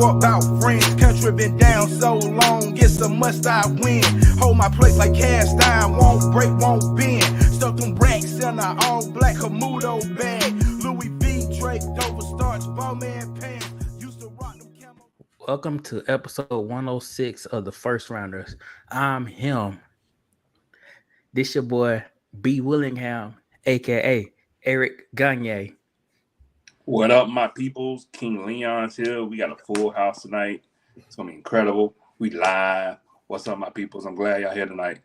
more about friends. Country been down so long, it's a must I win. Hold my place like cast iron, won't break, won't bend. Stuck them racks in a all black Hamudo bag. Louis V, Drake, Dover starch, Bowman pants. Used to rock them camo. Welcome to episode 106 of the First Rounders. I'm him. This your boy B. Willingham, aka Eric Gagne. What up, my peoples? King Leon's here. We got a full house tonight. It's gonna be incredible. We live. What's up, my peoples? I'm glad y'all here tonight.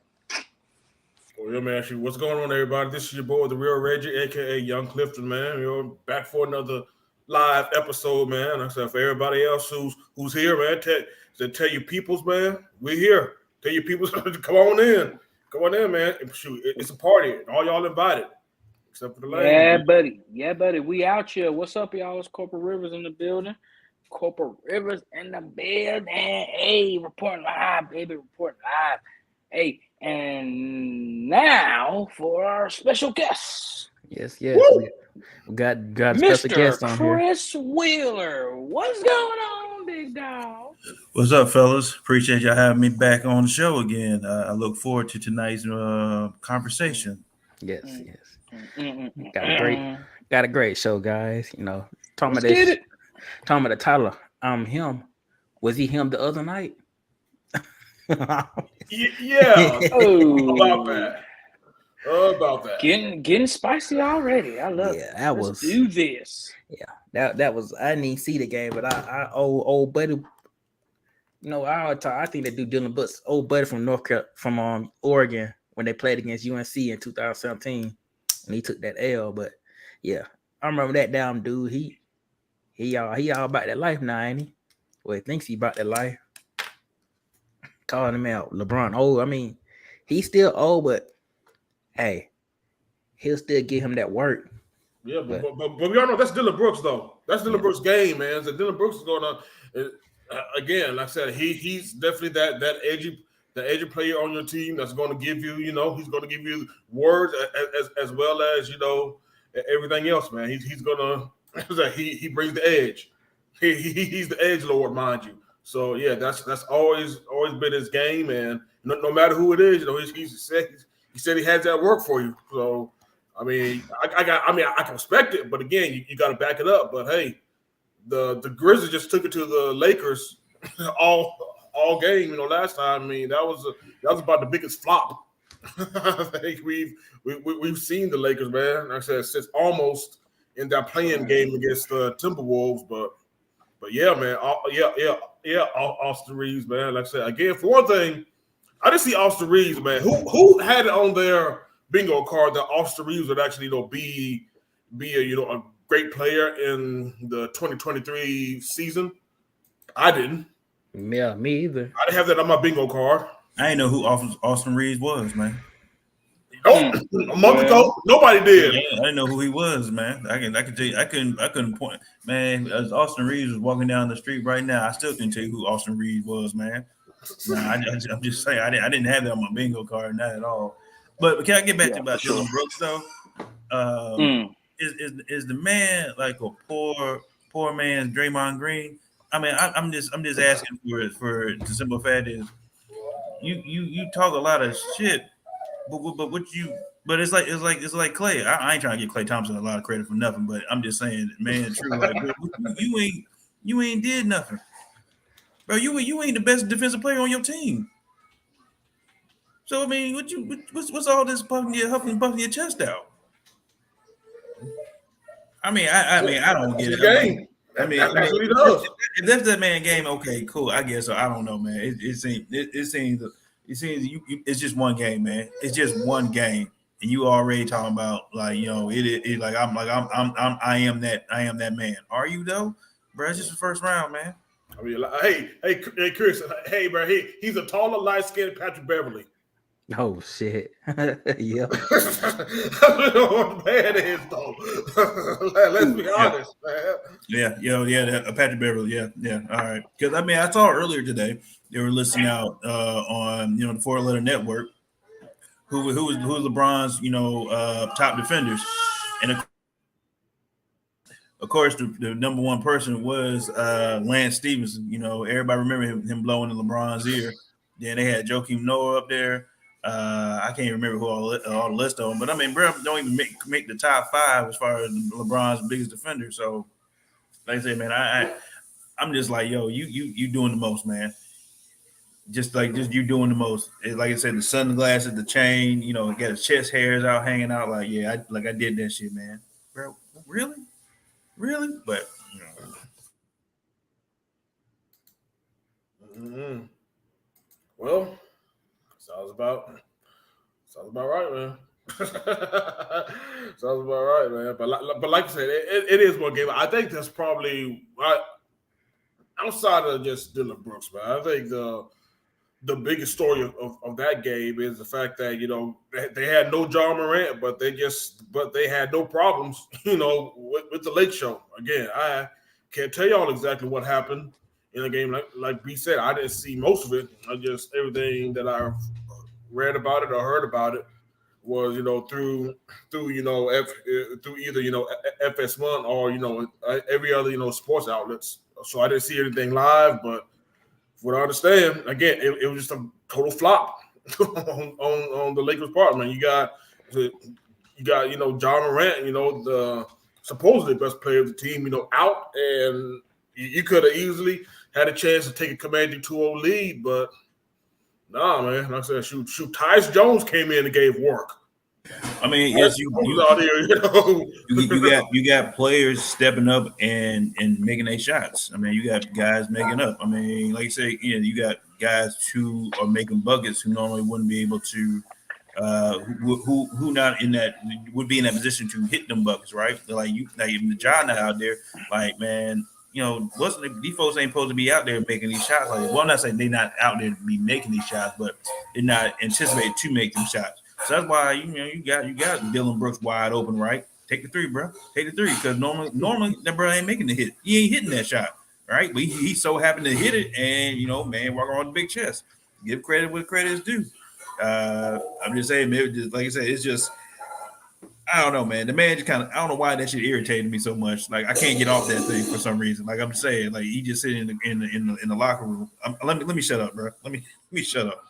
Well, yeah, man. What's going on, everybody? This is your boy, the Real Reggie, aka Young Clifton, man. Back for another live episode, man. Like I said, for everybody else who's here, man, tell your peoples, man, we're here. Tell your peoples, come on in. Come on in, man. Shoot, it's a party. All y'all invited. Except for the lady. Yeah, buddy. We out here. What's up, y'all? It's Corporal Rivers in the building. Corporal Rivers in the building. Hey, reporting live, baby. Reporting live. Hey, and now for our special guest. Yes. We got a special guest on here. Chris Wheeler. What's going on, big dog? What's up, fellas? Appreciate y'all having me back on the show again. I look forward to tonight's conversation. Yes. Got a great show, guys. You know, talking about the title. I'm him. Was he him the other night? Yeah. About that. Getting spicy already. I love it. Let's do this. Yeah, that was. I didn't even see the game, but I old buddy. You know, I think they do Dylan Brooks, old buddy from Oregon, when they played against UNC in 2017, and he took that L. But yeah, I remember that damn dude. He all about that life now, ain't he? Well, he thinks he about that life. Calling him out, LeBron. Oh, I mean, he's still old, but hey, he'll still give him that work. Yeah, but we all know that's Dylan Brooks, though. That's Dylan Brooks' game, man. So Dylan Brooks is going on. Again, like I said, he's definitely that edgy player on your team that's going to give you, he's going to give you words as well as, everything else, man. He's going to he brings the edge. He's the edge lord, mind you. So yeah, that's always been his game, and no matter who it is, he said he has that work for you. So I mean, I can respect it, but again, you got to back it up. But hey, the Grizzlies just took it to the Lakers all game. Last time. I mean, that was about the biggest flop I think we've seen the Lakers, man. Like I said, since almost in that playing game against the Timberwolves, but yeah, man, Austin Reeves, man. Like I said, again, for one thing, I didn't see Austin Reeves, man. Who had it on their bingo card that Austin Reeves would actually, be a great player in the 2023 season? I didn't. Yeah, me either. I didn't have that on my bingo card. I didn't know who Austin Reeves was, man. Nope. A month ago, nobody did. Yeah, I didn't know who he was, man. I can tell you, I couldn't point, man. As Austin Reeves was walking down the street right now, I still can tell you who Austin Reeves was, man. Nah, I'm just saying, I didn't have that on my bingo card, not at all. But can I get back to about Dylan Brooks though? Is the man like a poor man's Draymond Green? I mean, I'm just asking for the simple fact is you talk a lot of shit. But it's like Clay. I ain't trying to give Clay Thompson a lot of credit for nothing, but I'm just saying, man, true. Like, you ain't did nothing, bro. You ain't the best defensive player on your team. So I mean, what's all this puffing your chest out? I mean, I don't get it. I mean, that's what he does. If that's that man game, okay, cool. I guess so. I don't know, man. It seems it's just one game, man. It's just one game, and you already talking about I am that man. Are you though, bro? It's just the first round, man. I mean, hey, Chris, hey, bro, he's a taller, light-skinned Patrick Beverly. Oh shit! Yeah. What bad is though? Let's be honest, man. Yeah. Patrick Beverly, yeah. All right, because I mean, I saw earlier today they were listing out on the 4-letter network who was LeBron's top defenders, and of course, the number one person was Lance Stevenson. You know, everybody remember him blowing in LeBron's ear. Then they had Joakim Noah up there. I can't remember who all the list of them, but I mean, bro, don't even make the top 5 as far as LeBron's biggest defender. So, like I said, man, I'm just like, yo, you doing the most, man. Just you doing the most. Like I said, the sunglasses, the chain, you know, got his chest hairs out hanging out. Like, yeah, I did that shit, man. Bro, really? But you know. Well, sounds about right, man. Sounds about right, man. But like I said, it is one game. I think that's probably outside of just Dillon Brooks, man. I think the biggest story of that game is the fact that, you know, they had no John Morant, but they had no problems, you know, with the Lake Show. Again, I can't tell y'all exactly what happened in a game. Like B said, I didn't see most of it. I just, everything that I read about it or heard about it was, you know, through you know, through either, you know, FS1 or, you know, every other, you know, sports outlets. So I didn't see anything live, but what I understand, again, it was just a total flop on the Lakers' part, man. You got you know, John Morant, you know, the supposedly best player of the team, you know, out, and you could have easily had a chance to take a commanding 2-0 lead, but nah, man. Like I said, shoot, Tyus Jones came in and gave work. I mean, yes, you got players stepping up and making their shots. I mean, you got guys making up. I mean, like you say, you got guys who are making buckets who normally wouldn't be able to, who not in that would be in that position to hit them buckets, right? Like even the John out there, like, man, you know, these folks ain't supposed to be out there making these shots. Like, well, I'm not saying they're not out there to be making these shots, but they're not anticipated to make them shots. So that's why you got Dillon Brooks wide open, right? Take the 3, bro. Take the 3, because normally that bro ain't making the hit. He ain't hitting that shot, right? But he so happened to hit it, and you know, man, walk around the big chest. Give credit where credit is due. I'm just saying, maybe just, like I said, it's just, I don't know, man. The man just kind of, I don't know why that shit irritated me so much. Like, I can't get off that thing for some reason. Like I'm just saying, like he just sitting in the locker room. Let me shut up, bro. Let me shut up.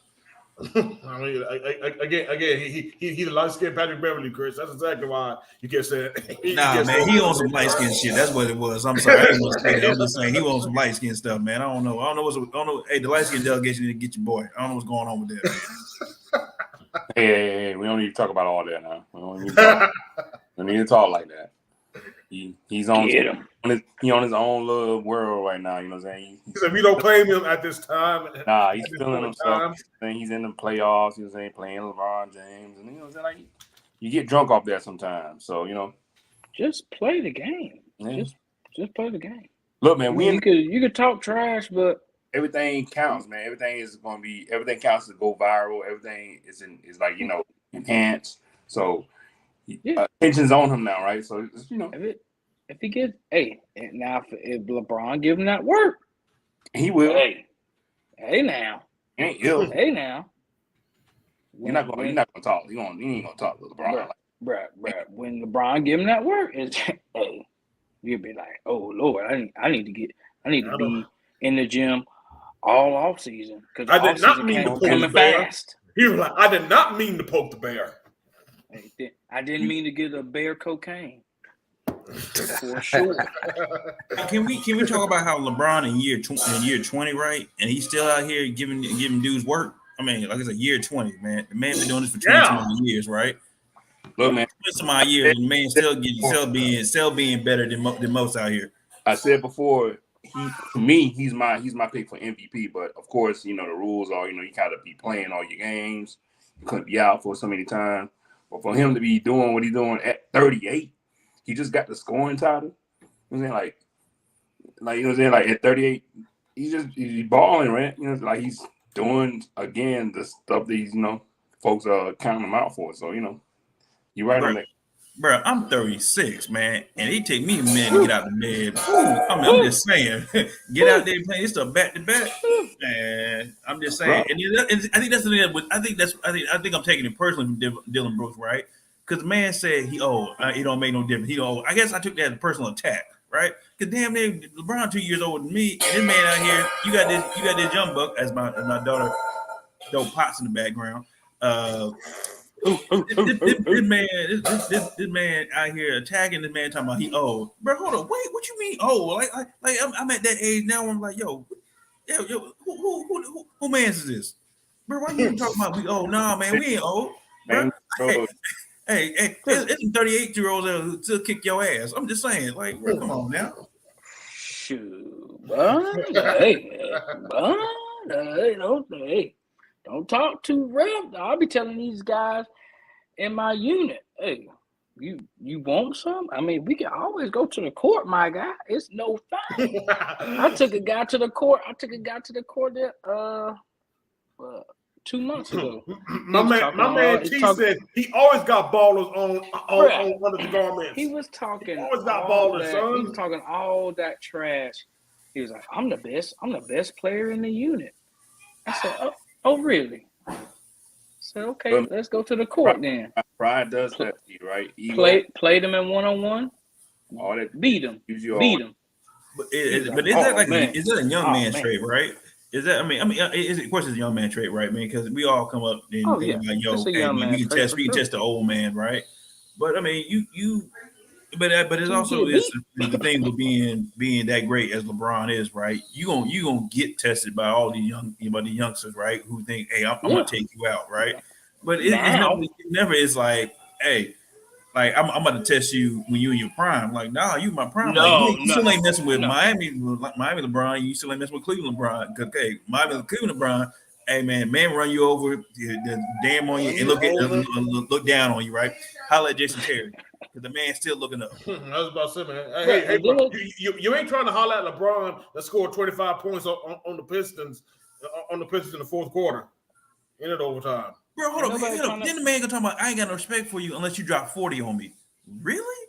I mean, again, he's a light-skinned Patrick Beverly, Chris. That's exactly why you can't say it. Nah, man, he on some light-skinned shit. That's what it was. I'm sorry, I didn't want to say that. I'm just saying he on some light-skinned stuff, man. I don't know. Hey, the light-skinned delegation need to get your boy. I don't know what's going on with that. Hey, we don't need to talk about all that now. We don't need to talk like that. He's on his own little world right now. You know what I'm saying? He said we don't claim him at this time. Nah, he's feeling himself. He's in the playoffs. You know what I'm saying? Playing LeBron James, and you know what I'm saying? Like, you get drunk off that sometimes. So you know, just play the game. Yeah. Just play the game. Look, man, you could talk trash, but everything counts, man. Everything counts to go viral. Everything is like, you know, enhanced. So attention's on him now, right? So you know, if he gets, now if LeBron give him that work, he will. Hey now, ain't ill. Hey now, You're not gonna talk. You ain't gonna talk to LeBron. Bruh. When LeBron give him that work, it's you'll be like, oh Lord, I need to be in the gym all off season, because I did not mean to poke the bear. Fast. He was like, I did not mean to poke the bear. I didn't mean to get a bear cocaine. For sure. Can we talk about how LeBron in year 20, right? And he's still out here giving dudes work. I mean, like I said, year 20, man. The man been doing this for 20 years, right? Look, man, some odd years, and the man still being better than most out here. I said before, he's my pick for MVP. But of course, you know, the rules are, you know, you gotta be playing all your games. You couldn't be out for so many times. But for him to be doing what he's doing at 38, he just got the scoring title. You know what I'm saying? Like you know what I'm saying? Like at 38, he's balling, right? You know, like he's doing again the stuff that he's, you know, folks are counting him out for. So, you know, you're right on that. Bro, I'm 36, man, and it take me a minute to get out of bed. I'm just saying, get out there and play this stuff back to back, man. I'm just saying, and I think that's the thing. I think I'm taking it personally from Dillon Brooks, right? Because the man said it don't make no difference. I guess I took that as a personal attack, right? Because damn near LeBron 2 years older than me, and this man out here, you got this young buck as my daughter, throw pots in the background. This man out here attacking this man talking about he old. Bro, hold on, wait, what you mean old? Like I'm at that age now. I'm like, yo, who man's is this? Bro, why you talking about we old? Nah, man, we ain't old. Bro, hey, it's some 38-year-olds that still kick your ass. I'm just saying, like, bro, come on now. Shoot, don't talk too rough. I'll be telling these guys in my unit, hey, you want some? I mean, we can always go to the court, my guy. It's no thing. I took a guy to the court there 2 months ago. My man T said he always got ballers on under the garments. He was talking. He always got ballers, son. He was talking all that trash. He was like, I'm the best player in the unit. I said, oh really? I said, okay, let's go to the court then. Pride does that, right? Play them in one-on-one. All that beat them. But is that a young man trait, right? Is that? I mean, of course, it's a young man trait, right, man? Because we all come up and think about, yo, hey, we can test the old man, right? But I mean, but it's also the thing with being that great as LeBron is, right? You gonna get tested by all these youngsters, right? Who think, hey, I'm gonna take you out, right? But it never is like, hey, like I'm about to test you when you in your prime. Like, nah, you my prime. You still ain't messing with Miami LeBron. You still ain't messing with Cleveland LeBron. Okay, Miami Cleveland LeBron. Hey man run you over, damn on you, and look down on you, right? Holla at Jason Terry because the man's still looking up. I was about to say, man. Hey, bro, you ain't trying to holler at LeBron that scored 25 points on the Pistons in the fourth quarter in it overtime. Bro, hold on. Then the man gonna talk about I ain't got no respect for you unless you drop 40 on me. Really?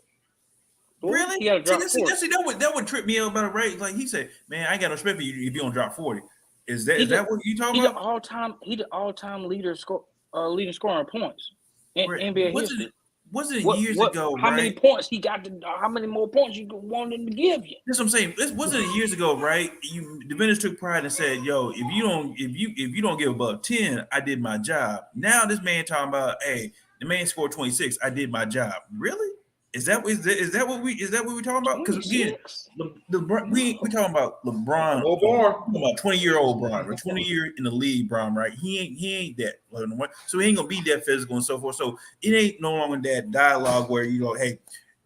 Really? That would trip me out about it, right? Like he said, man, I ain't got no respect for you if you don't drop 40. Is that what you talking about? He the all-time leading scoring points in NBA history. Wasn't it years ago, how many points he got? How many more points you want him to give you? That's what I'm saying. Wasn't it years ago, right? The vendors took pride and said, "Yo, if you don't give above 10, I did my job." Now this man talking about, "Hey, the man scored 26. I did my job." Really? Is that what we're talking about? Because again, we talking about LeBron, about 20-year-old Bron, or 20 year in the league, Bron, right? He ain't that, so he ain't gonna be that physical and so forth. So it ain't no longer that dialogue where you go, hey,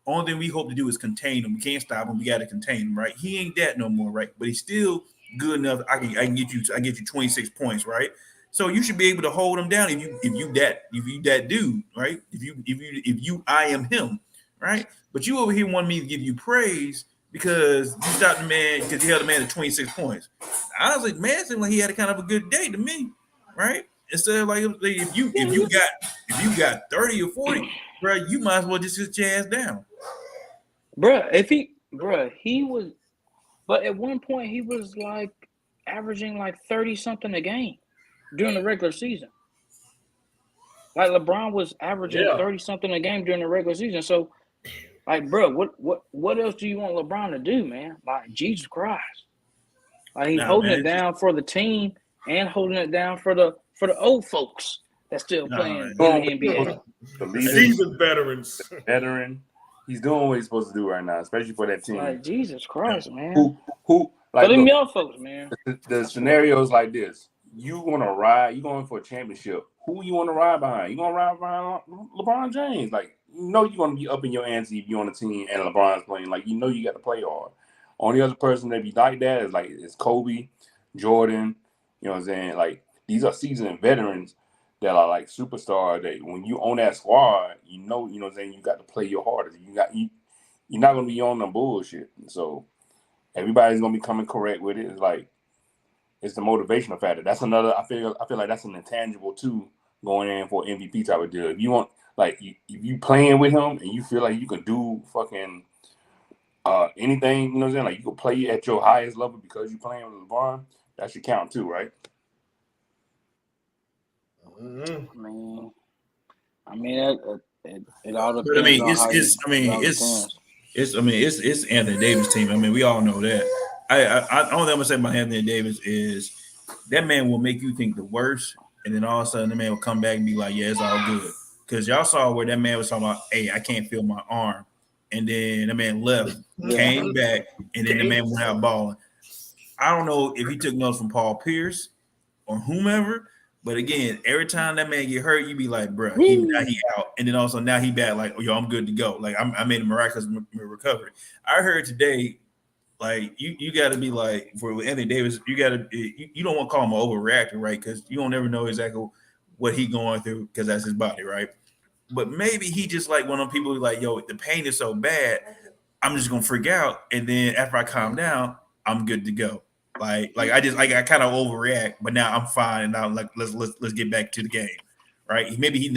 only thing we hope to do is contain him. We can't stop him. We got to contain him, right? He ain't that no more, right? But he's still good enough. I can get you 26 points, right? So you should be able to hold him down if you that dude, right? If you I am him. Right, but you over here want me to give you praise because you stopped the man because you held the man at 26 points. I was like, man, it seemed like he had a kind of a good day to me, right? Instead of like if you got 30 or 40, bro, you might as well just sit your ass down, he was, but at one point he was like averaging like 30 something a game during the regular season. Like LeBron was averaging 30 something a game during the regular season, so. Like, bro, what else do you want LeBron to do, man? Like, Jesus Christ. Like, he's holding it down for the team and holding it down for the old folks that's still playing in the NBA. Seasoned veterans. He's doing what he's supposed to do right now, especially for that team. Like, Jesus Christ, man. Who like for them young folks, man. The scenario is like this. You want to ride, you going for a championship. Who you want to ride behind? You going to ride behind LeBron James. Like, you know you're going to be up in your ante if you're on the team and LeBron's playing. Like, you know you got to play hard. Only other person that be like that is Kobe, Jordan. You know what I'm saying? Like, these are seasoned veterans that are like superstars that when you own that squad, you know what I'm saying, you got to play your hardest. You're not going to be on the bullshit. So everybody's going to be coming correct with it. It's like, it's the motivational factor. That's another, I feel like that's an intangible too going in for MVP type of deal. If you want, like, if you playing with him and you feel like you can do fucking anything, you know what I'm saying? Like, you can play at your highest level because you're playing with LeBron, that should count too, right? I mean, it all depends. But It's Anthony Davis' team. I mean, we all know that. I only thing I'm gonna say about Anthony Davis is that man will make you think the worst, and then all of a sudden the man will come back and be like, "Yeah, it's all good." Because y'all saw where that man was talking about, "Hey, I can't feel my arm," and then the man left, came back, and then the man went out balling. I don't know if he took notes from Paul Pierce or whomever, but again, every time that man get hurt, you be like, "Bro, he out," and then also now he back like, "Oh, yo, I'm good to go." Like I made a miraculous recovery. I heard today. Like you got to be like for Anthony Davis, you don't want to call him an overreactor, right? Because you don't ever know exactly what he going through because that's his body, right? But maybe he just like one of them people who like, yo, the pain is so bad, I'm just gonna freak out, and then after I calm down, I'm good to go. Like I kind of overreact, but now I'm fine, and now like let's get back to the game, right? Maybe he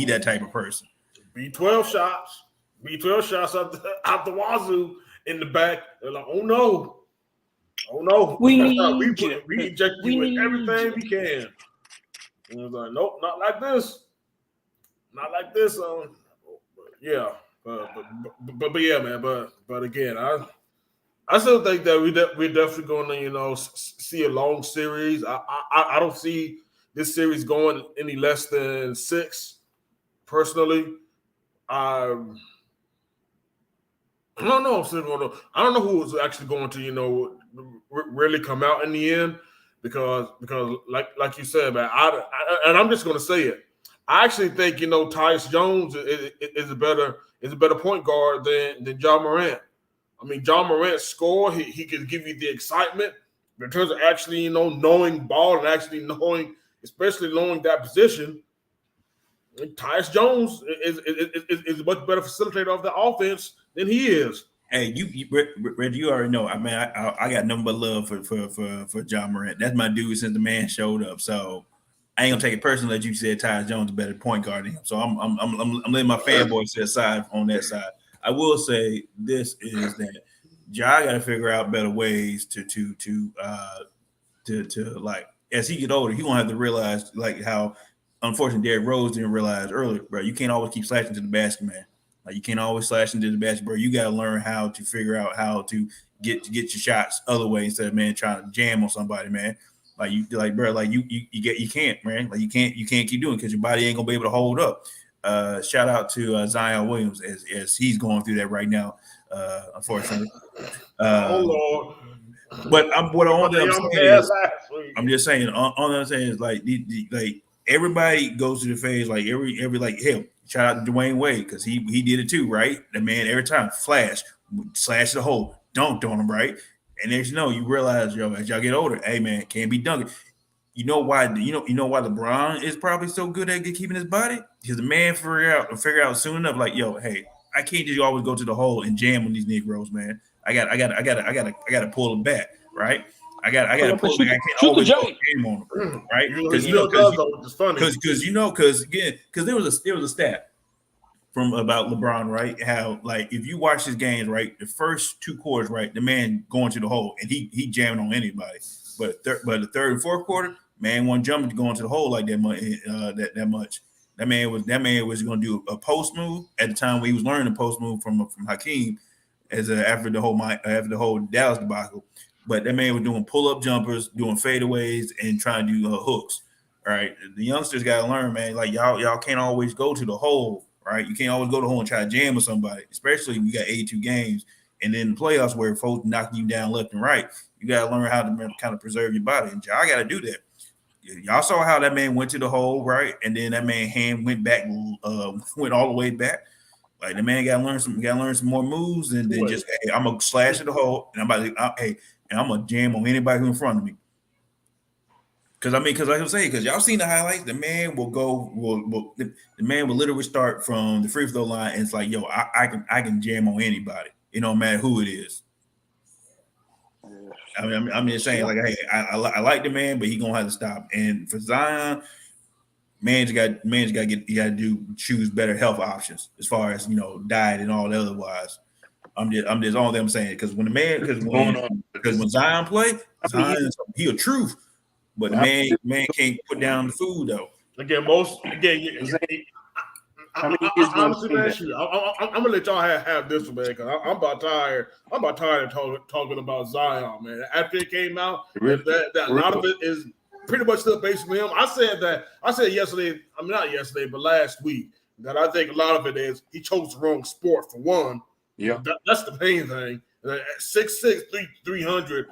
that type of person. B12 shots out the wazoo. In the back, they're like, "Oh no, we inject you with everything we can." And I was like, "Nope, not like this. Yeah, but yeah, man. But again, I still think that we're definitely going to see a long series. I don't see this series going any less than 6. Personally, I don't know. I don't know who was actually going to, really come out in the end because like you said, man. And I'm just going to say it. I actually think Tyus Jones is a better point guard than John Morant. I mean, John Morant score. He can give you the excitement, but in terms of actually knowing ball and actually especially knowing that position. Tyus Jones is a much better facilitator of the offense than he is. Hey, Reggie, you already know. I mean, I got nothing but love for John Morant. That's my dude since the man showed up. So I ain't gonna take it personally that you said Tyus Jones is a better point guard than him. So I'm letting my fanboy sit aside on that side. I will say this is that Ja got to figure out better ways to like as he get older, he gonna have to realize like how. Unfortunately, Derrick Rose didn't realize earlier, bro. You can't always keep slashing to the basket, man. Like you can't always slash into the basket, bro. You got to learn how to figure out how to get your shots other way instead of man trying to jam on somebody, man. Like you can't, man. Like you can't keep doing because your body ain't gonna be able to hold up. Shout out to Zion Williams as he's going through that right now, unfortunately. Oh Lord. But I'm just saying. All I'm saying is like everybody goes through the phase like every like hell. Shout out to Dwayne Wade because he did it too, right? The man every time slash the hole, dunked on him, right? And as you realize, as y'all get older, hey man, can't be dunking. You know why? You know why LeBron is probably so good at keeping his body? Because the man figure out soon enough, like, yo, hey, I can't just always go to the hole and jam on these Negroes, man. I got to pull them back, right? I got to pull them back. I can't always go jam on them, right? Because there was a stat from about LeBron, right? How like if you watch his games, right, the first 2 quarters, right, the man going to the hole and he jamming on anybody, but the third and fourth quarter, man, one jumping to go into the hole like that much. That man was going to do a post move at the time when he was learning a post move from Hakeem after the whole Dallas debacle. But that man was doing pull up jumpers, doing fadeaways, and trying to do hooks. All right, the youngsters got to learn, man. Like y'all can't always go to the hole, right? You can't always go to the hole and try to jam with somebody, especially when you got 82 games and then the playoffs where folks knocking you down left and right. You got to learn how to kind of preserve your body, and y'all got to do that. Y'all saw how that man went to the hole, right? And then that man hand went back, went all the way back. Like the man got to learn some more moves, and then just hey, I'm gonna slash at the hole, and I'm gonna jam on anybody who's in front of me. Because like I was saying, because y'all seen the highlights, the man the man will literally start from the free throw line, and it's like, yo, I can jam on anybody. It don't matter who it is. I mean, I'm just saying, like, hey, I like the man, but he gonna have to stop. And for Zion, man's got to choose better health options as far as diet and all the otherwise. I'm just all that I'm saying because when Zion play, he a truth, but the man can't put down the food though. Again, How many years you Honestly, gonna man, say shoot, I'm gonna let y'all have this one, man, because I'm about tired. I'm about tired of talking about Zion, man. After it came out, and that a lot of it is pretty much still based on him. I said yesterday. I mean, not yesterday, but last week, that I think a lot of it is he chose the wrong sport for one. Yeah, That's the main thing. 6'6", 300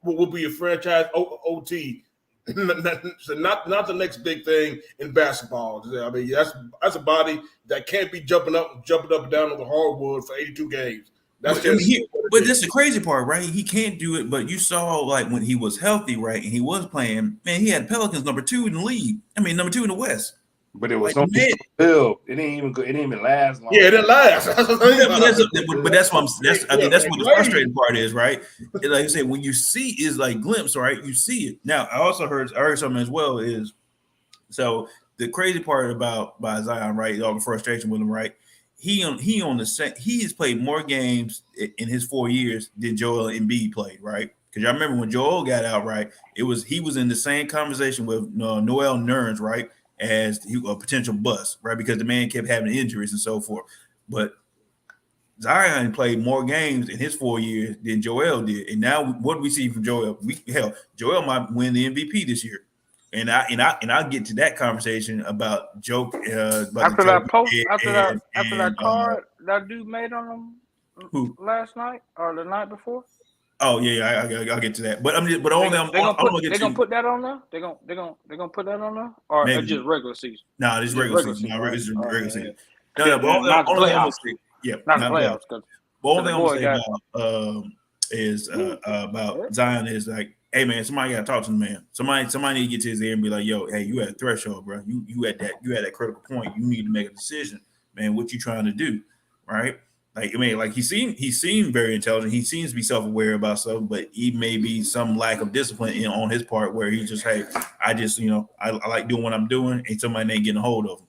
will be a franchise OT. So not the next big thing in basketball. I mean, that's a body that can't be jumping up and down on the hardwood for 82 games. That's but that's the crazy part, right? He can't do it. But you saw like when he was healthy, right, and he was playing. Man, he had Pelicans number 2 in the league. I mean, number 2 in the West. but it was like, so still. It didn't even last long. Yeah, it didn't last. But that's what I think that's what the frustrating part is, right? Like I said, when you see is like glimpse, right? You see it. Now, I heard something as well is so the crazy part by Zion, right? All the frustration with him, right? He has played more games in his 4 years than Joel Embiid played, right? Because y'all remember when Joel got out, right? He was in the same conversation with Noel Nerns, right? As a potential bust, right? Because the man kept having injuries and so forth. But Zion played more games in his 4 years than Joel did. And now what do we see from Joel? Joel might win the MVP this year. And I'll get to that conversation about joke after that post after that card that dude made on him last night or the night before. Oh yeah, I'll get to that. But I'm just, but they're gonna put that on there. They're gonna put that on there, or just regular season. No, it's regular season. No, it's regular season. No, but not the playoffs. Yeah, not the playoffs. The only thing I'm saying about Zion is like, hey man, somebody got to talk to the man. Somebody need to get to his ear and be like, yo, hey, you at a threshold, bro. You at that critical point. You need to make a decision, man. What you trying to do, right? Like, I mean, like he seemed very intelligent. He seems to be self-aware about stuff, but he may be some lack of discipline on his part where he's just, hey, I just, I like doing what I'm doing, and somebody ain't getting a hold of him.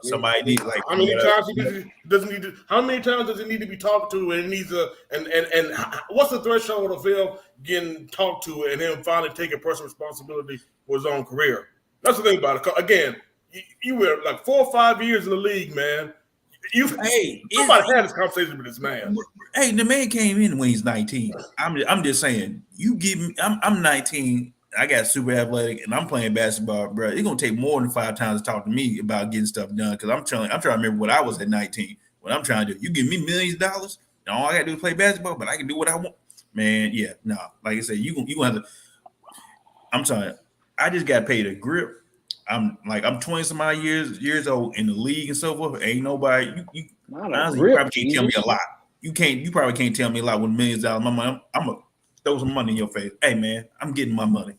Somebody needs like. How many times doesn't need to? How many times does it need to be talked to? And it needs and what's the threshold of him getting talked to and him finally taking personal responsibility for his own career? That's the thing about it. Again, you were like 4 or 5 years in the league, man. Somebody had this conversation with this man. Hey, the man came in when he's 19. I'm just saying, you give me. I'm 19. I got super athletic and I'm playing basketball, bro. It's gonna take more than 5 times to talk to me about getting stuff done because I'm trying to remember what I was at 19. What I'm trying to do. You give me millions of dollars, and all I gotta do is play basketball, but I can do what I want. Man, yeah, no. Like I said, you gonna have to. I'm sorry. I just got paid a grip. I'm 20 some odd years old in the league and so forth. Ain't nobody. You honestly, you probably can't tell me a lot. You probably can't tell me a lot with millions of dollars. My money, I'm gonna throw some money in your face. Hey man, I'm getting my money.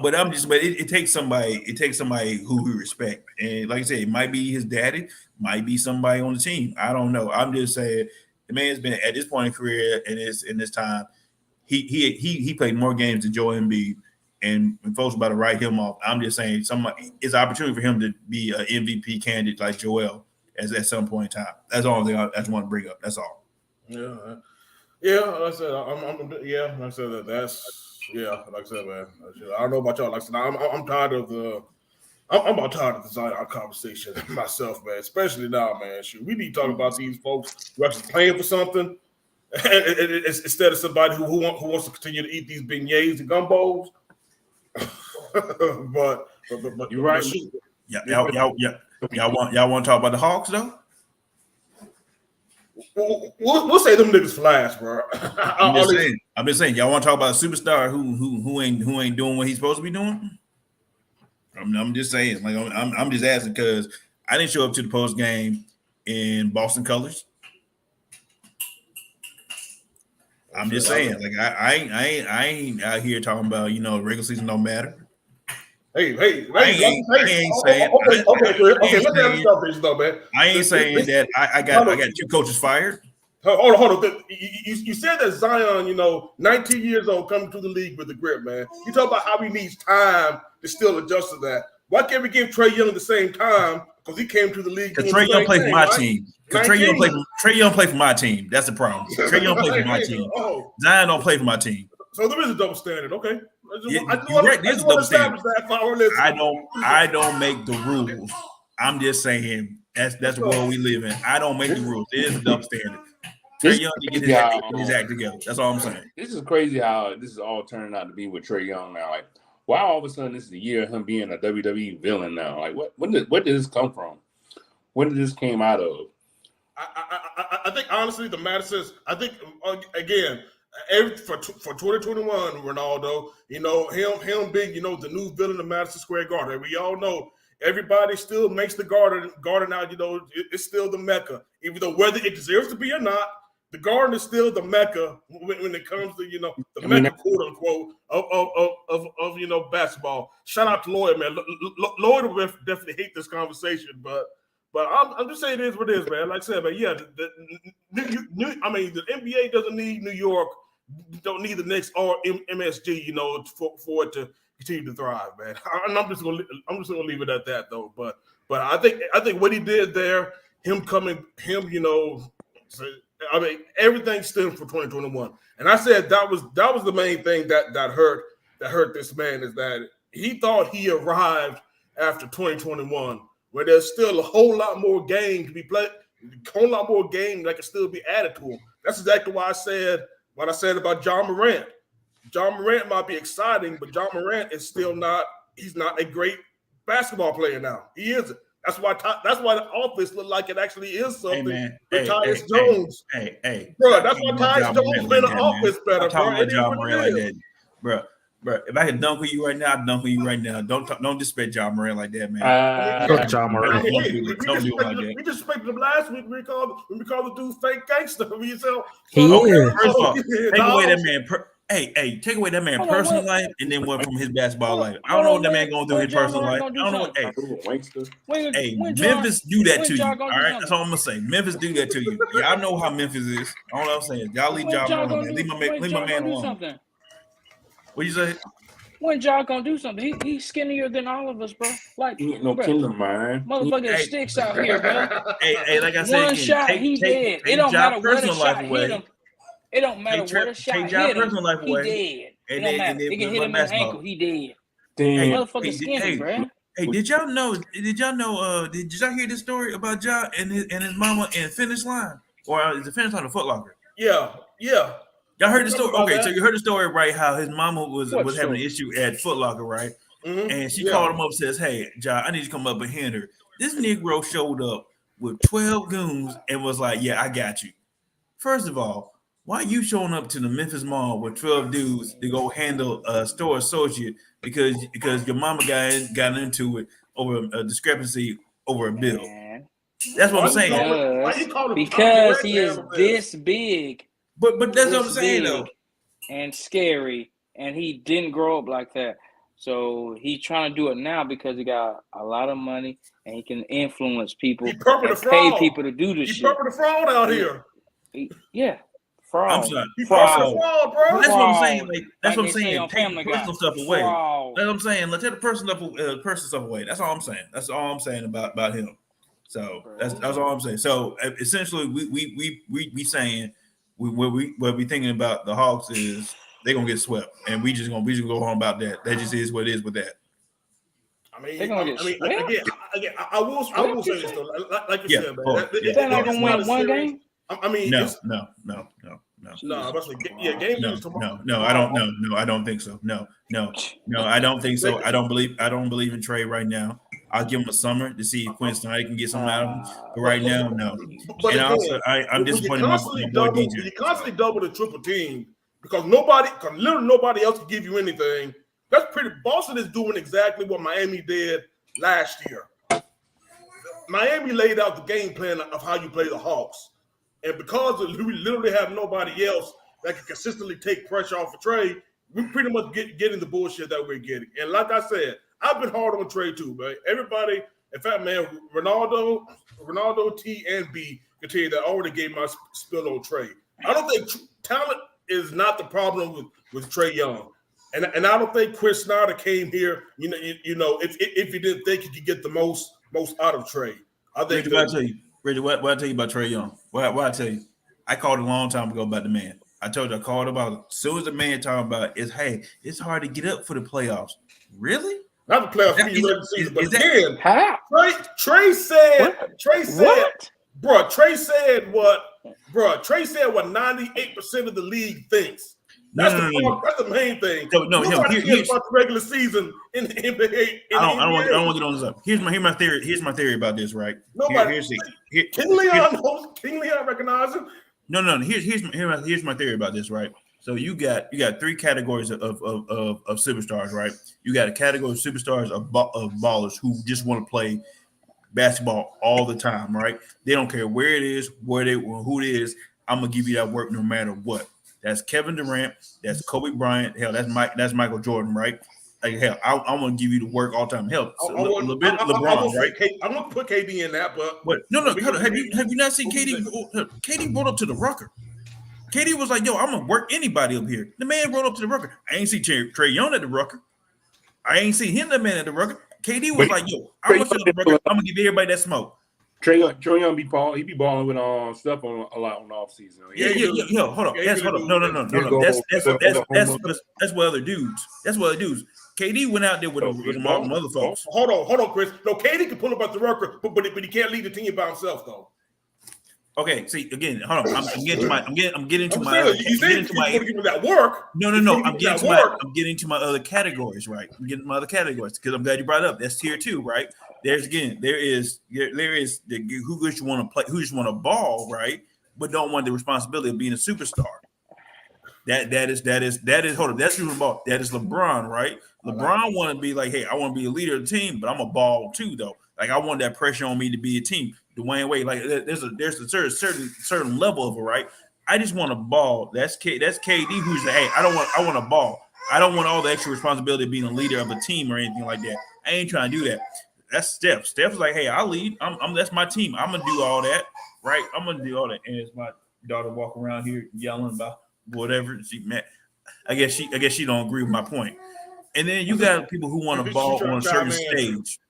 But it takes somebody. It takes somebody who we respect, and like I said, it might be his daddy, might be somebody on the team. I don't know. I'm just saying the man's been at this point in career and in this time. He played more games than Joel Embiid, and when folks about to write him off, I'm just saying it's an opportunity for him to be an MVP candidate like Joel at some point in time. That's all I just want to bring up. That's all. Yeah. Like I said, like I said, that's. Yeah, like I said, man. I don't know about y'all. Like I said, I'm tired of I'm about tired of the Zion conversation myself, man. Especially now, man. Shoot, we need to talk about these folks who are actually playing for something, instead of somebody who wants to continue to eat these beignets and gumbos. but you're right. Y'all want to talk about the Hawks though? We'll say them niggas flash, bro. I'm just saying, y'all want to talk about a superstar who ain't doing what he's supposed to be doing? I'm just saying, like I'm just asking because I didn't show up to the post game in Boston colors. I'm just saying, like I ain't out here talking about regular season don't matter. Hey, I ain't saying. I ain't saying that I got 2 coaches fired. Hold on. You said that Zion, 19 years old, coming to the league with the grip, man. You talk about how he needs time to still adjust to that. Why can't we give Trae Young the same time? Because he came to the league. Because Trae Young played for my team. Because Trae Young played for my team. That's the problem. Trae Young played for my team. Zion don't play for my team. So there is a double standard, okay? I don't make the rules. I'm just saying that's the world we live in. I don't make the rules. It is a double standard. Trae Young to get his act together. That's all I'm saying. This is crazy how this is all turning out to be with Trae Young now. Like, why all of a sudden this is the year of him being a WWE villain now? Like, where did this come from? When did this came out of? I think honestly, the matter says I think again. For 2021, Ronaldo, him being the new villain of Madison Square Garden. We all know everybody still makes the garden out. It's still the Mecca, even though whether it deserves to be or not, the Garden is still the Mecca when it comes to the Mecca, quote unquote, of basketball. Shout out to Lloyd, man. Lloyd will definitely hate this conversation, but I'm just saying it is what it is, man. Like I said, man, yeah, the NBA doesn't need New York, don't need the Knicks or MSG, for it to continue to thrive, man. And I'm just gonna leave it at that, though. But I think what he did there, everything stemmed from 2021, and I said that was the main thing that hurt this man, is that he thought he arrived after 2021. Where there's still a whole lot more game to be played, a whole lot more game that can still be added to him. That's exactly why I said what I said about John Morant. John Morant might be exciting, but John Morant is still he's not a great basketball player now. He isn't. That's why the office look like it actually is something. Hey, Tyus Jones. Bro, that's why Tyus Jones playing the office better, bro. It is what it is. Bro, if I could dunk on you right now, I'd dunk on you right now. Don't disrespect John Morant like that, man. Fuck John Morant. Don't do it like that. We disrespected him last week. We called the dude fake gangster. He is. First of all, take away that man. Take away that man personal life and then one from his basketball life. I don't know what that man gonna do in his personal life. I don't know what. Memphis do that to you. All right, that's all I'm gonna say. Memphis do that to you. Y'all know how Memphis is. All I'm saying, y'all leave John alone. Leave my man alone. What you say? When Ja gonna do something? He's skinnier than all of us, bro. Like, he ain't no killer, man. Motherfucking sticks out here, bro. Hey, like I said, one shot, he dead. It don't matter what a shot hit him. It don't matter what a shot hit him. He dead. It don't matter. It can hit him in the ankle. He dead. Damn. Motherfucking skinny, bro. Hey, did y'all know? Did y'all hear this story about Ja and his mama in Finish Line, or is it Finish Line or Foot Locker? Yeah. Y'all heard the story? Okay, so you heard the story, right? How his mama was having an issue at Foot Locker, right? Mm-hmm. And she called him up and says, "Hey, Ja, I need you to come up and hinder." This Negro showed up with 12 goons and was like, "Yeah, I got you." First of all, why are you showing up to the Memphis Mall with 12 dudes to go handle a store associate because your mama got into it over a discrepancy over a bill? Man. That's what I'm saying. Because he is this big. But that's what I'm saying, though. And scary, and he didn't grow up like that. So he's trying to do it now because he got a lot of money and he can influence people and pay people to do this shit. He's purple the fraud out here. Yeah. Fraud. I'm sorry. Fraud, bro. That's what I'm saying. That's what I'm saying. Take the personal stuff away. That's what I'm saying. Let's take the personal stuff away. That's all I'm saying. That's all I'm saying about him. So that's all I'm saying. So essentially, we saying what we thinking about the Hawks is they're gonna get swept, and we just go on about that. That just is what it is with that. Again, I will say this though. Like you said, man. They're not gonna win one game. No. I don't think so. No, I don't think so. I don't believe in Trae right now. I'll give him a summer to see if Quinn Snyder can get something out of him. But right now, no. But and also, I'm disappointed in my boy DJ. You constantly double the triple team because literally nobody else can give you anything. That's pretty. Boston is doing exactly what Miami did last year. Miami laid out the game plan of how you play the Hawks. And because we literally have nobody else that can consistently take pressure off of Trae, we pretty much getting the bullshit that we're getting. And like I said, I've been hard on Trae too, man. Everybody, in fact, man, Ronaldo, T, and B can tell you that I already gave my spill on Trae. I don't think talent is not the problem with Trae Young. And I don't think Chris Snyder came here, if he didn't think he could get the most out of Trae. I think Reggie, what I tell you about Trae Young? What I tell you? I called a long time ago about the man. I told you I called about it. As soon as the man talking about is, hey, it's hard to get up for the playoffs. Really? Not the playoffs, Is regular season. But that- again, How? Trey said, What? Trey said, What? Trey said what 98% of the league thinks. That's that's the main thing. So, no, Nobody here's cares about the regular season in the NBA. I don't want to get on this up. Here's my theory. Here's my theory about this, right? Nobody. King Leon recognizes him. No. Here's my theory about this, right? So you got three categories of superstars, right? You got a category of superstars of ballers who just want to play basketball all the time, right? They don't care where it is, who it is. I'm gonna give you that work no matter what. That's Kevin Durant. That's Kobe Bryant. Hell, that's Michael Jordan, right? Like, hell, I want to give you the work all the time. Hell, a little bit LeBron, right? I'm gonna put KD in that, but no. Have you not seen KD? KD rolled up to the Rucker. KD was like, "Yo, I'm gonna work anybody up here." The man rolled up to the Rucker. I ain't see Trey Young at the Rucker. I ain't see him, the man at the Rucker. KD was like, "Yo, I'm gonna the Rucker. I'm gonna give everybody that smoke." Trey Young be balling. He be balling with stuff on a lot on the offseason. Yeah. Hold up. No. That's what other dudes. KD went out there with all them other folks. Hold on, Chris. No, KD can pull up at the Rucker, but he can't lead the team by himself, though. Okay, see again. Hold on. I'm getting to my that work. No. I'm getting to my other categories, right? I'm getting to my other categories because I'm glad you brought it up. That's tier 2, right? There is the who just want to play, who just want to ball, right? But don't want the responsibility of being a superstar. That is hold up. That's who's ball. That is LeBron, right? LeBron want to be like, hey, I want to be a leader of the team, but I'm a ball too, though. Like I want that pressure on me to be a team. Dwayne Wade, like there's a certain level of it, right? I just want a ball. That's KD who's like, hey, I want a ball. I don't want all the extra responsibility of being a leader of a team or anything like that. I ain't trying to do that. That's Steph. Steph's like, hey, I'll lead. That's my team. I'm gonna do all that, right? I'm gonna do all that. And it's my daughter walking around here yelling about whatever. I guess she don't agree with my point. And then you got people who want to ball on a certain stage.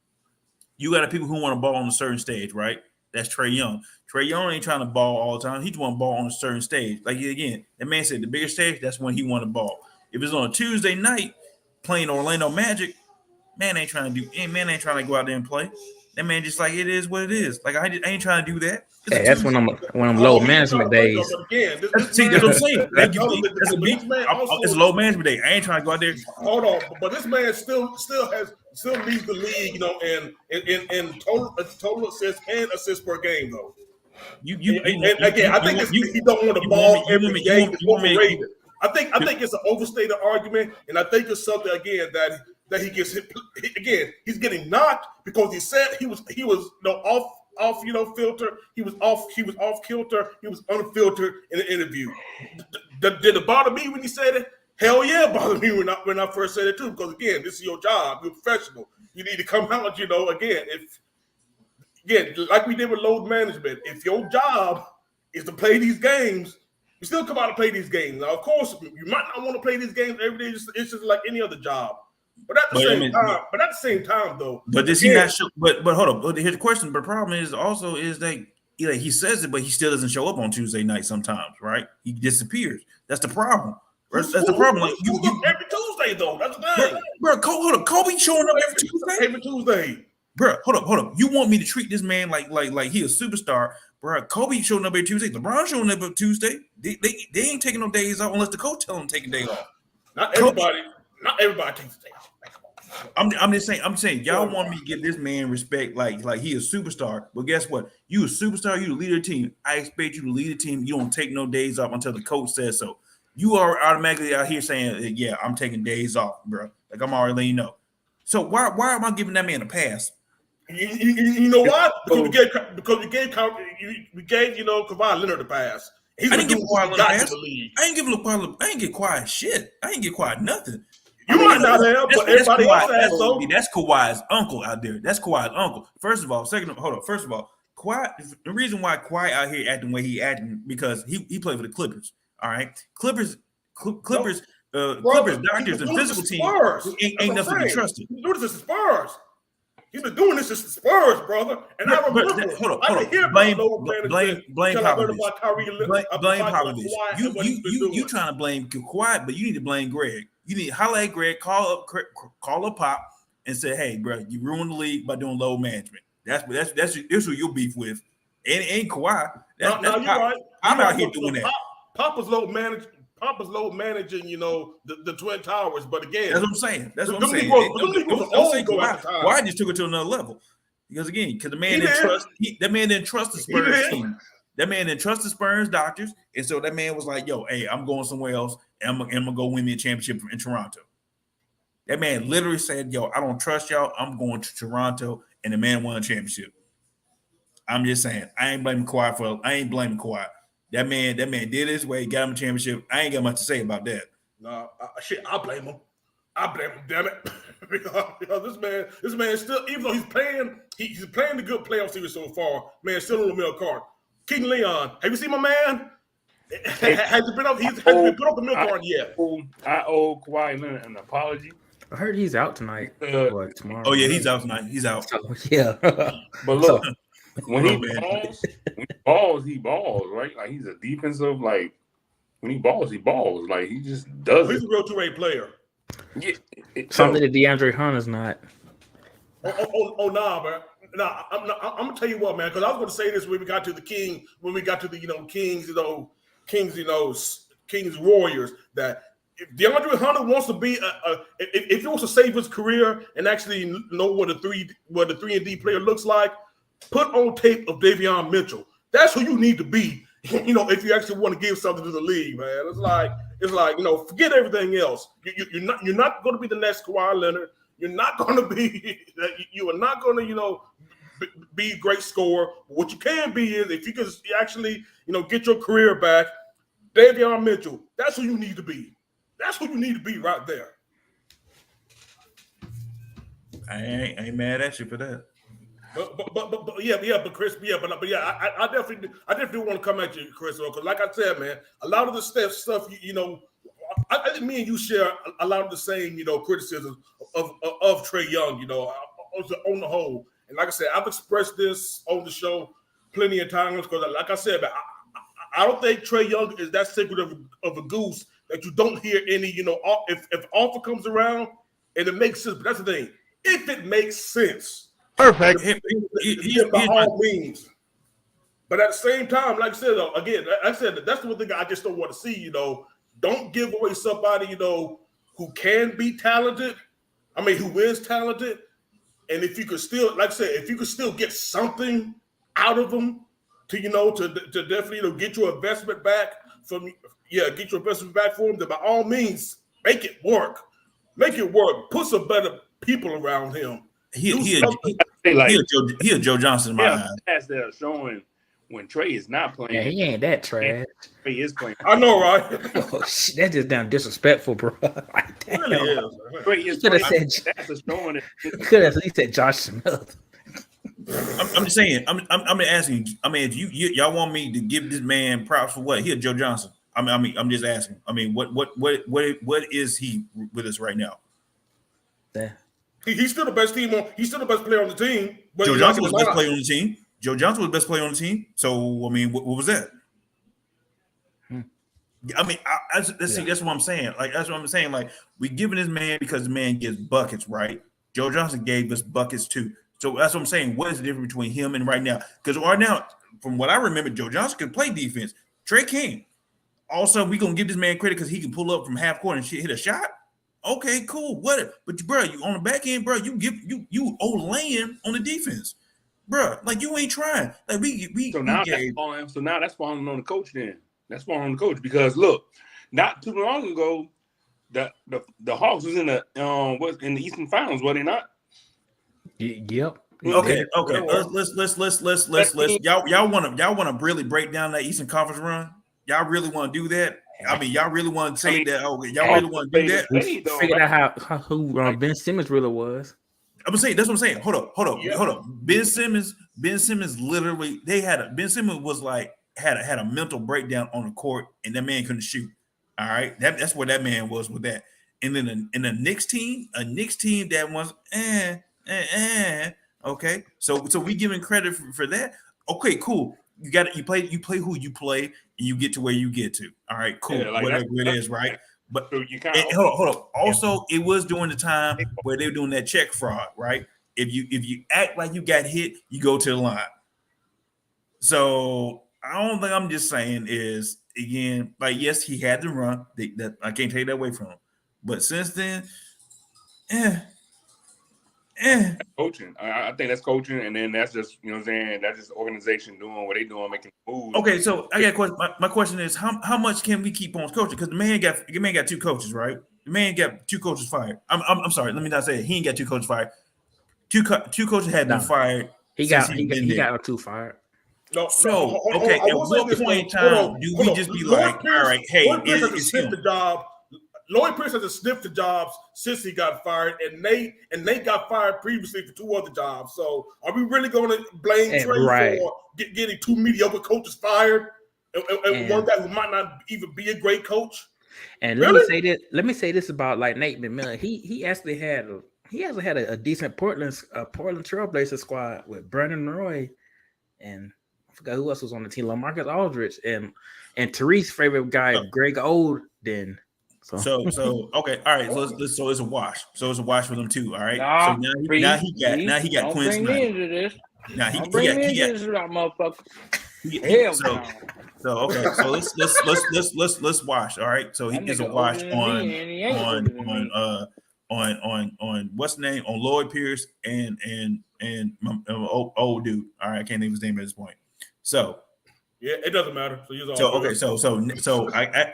You got people who want to ball on a certain stage, right? That's Trey Young. Trey Young ain't trying to ball all the time. He just want to ball on a certain stage. Like, again, that man said the bigger stage, that's when he want to ball. If it's on a Tuesday night playing Orlando Magic, man ain't trying to go out there and play. That man just like, it is what it is. Like, I ain't trying to do that. Hey, that's when I'm low management days. That's what I'm saying. It's low management day. I ain't trying to go out there. Hold on, but this man still leads the league, in total assists per game, though. I think he don't want the ball every game. I think it's an overstated argument, and I think it's something again that he gets hit again. He's getting knocked because he said he was off filter. He was off kilter. He was unfiltered in the interview. Did it bother me when he said it? Hell yeah, it bothered me when I first said it too. Because again, this is your job. You're a professional. You need to come out. Again, like we did with load management. If your job is to play these games, you still come out and play these games. Now, of course, you might not want to play these games every day. It's just like any other job. But at the same time, though. But does he not show? But hold on. But here's the question. But the problem is that he says it, but he still doesn't show up on Tuesday night sometimes, right? He disappears. That's the problem. That's the problem. Like you every Tuesday though. That's the thing. Bro, hold up. Kobe showing up every Tuesday. Every Tuesday. Bro, hold up. You want me to treat this man like he a superstar? Bro, Kobe showing up every Tuesday. LeBron showing up every Tuesday. They ain't taking no days off unless the coach tell them to take a day off. Not everybody takes a day off. I'm just saying, y'all want me to give this man respect like he a superstar. But guess what? You a superstar, you the leader of the team. I expect you to lead the team. You don't take no days off until the coach says so. You are automatically out here saying, yeah, I'm taking days off, bro. Like I'm already letting you know. So why am I giving that man a pass? You know why? Because we gave Kawhi Leonard a pass. I didn't give Kawhi Leonard a pass. I ain't get quiet shit. I ain't get quiet nothing. You might not have, but everybody else has. So that's Kawhi's uncle out there. That's Kawhi's uncle. First of all, Kawhi. The reason why Kawhi out here acting the way he acting because he played for the Clippers. All right, Clippers, doctors and physical team ain't nothing to be trusted. He's doing this to Spurs. He's been doing this to Spurs, brother. And I remember. Blame Popovich. You trying to blame Kawhi, but you need to blame Greg. You need to holler at Greg, call up Pop, and said, "Hey, bro, you ruined the league by doing load management." That's who you'll beef with. Ain't Kawhi. You're right. I'm You're out right. here doing that. Papa's load managing, the Twin Towers. But again, that's what I'm saying. That's what I'm saying. Don't say Kawhi just took it to another level. Because the man didn't trust the Spurs team. That man didn't trust the Spurs doctors, and so that man was like, "Yo, hey, I'm going somewhere else, and I'm gonna go win me a championship in Toronto." That man literally said, "Yo, I don't trust y'all. I'm going to Toronto," and the man won a championship. I'm just saying, I ain't blaming Kawhi. That man did his way, got him a championship. I ain't got much to say about that. No, I blame him. Damn it, because this man still, even though he's playing the good playoff series so far, man, still on the milk cart. King Leon, have you seen my man? Has he been up? Has he been put up the milk cart yet? I owe Kawhi Leonard an apology. I heard he's out tonight or tomorrow. Oh yeah, he's out tonight. He's out. So, yeah. But look, when he balls, he balls, right? Like he's a defensive, like when he balls. Like he just does. He's a real two-way player. Yeah, something that DeAndre Hunter's not. Nah, man. Nah, I'm gonna tell you what, man. Because I was going to say this when we got to the King, Kings Warriors. That if DeAndre Hunter wants to be if he wants to save his career and actually know what a 3-and-D player looks like, put on tape of Davion Mitchell. That's who you need to be. If you actually want to give something to the league, man. It's like forget everything else. You're not going to be the next Kawhi Leonard. You are not going to, be a great scorer. But what you can be is if you can actually, get your career back, Davion Mitchell. That's who you need to be. That's who you need to be right there. I ain't mad at you for that. But Chris, I definitely want to come at you, Chris, because like I said, man, a lot of the stuff, I think me and you share a lot of the same, criticism of Trae Young, on the whole. And like I said, I've expressed this on the show plenty of times because, like I said, I don't think Trae Young is that secretive of a goose that you don't hear any, if offer comes around and it makes sense. But that's the thing. If it makes sense. Perfect. By all means. But at the same time, like I said, again, that's the one thing I just don't want to see, Don't give away somebody, who can be talented. Who is talented. And if you could still, like I said, if you could still get something out of them to definitely, get your investment back for them, then by all means, make it work. Make it work. Put some better people around him. He a Joe Johnson in my eyes. They're showing when Trae is not playing. Yeah, he ain't that trash. Trae is playing. I know, right? Oh, shit, that's just damn disrespectful, bro. Like, damn. Really is. Trae is playing. That's a showing. You could have at least said Josh Smith. I'm just saying. I'm asking. If y'all want me to give this man props for what? He a Joe Johnson. I'm just asking. What is he with us right now? Yeah. He's still the best team. He's still the best player on the team. But Joe Johnson was the best player on the team. Joe Johnson was the best player on the team. So what was that? That's what I'm saying. Like that's what I'm saying. Like we giving this man because the man gives buckets, right? Joe Johnson gave us buckets too. So that's what I'm saying. What is the difference between him and right now? Because right now, from what I remember, Joe Johnson can play defense. Trae can't. Also, we gonna give this man credit because he can pull up from half court and hit a shot. Okay, cool. What? But bro, you on the back end, bro. You laying on the defense, bro. Like you ain't trying. Like we. So now that's falling on the coach. Then that's falling on the coach because look, not too long ago, the Hawks was in the Eastern Finals, were they not? Yep. Okay. Let's y'all want to really break down that Eastern Conference run? Y'all really want to do that? Y'all really want to say that? Okay, y'all really want to do that? Figured out who Ben Simmons really was. I'm gonna say that's what I'm saying. Hold up. Ben Simmons literally Ben Simmons was like had a mental breakdown on the court, and that man couldn't shoot. All right, that's where that man was with that. And then in the Knicks team, that was okay. So we giving credit for that. Okay, cool. You play who you play, and you get to where you get to. All right, cool. Yeah, like whatever it is, right? But So you kind hold on. Also, it was during the time where they were doing that check fraud, right? If you act like you got hit, you go to the line. So I don't think I'm just saying is again, like yes, he had to run. That I can't take that away from him. But since then, coaching. I think that's coaching, and then that's just what I'm saying. That's just organization doing what they doing, making moves. Okay, so I got a question. My question is how much can we keep on coaching? Because the man got two coaches, right? The man got two coaches fired. I'm sorry. Let me not say it. He ain't got two coaches fired. Two coaches had been fired. He got two fired. No, so okay, at what point in time do we just be like, all right, hey, it's him? The job. Lloyd Pierce has sniffed the jobs since he got fired, and Nate got fired previously for 2 other jobs. So are we really going to blame Trey for getting 2 mediocre coaches fired, and one guy who might not even be a great coach? And let me say this about like Nate McMillan. He actually had a decent Portland Trailblazer squad with Brandon Roy, and I forgot who else was on the team, LaMarcus Aldridge, and Tariq's favorite guy, Greg Oden. So okay, all right. So it's a wash. So it's a wash for them too. All right. Nah, so now he got Quinn Snyder. Now he got motherfucker. So okay. So let's wash. All right. So he gets a wash on what's the name on Lloyd Pierce and old dude. All right, I can't name his name at this point. So. Yeah, it doesn't matter. So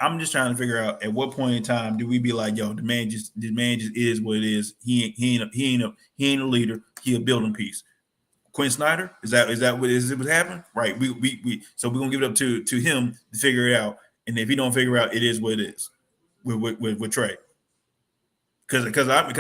I'm just trying to figure out at what point in time do we be like, yo, the man just is what it is. He ain't a leader. He a building piece. Quinn Snyder, is that what happened? Right. So we're gonna give it up to him to figure it out. And if he don't figure it out, it is what it is with Trey. Because like I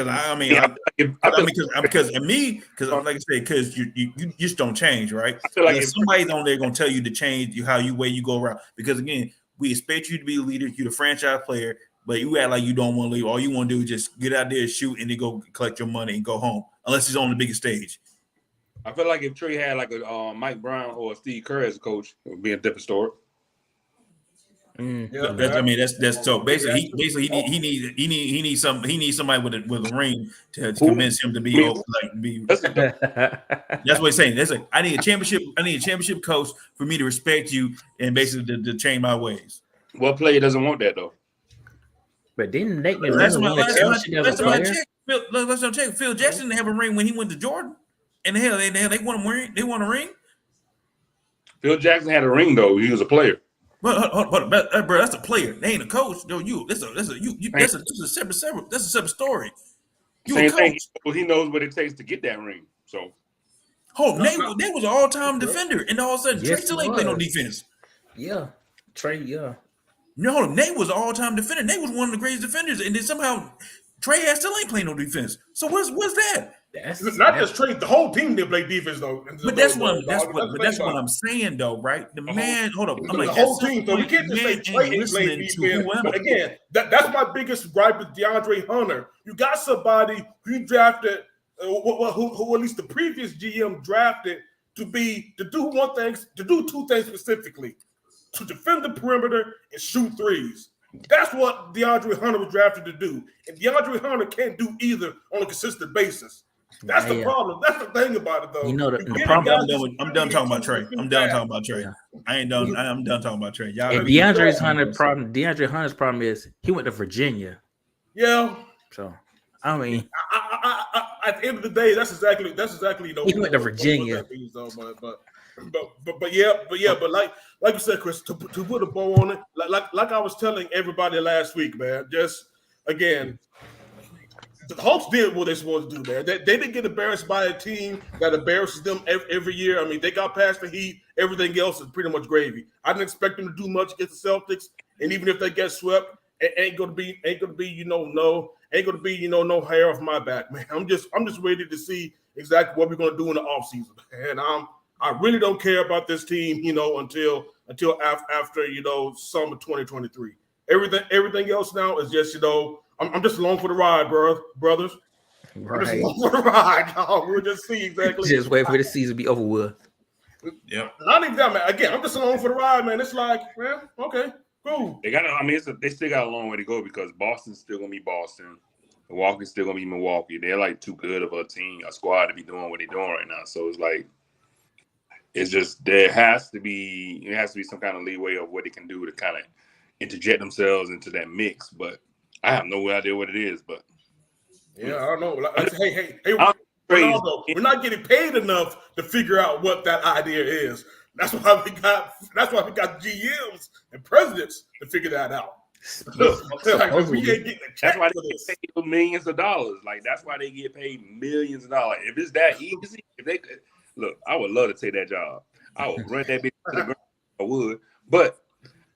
say, because you just don't change, right? I feel like if somebody's on there gonna tell you to change way you go around. Because again, we expect you to be a leader, you're the franchise player, but you act like you don't want to leave. All you want to do is just get out there, shoot, and then go collect your money and go home, unless he's on the biggest stage. I feel like if Trey had like a Mike Brown or Steve Kerr as a coach, it would be a different story. Yeah, that's so basically he needs somebody with a ring to convince him to be be. That's what he's saying. That's like I need a championship coach for me to respect you and basically to change my ways. What player doesn't want that though? But didn't Nate let's check. Phil Jackson didn't have a ring when he went to Jordan, and hell they want a ring. They want a ring. Phil Jackson had a ring though. He was a player. But bro, that's a player. They ain't a coach. No, that's a separate story. You same thing. He knows what it takes to get that ring. So, Nate was an all-time defender, and all of a sudden Trey still ain't playing no defense. Yeah, Trey. Yeah. No, Nate was an all-time defender. Nate was one of the greatest defenders, and then somehow Trey still ain't playing no defense. So what's that? That's just Trey. The whole team didn't play defense though. But that's what I'm saying though, right? The man, hold up, I'm like the whole team. So you can't just say Trey ain't played defense. But again, that's my biggest gripe with DeAndre Hunter. You got somebody who drafted, who at least the previous GM drafted to do 2 things specifically: to defend the perimeter and shoot threes. That's what DeAndre Hunter was drafted to do, and DeAndre Hunter can't do either on a consistent basis. That's the problem. That's the thing about it, though. You know the problem. I'm done talking about Trey. I'm done talking about Trey. I ain't done. I'm done talking about Trey. DeAndre Hunter's problem is he went to Virginia. Yeah. So I mean, at the end of the day, that's exactly he went to Virginia. But like you said, Chris, to put a bow on it, like I was telling everybody last week, man. Just again. The Hawks did what they're supposed to do, man. They didn't get embarrassed by a team that embarrasses them every year. I mean, they got past the Heat. Everything else is pretty much gravy. I didn't expect them to do much against the Celtics, and even if they get swept, it ain't gonna be no hair off my back, man. I'm just ready to see exactly what we're gonna do in the offseason. And I really don't care about this team, until after summer 2023. Everything else now is just I'm just along for the ride, brothers. Right. I'm just along for the ride. We'll just see exactly. Just wait for the season to be over with. Yeah. Not even that, man. Again, I'm just along for the ride, man. It's like, man, okay. Cool. They got. I mean, they still got a long way to go because Boston's still gonna be Boston. Milwaukee's still gonna be Milwaukee. They're like too good of a team, a squad to be doing what they're doing right now. So it's like, it's just there has to be some kind of leeway of what they can do to kind of interject themselves into that mix. But I have no idea what it is. But yeah, I don't know. Like, hey, Ronaldo, we're not getting paid enough to figure out what that idea is. That's why we got GMs and presidents to figure that out. Like, we ain't getting a check that's why for they this. get paid millions of dollars. Like that's why they get paid millions of dollars. If it's that easy, if they could look, I would love to take that job. I would run that bitch to the ground. I would, but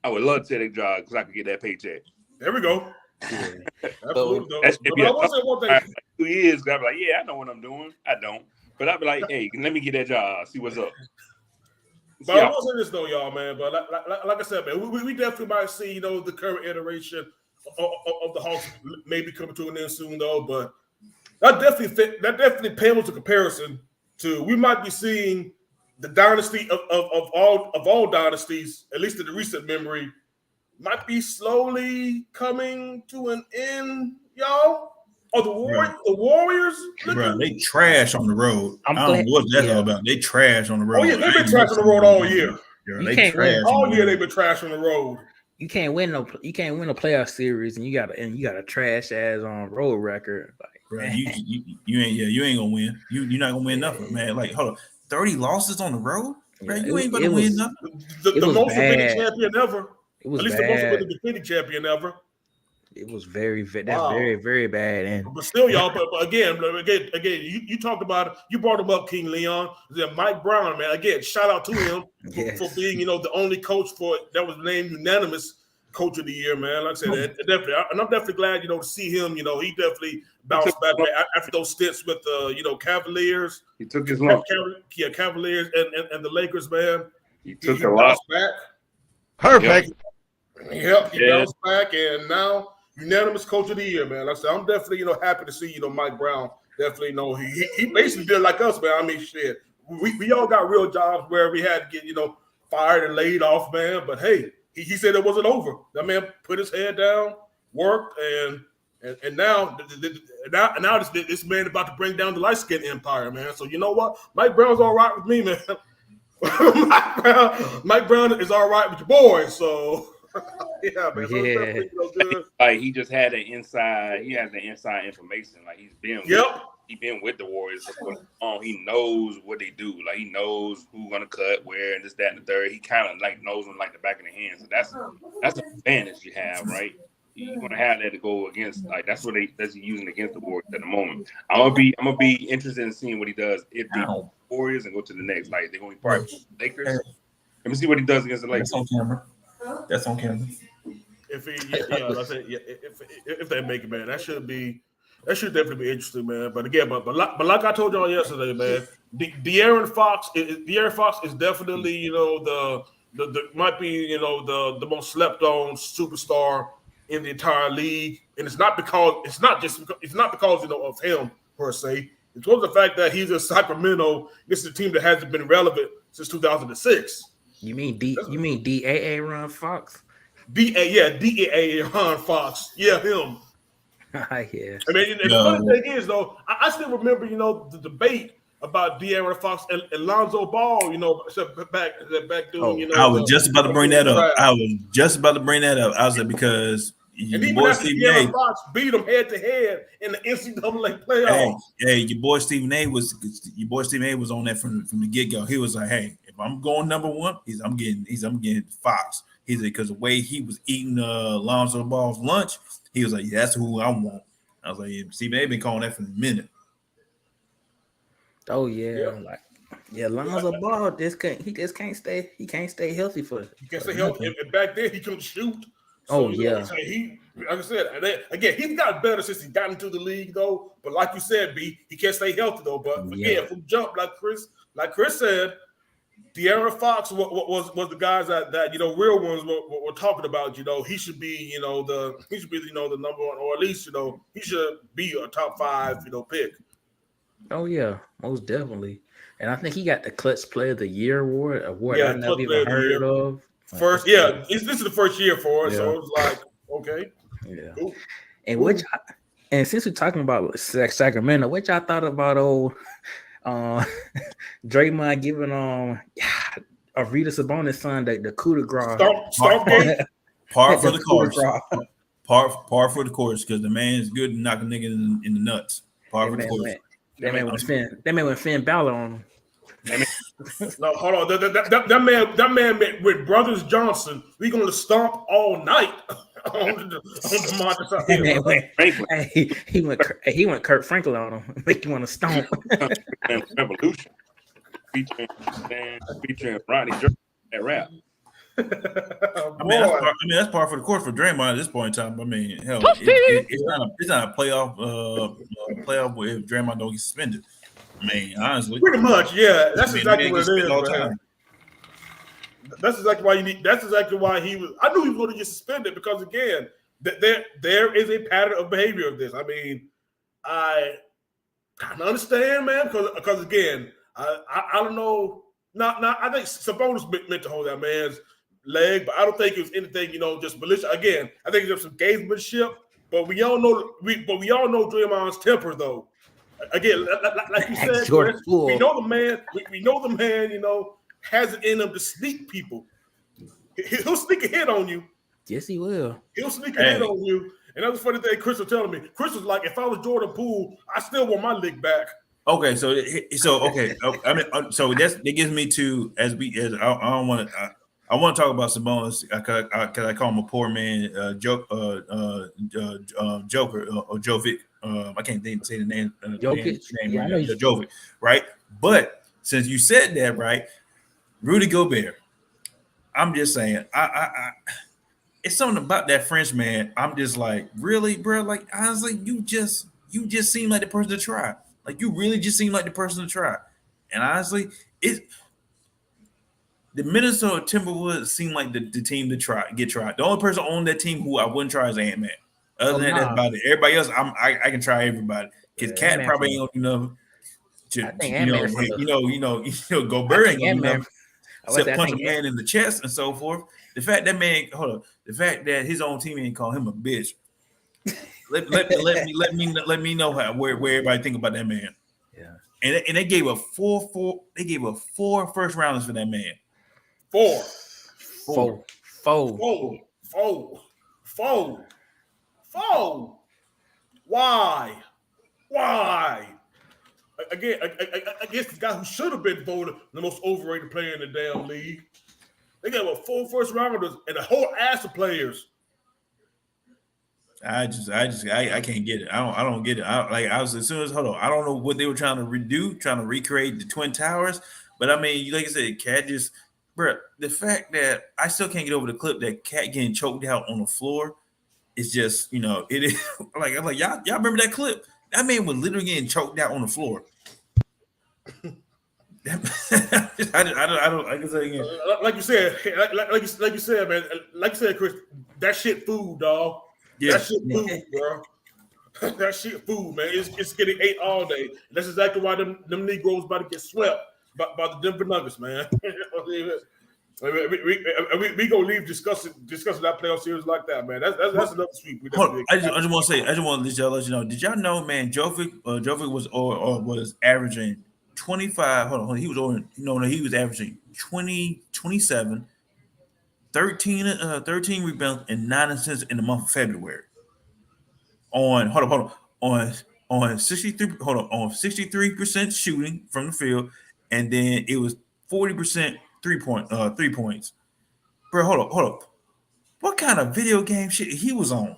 I would love to take that job because I could get that paycheck. There we go. Yeah. Absolutely. That should But be I will say one thing. like 2 years. I'd be like, yeah, I know what I'm doing. I don't, but I'd be like, hey, let me get that job. See what's up. But I will say this though, y'all, man. But like I said, man, we definitely might see, the current iteration of the Hawks maybe coming to an end soon, though. But that definitely pales in comparison to we might be seeing the dynasty of all dynasties, at least in the recent memory, might be slowly coming to an end, y'all. Oh, the Warriors, bro, they trash on the road. I don't know what that's all about. They trash on the road. Oh yeah, they've been trash on the road all year. Yeah, You they can't trash win. All year they've been trash on the road. You can't win a playoff series, and you got a trash ass on road record. Like, bro, you ain't gonna win. You're not gonna win nothing, man. Like, hold on, 30 losses on the road, bro. You ain't gonna win nothing. The most defending champion ever. It was at least bad. the most defending champion ever. It was very very bad. And but still, y'all. But again, you talked about it. You brought him up, King Leon. Then Mike Brown, man. Again, shout out to him for being, the only coach that was named unanimous coach of the year, man. Like I said, definitely, and I'm definitely glad, to see him. He definitely bounced back after those stints with Cavaliers. He took his lump. Cavaliers and the Lakers, man. He took a lot. Back. Perfect. Yep, he bounced back, and now unanimous coach of the year, man. Like I said, I'm definitely, happy to see, Mike Brown. Definitely, he basically did like us, man. I mean, shit, we all got real jobs where we had to get, fired and laid off, man. But hey, he said it wasn't over. That man put his head down, worked, and now this man about to bring down the light skin empire, man. So you know what, Mike Brown's all right with me, man. Mike Brown is all right with your boys, so. Yeah, man. So yeah. Good. Like he just had the inside. He has the inside information. Like he's been. He's been with the Warriors. He knows what they do. Like he knows who's gonna cut where and this, that, and the third. He kind of like knows them like the back of the hand. So that's an advantage you have, right? You're gonna have that to go against. Like that's he's using against the Warriors at the moment. I'm gonna be interested in seeing what he does if the Warriors and go to the next. Like they're gonna be part of the Lakers. Let me see what he does against the Lakers. That's on camera. If they make it, man, that should definitely be interesting, man. But again, but like I told y'all yesterday, man, De'Aaron Fox is definitely the might be the most slept on superstar in the entire league, and it's not because of him per se. It's because of the fact that he's in Sacramento. This is a team that hasn't been relevant since 2006. You mean DAA Ron Fox? DAA Ron Fox. Yeah, him. Yeah. I mean, the funny thing is, though, I still remember, the debate about De'Aaron Fox and Lonzo Ball, back doing, I was just about to bring that up. I was like, because your boy Stephen A. Fox beat him head to head in the NCAA playoffs. Hey, your boy Stephen A. was on that from the get go. He was like, hey, if I'm going number one, I'm getting Fox. He said because the way he was eating Lonzo Ball's lunch, he was like, yeah, that's who I want. I was like, yeah, Stephen A. been calling that for a minute. Oh yeah. Lonzo Ball just can't stay healthy for. He can't stay healthy. And back then he couldn't shoot. So, like I said, again, he's got better since he got into the league, though. But like you said, B, he can't stay healthy though. But again, from jump, like Chris said, De'Aaron Fox was the guys that real ones were talking about. He should be the number one, or at least he should be a top 5 pick. Oh yeah, most definitely. And I think he got the Clutch Player of the Year award I never even heard of. First, yeah, this is the first year for us, so it was like, okay, yeah. cool. And and since we're talking about Sacramento, what y'all thought about old Draymond giving Arita Sabonis' son the coup de grace? Stomp gate. Par for the course. Par for the course, because the man is good at knocking niggas in the nuts. Par for the course. That man went Finn Balor on him. No, hold on. That man with Brothers Johnson. We gonna stomp all night on the Monte. He went Kurt Franklin on him. Make you want to stomp. Revolution featuring Rodney Jerry that rap. That's par for the course for Draymond at this point in time. I mean, hell, it's not a playoff if Draymond don't get suspended. I mean, honestly, pretty much, yeah. That's exactly what it is, man. That's exactly why you need. That's exactly why he was. I knew he was going to get suspended because, again, there is a pattern of behavior of this. I mean, I kind of understand, man, because again, I don't know. I think Sabonis meant to hold that man's leg, but I don't think it was anything, just malicious. Again, I think there's some gamesmanship, but we all know Draymond's temper, though. Again, like you said, Chris, we know the man. We know the man. Has it in him to sneak people. He'll sneak a hit on you. Yes, he will. He'll sneak a hit on you. And that's the funny thing Chris was telling me. Chris was like, if I was Jordan Poole, I still want my lick back. Okay, so okay. I mean, so that gives me to I want to talk about Sabonis because I call him a poor man, Joker or Jovic. I can't say the name. Jovic, right? But since you said that, right, Rudy Gobert, I'm just saying, I it's something about that French man. I'm just like, really, bro? Like, honestly, you just seem like the person to try. Like, you really just seem like the person to try. And honestly, the Minnesota Timberwolves seem like the team to get tried. The only person on that team who I wouldn't try is Ant-Man. Other than that, that's about it. Everybody else, I can try everybody. Because Cat probably ain't gonna Gobert ain't gonna do nothing except punch a man in the chest and so forth. The fact that his own team ain't call him a bitch. Let me know where everybody think about that man. Yeah. And they gave a four first rounders for that man. Four. Why? Again, I guess the guy who should have been voted the most overrated player in the damn league. They got 4 first rounders and a whole ass of players. I can't get it. I don't get it. I don't know what they were trying to recreate the Twin Towers. But I mean, like I said, Cat just, bro, the fact that I still can't get over the clip that Cat getting choked out on the floor is just, it is like, I'm like, y'all remember that clip? That man was literally getting choked out on the floor. I don't like I said again. Like you said, man. Like you said, Chris, that shit food, dog. Yeah. That shit food, bro. That shit food, man. It's getting ate all day. That's exactly why them Negroes about to get swept by the Denver Nuggets, man. we gonna leave discussing that playoff series like that, man. That's another sweep. I just want to let you know. Did y'all know, man? Jovic was averaging 25. Hold on, he was averaging 27, 13 rebounds and 9 assists in the month of February. On 63% shooting from the field, and then it was 40% 3 points. Bro, hold up. What kind of video game shit he was on?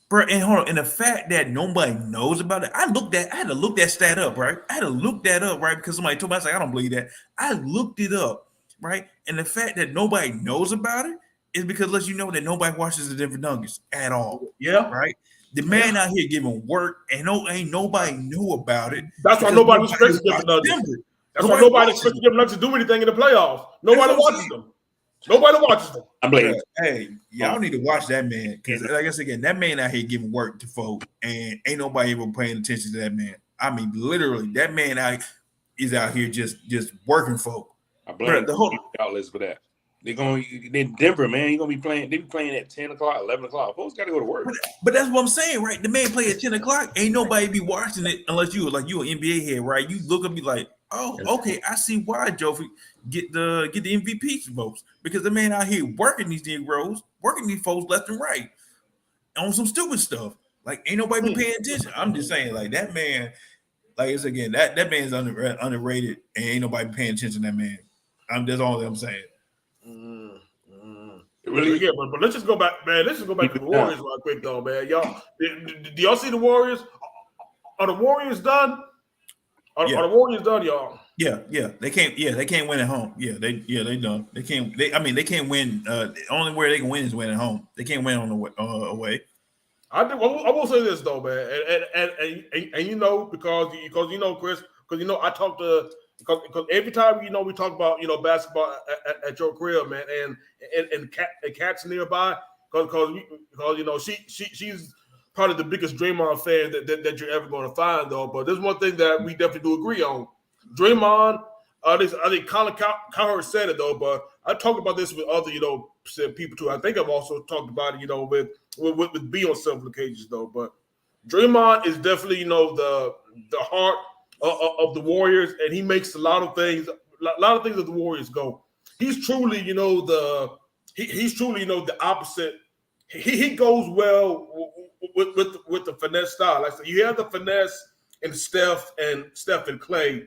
Bro, and the fact that nobody knows about it, I had to look that stat up, right? Because somebody told me, I was like, I don't believe that. I looked it up, right? And the fact that nobody knows about it is because it lets you know that nobody watches the Denver Nuggets at all. Yeah. Right? The man out here giving work and ain't nobody knew about it. That's why nobody respects Denver Nuggets. That's why nobody expects Denver Nuggets to do anything in the playoffs. Nobody watches them. I believe. Hey, y'all need to watch that man because, like I said again, that man out here giving work to folk, and ain't nobody even paying attention to that man. I mean, literally, that man is out here just working folk. I blame the outlets for that. They're going in Denver, man. You're gonna be playing. They be playing at 10 o'clock, 11 o'clock. Folks got to go to work. But that's what I'm saying, right? The man play at 10 o'clock. Ain't nobody be watching it unless you an NBA head, right? You look and be like, oh, okay, I see why Joffrey get the MVP votes because the man out here working these Negroes, working these folks left and right on some stupid stuff. Like ain't nobody be paying attention. I'm just saying, like that man, like it's again that man's underrated and ain't nobody paying attention to that man. That's all I'm saying. Really? Yeah, but let's just go back, man. Let's just go back to the Warriors real quick, though, man. Y'all, do y'all see the Warriors? Are the Warriors done? Are the Warriors done, y'all? Yeah. They can't win at home. They done. They can't win. The only way they can win is win at home. They can't win on the away. I will say this though, man, and you know because you know Chris, because you know I talk to. Because every time we talk about basketball at your crib, man, and Cat's nearby, because she's probably the biggest Draymond fan that you're ever going to find, though. But there's one thing that we definitely do agree on: Draymond. I think Colin Cowherd said it though, but I talked about this with other people too. I think I've also talked about it with B on several occasions though. But Draymond is definitely the heart of the Warriors, and he makes a lot of things that the Warriors go. He's truly, he's truly, the opposite. He goes well with the finesse style. Like I said, you have the finesse in Steph and Clay,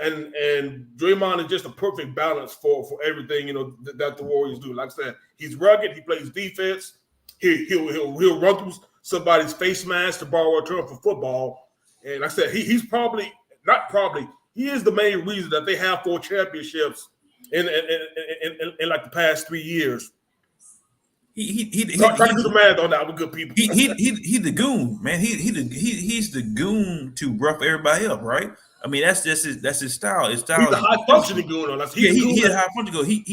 and Draymond is just a perfect balance for everything that the Warriors do. Like I said, he's rugged. He plays defense. He'll run through somebody's face mask to borrow a term for football. And like I said, he is the main reason that they have 4 championships in like the past 3 years. He try to do the math on that with good people. He the goon, man. He's the goon to rough everybody up, right? I mean, that's his style. His style. He's a high functioning goon. He's a high functioning goon.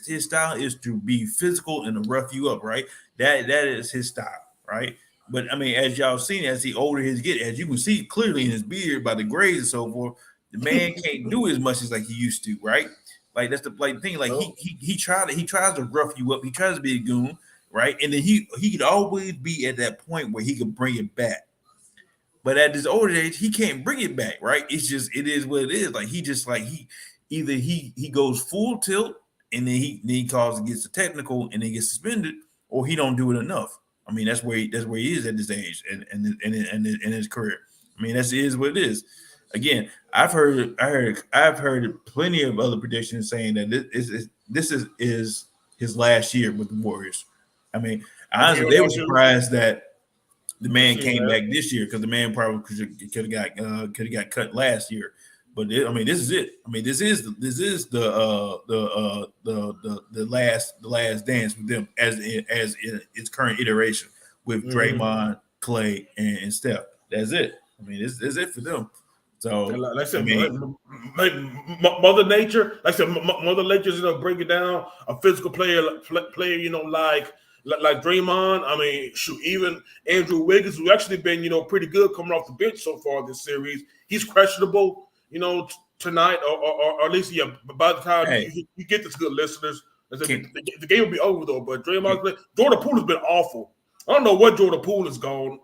His style is to be physical and to rough you up, right? That is his style, right? But I mean, as y'all seen, as he older he get, as you can see clearly in his beard by the grays and so forth, the man can't do as much as like he used to, right? Like that's the thing. Like he tries to rough you up. He tries to be a goon, right? And then he could always be at that point where he could bring it back. But at his older age, he can't bring it back, right? It is what it is. Like he goes full tilt and then he calls and gets the technical and then gets suspended, or he don't do it enough. I mean, that's where he is at this age and in his career. I mean, that is what it is. Again, I've heard plenty of other predictions saying that this is his last year with the Warriors. I mean, honestly, they were surprised that the man came back this year because the man probably could have got cut last year. But this is it. I mean, this is the last dance with them as in its current iteration with Draymond, Clay, and Steph. That's it. I mean, this is it for them. So, like I said, Mother Nature. Like I said, Mother Nature's bring it down. A physical player, like Draymond. I mean, shoot, even Andrew Wiggins, who's actually been pretty good coming off the bench so far this series. He's questionable. Tonight, or at least, by the time you get this, good listeners, the game will be over, though. But Jordan Poole has been awful. I don't know what Jordan Poole has gone,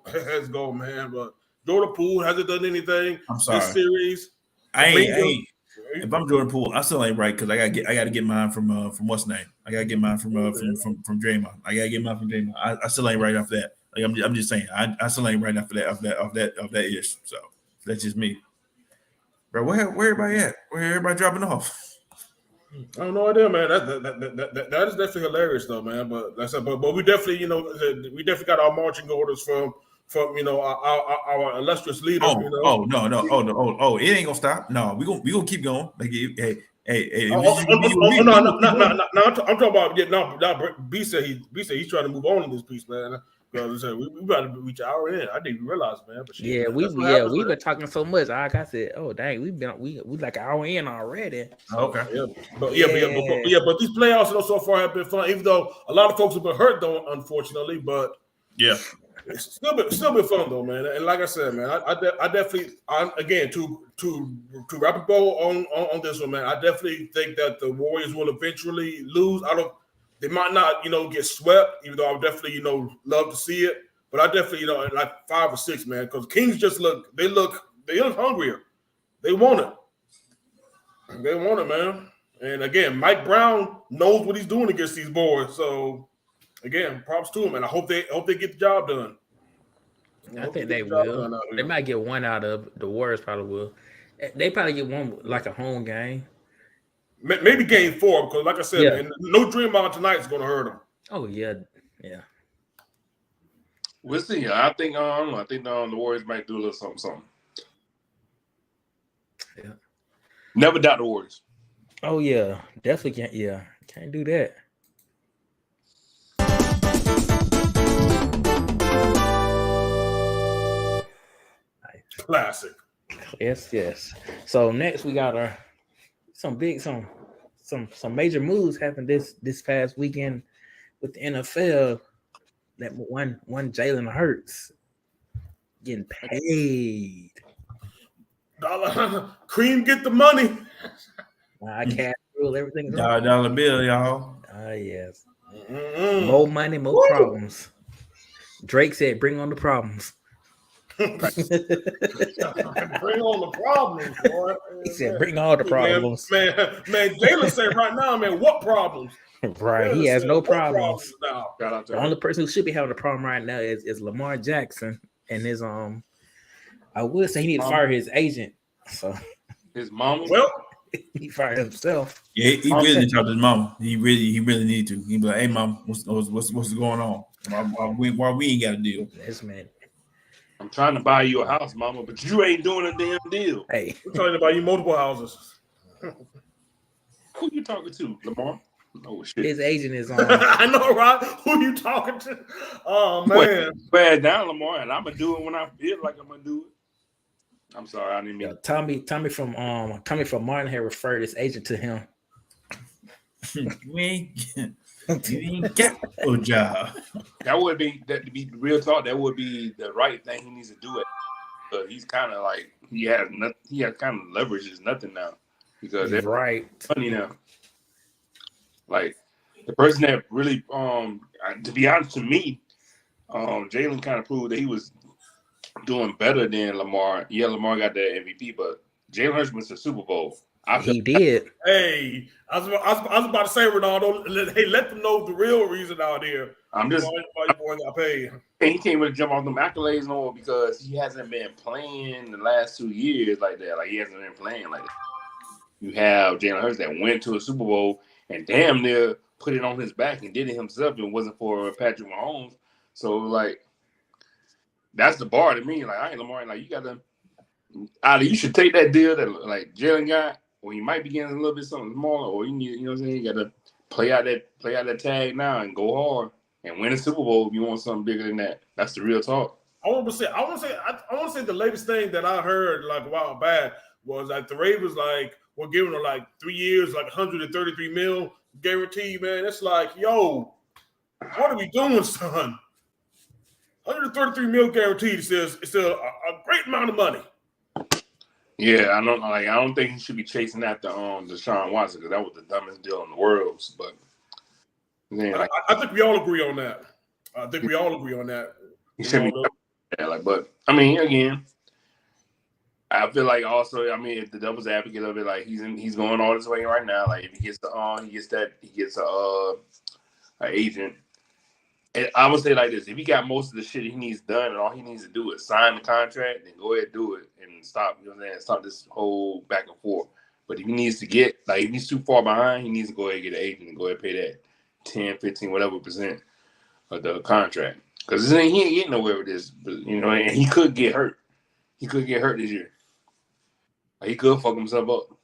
man, but Jordan Poole hasn't done anything this series. If I'm Jordan Poole, I still ain't right because I gotta get mine from what's the name? I gotta get mine from Draymond. I gotta get mine from Draymond. I still ain't right after that. Like I'm just saying, I still ain't right after that ish. So that's just me. Bro, where everybody at? Where everybody dropping off? I have no idea, man. That is definitely hilarious, though, man. But like I said, but we definitely, got our marching orders from our illustrious leader. No, it ain't gonna stop. No, we gonna keep going. Like, hey. I'm talking about B said he's trying to move on in this piece, man. We got to reach an hour in. I didn't realize, man. But we've been talking so much. Like I said, oh dang, we like an hour in already. Okay. But these playoffs so far have been fun. Even though a lot of folks have been hurt, though, unfortunately. But yeah, It's still been fun though, man. And like I said, man, I definitely, again, to wrap up on this one, man. I definitely think that the Warriors will eventually lose. They might not, get swept, even though I would definitely, love to see it. But I definitely, like 5 or 6, man, because Kings just look hungrier. They want it. They want it, man. And again, Mike Brown knows what he's doing against these boys. So again, props to him, and I hope they get the job done. I think they will. They might get one out of the Warriors. Probably will. They probably get one like a home game. Maybe game 4 because, like I said, man, no Draymond tonight is going to hurt them. Oh yeah. We'll see. I think the Warriors might do a little something. Yeah. Never doubt the Warriors. Oh yeah, definitely can't. Yeah, can't do that. Classic. Yes. So next we got some major moves happened this past weekend with the NFL. That one Jalen Hurts getting paid. Cream, get the money. I can't rule everything. Dollar bill, y'all. Yes. Mm-mm. More money, more problems. Drake said, "Bring on the problems." Bring on the problems, boy. He said, "Bring all the problems." Man, Jalen said right now, man, what problems? Right, he has no problems. Now. The only person who should be having a problem right now is Lamar Jackson and his I would say he need to fire his agent. So his mama. Well, he fired himself. Yeah, he really need to talk to his mama. He really need to. He be like, "Hey, mom, what's going on? Why we ain't got a deal?" This man. I'm trying to buy you a house, mama, but you ain't doing a damn deal. Hey, we're talking about you multiple houses. Who you talking to, Lamar? Oh shit. His agent is on. I know, right? Who you talking to? Oh man. Bad down, Lamar, and I'm gonna do it when I feel like I'm gonna do it. I'm sorry, I didn't mean. Tommy from Martin had referred his agent to him. You ain't got no job. That would be to be real talk. That would be the right thing he needs to do. But he's kind of like he has kind of leverage is nothing now because they're right money now. Like the person that really, to be honest, to me, Jalen kind of proved that he was doing better than Lamar. Yeah, Lamar got that MVP, but Jalen Hurts went to the Super Bowl. He did. Hey, I was about to say, Ronaldo. Hey, let them know the real reason out here. I'm just why your boy got paid. He can't really jump off them accolades no more because he hasn't been playing the last 2 years like that. Like he hasn't been playing like that. You have Jalen Hurts that went to a Super Bowl and damn near put it on his back and did it himself. If it wasn't for Patrick Mahomes. So like, that's the bar to me. Like I ain't Lamar. Like you gotta either you should take that deal that like Jalen got, or you might be getting a little bit something smaller, or you need, you know what I'm saying? You gotta play out that tag now and go hard and win a Super Bowl if you want something bigger than that. That's the real talk. I want to say the latest thing that I heard like a while back was like the Ravens were giving her like 3 years, like $133 million guaranteed. Man, it's like, yo, what are we doing, son? $133 million guaranteed. It's still a great amount of money. Yeah, I don't think he should be chasing after Deshaun Watson because that was the dumbest deal in the world. But man, I think we all agree on that. He should be but I mean, again, I feel like also, I mean, if the devil's advocate of it, like he's going all this way right now. Like if he gets an agent. And I would say like this: if he got most of the shit he needs done, and all he needs to do is sign the contract, then go ahead and do it and stop. You know what I'm saying? Stop this whole back and forth. But if he needs to get if he's too far behind, he needs to go ahead and get an agent and go ahead and pay that 10, 15, whatever % of the contract. Because he ain't getting nowhere with this. But, you know, and he could get hurt. He could get hurt this year. He could fuck himself up.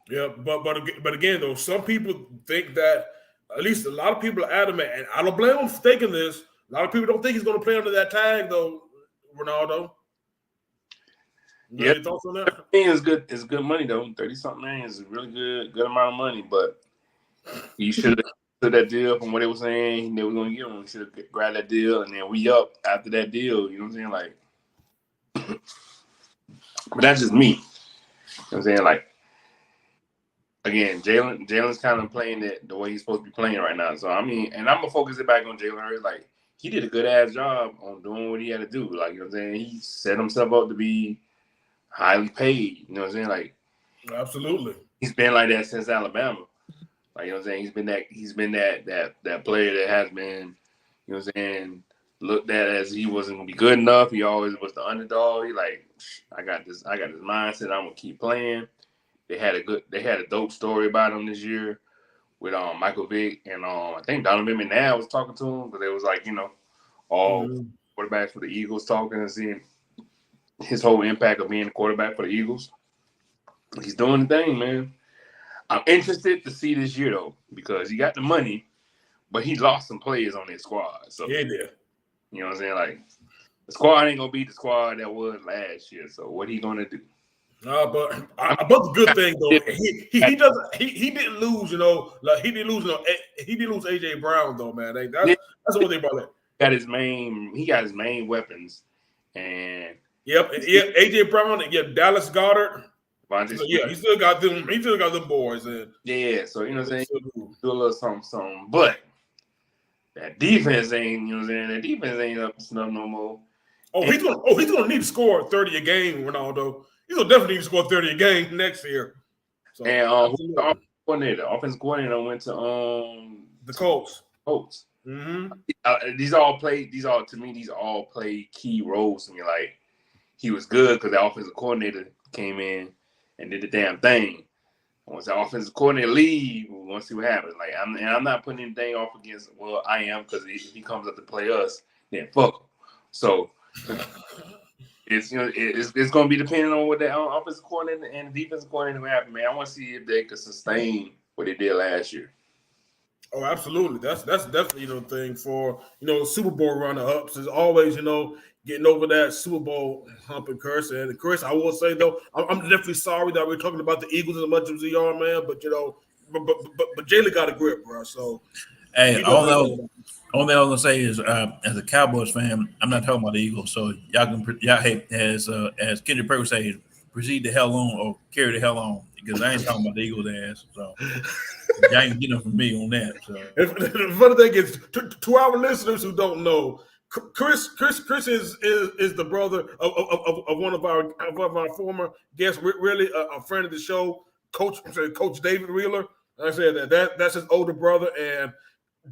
Yeah, but again though, some people think that. At least a lot of people are adamant, and I don't blame them for thinking this. A lot of people don't think he's going to play under that tag, though, Ronaldo. Yeah, any thoughts on that? It's good. It's good money though. 30-something million is a really good amount of money. But he should took that deal from what they were saying they were going to give him. Should have grabbed that deal, and then we up after that deal. You know what I'm saying? Like, but that's just me. You know what I'm saying? Like, again, Jalen's kind of playing it the way he's supposed to be playing right now. So, I mean, and I'm going to focus it back on Jalen Hurts. Like, he did a good-ass job on doing what he had to do. Like, you know what I'm saying? He set himself up to be highly paid. You know what I'm saying? Like, absolutely. He's been like that since Alabama. Like, you know what I'm saying? He's been that player that has been, you know what I'm saying, looked at as he wasn't gonna be good enough. He always was the underdog. He like, I got this mindset, I'm gonna keep playing. They had a dope story about him this year with Michael Vick and I think Donovan McNabb was talking to him, but it was like, you know, all quarterbacks for the Eagles talking and seeing his whole impact of being a quarterback for the Eagles. He's doing the thing, man. I'm interested to see this year though, because he got the money, but he lost some players on his squad. So yeah, yeah. You know what I'm saying? Like, the squad ain't gonna be the squad that was last year. So what he gonna do? But the good thing though, he didn't lose. You know, like he didn't lose AJ Brown though, man. That's the one thing about that. He got his main weapons, and AJ Brown and Dallas Goedert. So, he still got them. He still got them boys. And so you know what I'm saying, do a little something. But that defense ain't, you know what I'm saying. That defense ain't up to snuff no more. He's gonna need to score 30 a game, Ronaldo. He's gonna definitely need to score 30 a game next year. So, and the offensive coordinator went to the Colts. Mm-hmm. These all play key roles to me. Like, he was good because the offensive coordinator came in and did the damn thing. Once the offensive coordinator leave, we want to see what happens. Like, I'm not putting anything off against. Well, I am, because if he comes up to play us, then fuck him. So it's it's going to be depending on what that offensive coordinator and the defensive coordinator will happen, man. I want to see if they could sustain what they did last year. Oh, absolutely. That's definitely thing for Super Bowl runner-ups is always getting over that Super Bowl hump and curse. And Chris, I will say though, I'm definitely sorry that we're talking about the Eagles as much as we are, man. But but Jalen got a grip, bro. So hey, all thing I was gonna say is, as a Cowboys fan, I'm not talking about the Eagles. So as Kendrick Perkins says, proceed the hell on or carry the hell on, because I ain't talking about the Eagles ass. So y'all ain't getting from me on that. So the funny thing is, to our listeners who don't know, Chris is the brother of one of our former guests, really a friend of the show, Coach David Wheeler. I said that's his older brother, and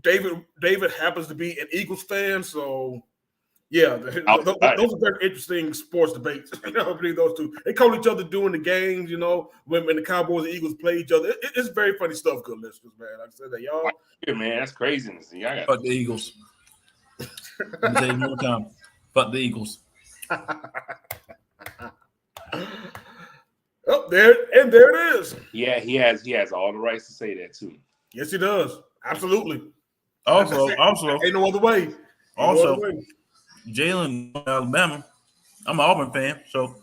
David happens to be an Eagles fan, so yeah, those are very interesting sports debates. Between those two, they call each other during the games. When the Cowboys and Eagles play each other, it's very funny stuff. Good listeners, man. Like I said that, y'all. Yeah, man, that's craziness. Fuck the Eagles. Let me say it one more time. Fuck the Eagles. Oh, there it is. Yeah, he has all the rights to say that too. Yes, he does. Absolutely. Also, ain't no other way. Jalen, Alabama. I'm an Auburn fan, so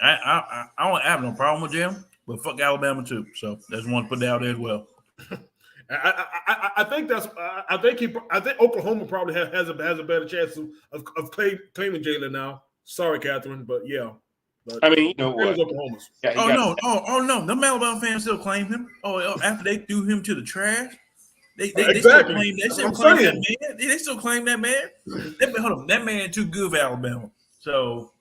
I don't have no problem with Jalen, but fuck Alabama too. So just want to put that out there as well. I think Oklahoma probably has a better chance of claiming Jalen now. Sorry, Catherine, but yeah. But, I mean, you know what? No. Them Alabama fans still claim him. After they threw him to the trash, they exactly. still claim that man. They still claim that man. Hold on, that man too good for Alabama. So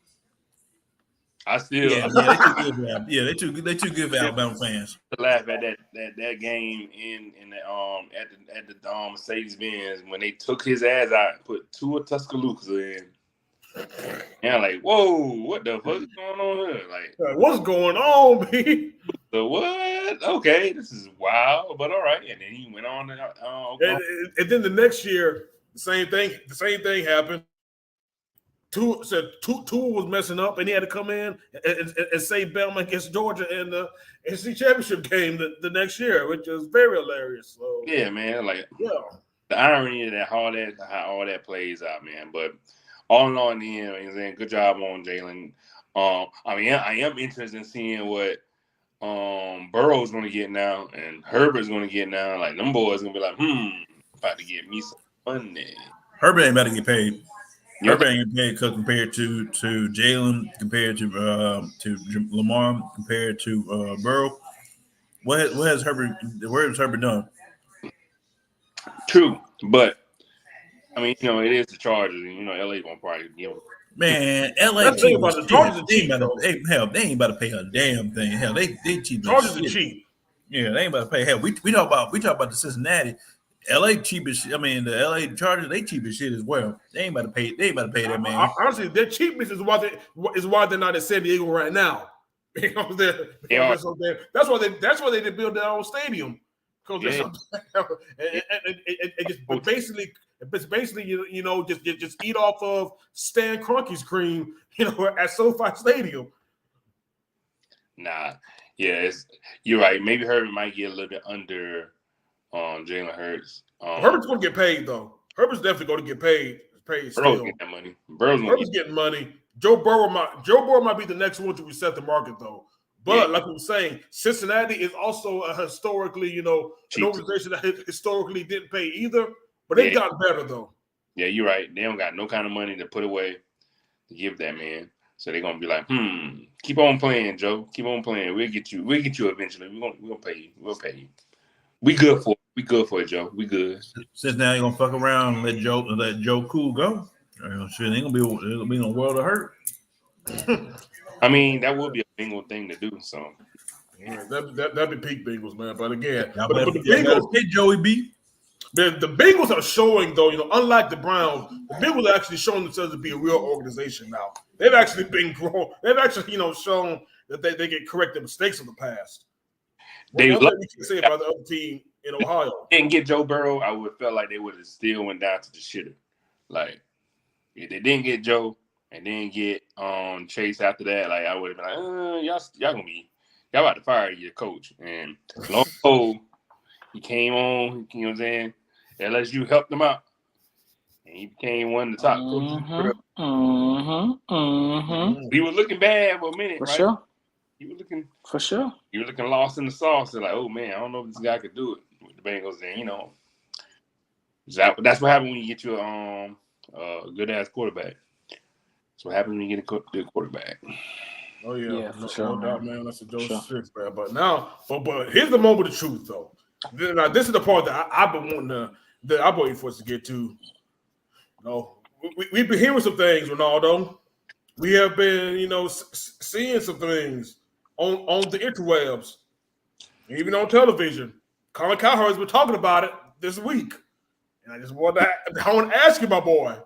I still they too good for Alabama. Yeah, they too good for Alabama fans. To laugh at that game in the at the Mercedes Benz when they took his ass out and put Tua Tuscaloosa in. Yeah, like, whoa, what the fuck is going on here? Like, what's going on, man? So what? Okay, this is wild, but all right. And then he went on and and then the next year, the same thing happened. Tua was messing up, and he had to come in and save Bama against Georgia in the SEC championship game the next year, which is very hilarious. So yeah, man, the irony of how all that plays out, man. But all in all, in the end, good job on Jalen. I am interested in seeing what Burrow's gonna get now, and Herbert's gonna get now. Like them boys gonna be like, about to get me some money. Herbert ain't about to get paid. You don't Herbert ain't getting paid compared to Jalen, compared to Lamar, compared to Burrow. What has Herbert? Where has Herbert done? True, but I mean, it is the Chargers, and LA gonna probably give them. Man, LA That's the thing cheap about as the shit. Chargers are They ain't cheap, about though. to pay. Hell, they ain't about to pay a damn thing. Hell, they cheap as Chargers are shit. cheap. Yeah, they ain't about to pay. Hell, we talk about the Cincinnati. LA cheap as shit. I mean, the LA Chargers, they cheap as shit as well. They ain't about to pay. They ain't about to pay that man. Honestly, their cheapness is why they're not at San Diego right now. Because that's why they did build their own stadium. Because it's basically just eat off of Stan Kroenke's cream, at SoFi Stadium. Nah, yeah, you're right. Maybe Herbert might get a little bit under Jalen Hurts. Herbert's gonna get paid though. Herbert's definitely gonna get paid. Burrow's Still. getting that money. Herbert's getting money. Joe Burrow might be the next one to reset the market though. But like we were saying, Cincinnati is also a historically, an organization that historically didn't pay either. But they've gotten better though. Yeah, you're right. They don't got no kind of money to put away to give that man. So they're gonna be like, keep on playing, Joe. Keep on playing. We'll get you eventually. We're gonna pay you. We'll pay you. We good for it, Joe. We good. Since now you're gonna fuck around and let Joe Cool go. Shit, ain't gonna be no world of hurt. I mean, that would be a Bengal thing to do. So that'd be peak Bengals, man. But again, but the Bengals, hey, Joey B. The Bengals are showing, though, unlike the Browns, the Bengals are actually showing themselves to be a real organization now. They've actually been grown. They've actually, shown that they can correct the mistakes of the past. They One thing we can say about the other team in Ohio. Didn't get Joe Burrow, I would felt like they would have still went down to the shitter. Like, if they didn't get Joe and didn't get Chase after that, like I would have been like, y'all about to fire your coach. And lo and behold, he came on, you know what I'm saying? LSU helped him out. And he became one of the top coaches. He was looking bad for a minute, right? Sure. He was looking for sure. He was looking lost in the sauce. And like, oh man, I don't know if this guy could do it with the Bengals. And that's what happens when you get you a good ass quarterback. That's what happens when you get a good quarterback. Oh yeah, for sure, no doubt, man. That's a Joe Six, man. But now, but here's the moment of truth, though. Now, this is the part that I've been waiting for us to get to. We've been hearing some things, Ronaldo. We have been, seeing some things on the interwebs, even on television. Colin Cowherd's been talking about it this week, and I want to ask you, my boy,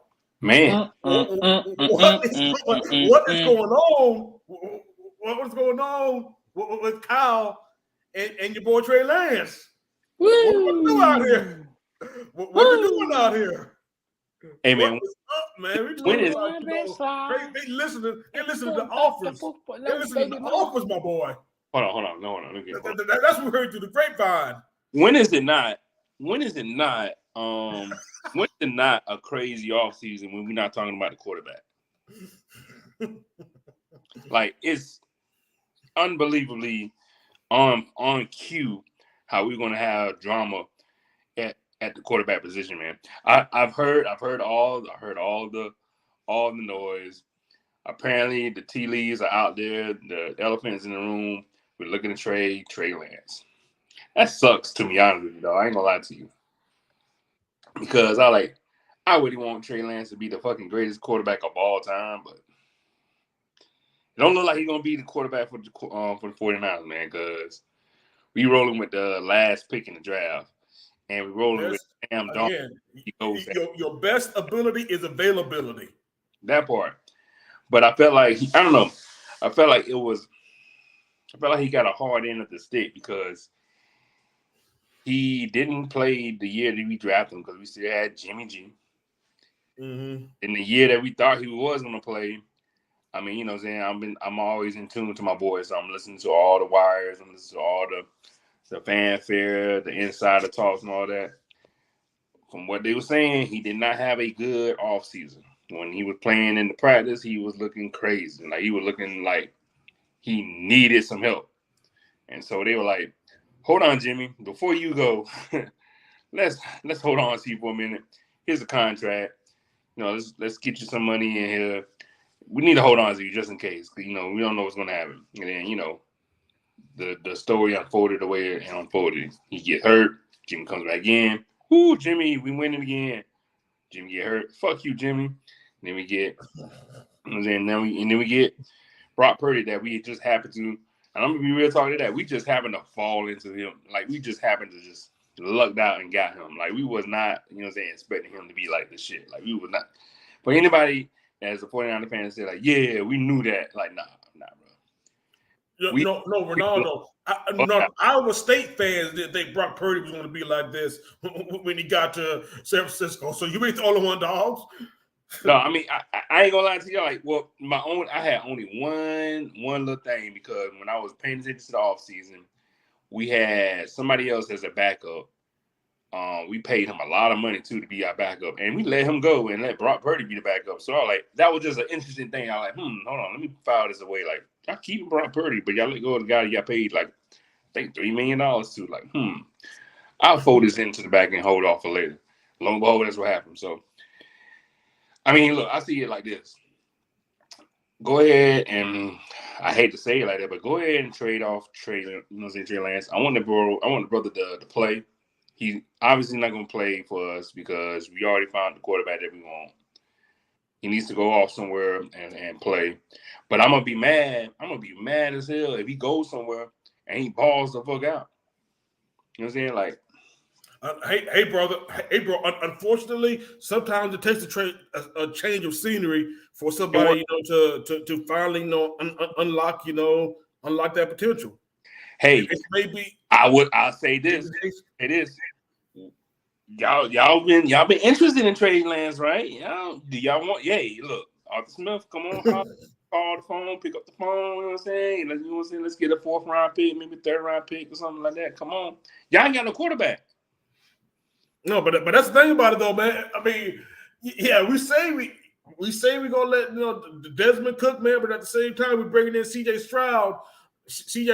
man, what is going on? What's going on with Kyle and your boy Trey Lance? What we doing out here? What we doing out here? Hey man, what's up, man? We when is they listening to offers. They listening to offers, my boy. Hold on. No. That's what we heard through the grapevine. When is it not a crazy offseason when we're not talking about the quarterback? Like, it's unbelievably on cue how we're gonna have drama at the quarterback position, man. I've heard all the noise. Apparently the tea leaves are out there, the elephants in the room. We're looking to trade Trey Lance. That sucks, to be honest with you, though. I ain't gonna lie to you. Because I really want Trey Lance to be the fucking greatest quarterback of all time, but it don't look like he's gonna be the quarterback for the 49ers, man, because we rolling with the last pick in the draft. And we're rolling with Sam Darnold. Your best ability is availability. That part. But I felt like he got a hard end of the stick because he didn't play the year that we drafted him because we still had Jimmy G. Mm-hmm. In the year that we thought he was going to play, I mean, you know what I'm saying? I'm always in tune to my boys. So I'm listening to all the wires. I'm listening to all the fanfare, the insider talks and all that. From what they were saying, he did not have a good offseason. When he was playing in the practice, he was looking crazy. Like, he was looking like he needed some help. And so they were like, hold on, Jimmy, before you go, let's hold on to you for a minute. Here's a contract. Let's get you some money in here. We need to hold on to you just in case. We don't know what's gonna happen. And then, the story unfolded the way it unfolded. He get hurt. Jimmy comes back in. Whoo, Jimmy, we winning again. Jimmy get hurt. Fuck you, Jimmy. And then we get, we get Brock Purdy that we just happened to. And I'm gonna be real talking to that. We just happened to fall into him. Like we just happened to just lucked out and got him. Like we was not, expecting him to be like this shit. Like we was not. For anybody as a 49er fan say like, yeah, we knew that. Like, nah, bro. Ronaldo. Iowa State fans didn't think Brock Purdy was going to be like this when he got to San Francisco. So you ain't the only one, dogs. No, I mean, I ain't gonna lie to you. Like, well, I had only one little thing because when I was paying attention to the offseason, we had somebody else as a backup. We paid him a lot of money too to be our backup, and we let him go and let Brock Purdy be the backup. So I like that was just an interesting thing. I like, hold on, let me file this away. Like, y'all keep Brock Purdy, but y'all let go of the guy that y'all paid like I think $3 million to. Like, I'll fold this into the back and hold off for later. Long behold, that's what happened. So, I mean, look, I see it like this. Go ahead and I hate to say it like that, but go ahead and trade Trey Lance. I want the brother to play. He's obviously not going to play for us because we already found the quarterback that we want. He needs to go off somewhere and play. But I'm going to be mad. I'm going to be mad as hell if he goes somewhere and he balls the fuck out. You know what I'm saying? Like, hey, brother. Hey, bro. Unfortunately, sometimes it takes a change of scenery for somebody, to finally, unlock that potential. Hey, maybe I'll say this. It is. Y'all been interested in Trey Lance, right? Do y'all want? Yeah, look, Arthur Smith, come on, call the phone, pick up the phone. You know what I'm saying? Let's get a 4th round pick, maybe 3rd round pick or something like that. Come on, y'all ain't got no quarterback. No, but that's the thing about it, though, man. I mean, yeah, we say we're gonna let Desmond Cook, man, but at the same time we're bringing in C.J. Stroud, just to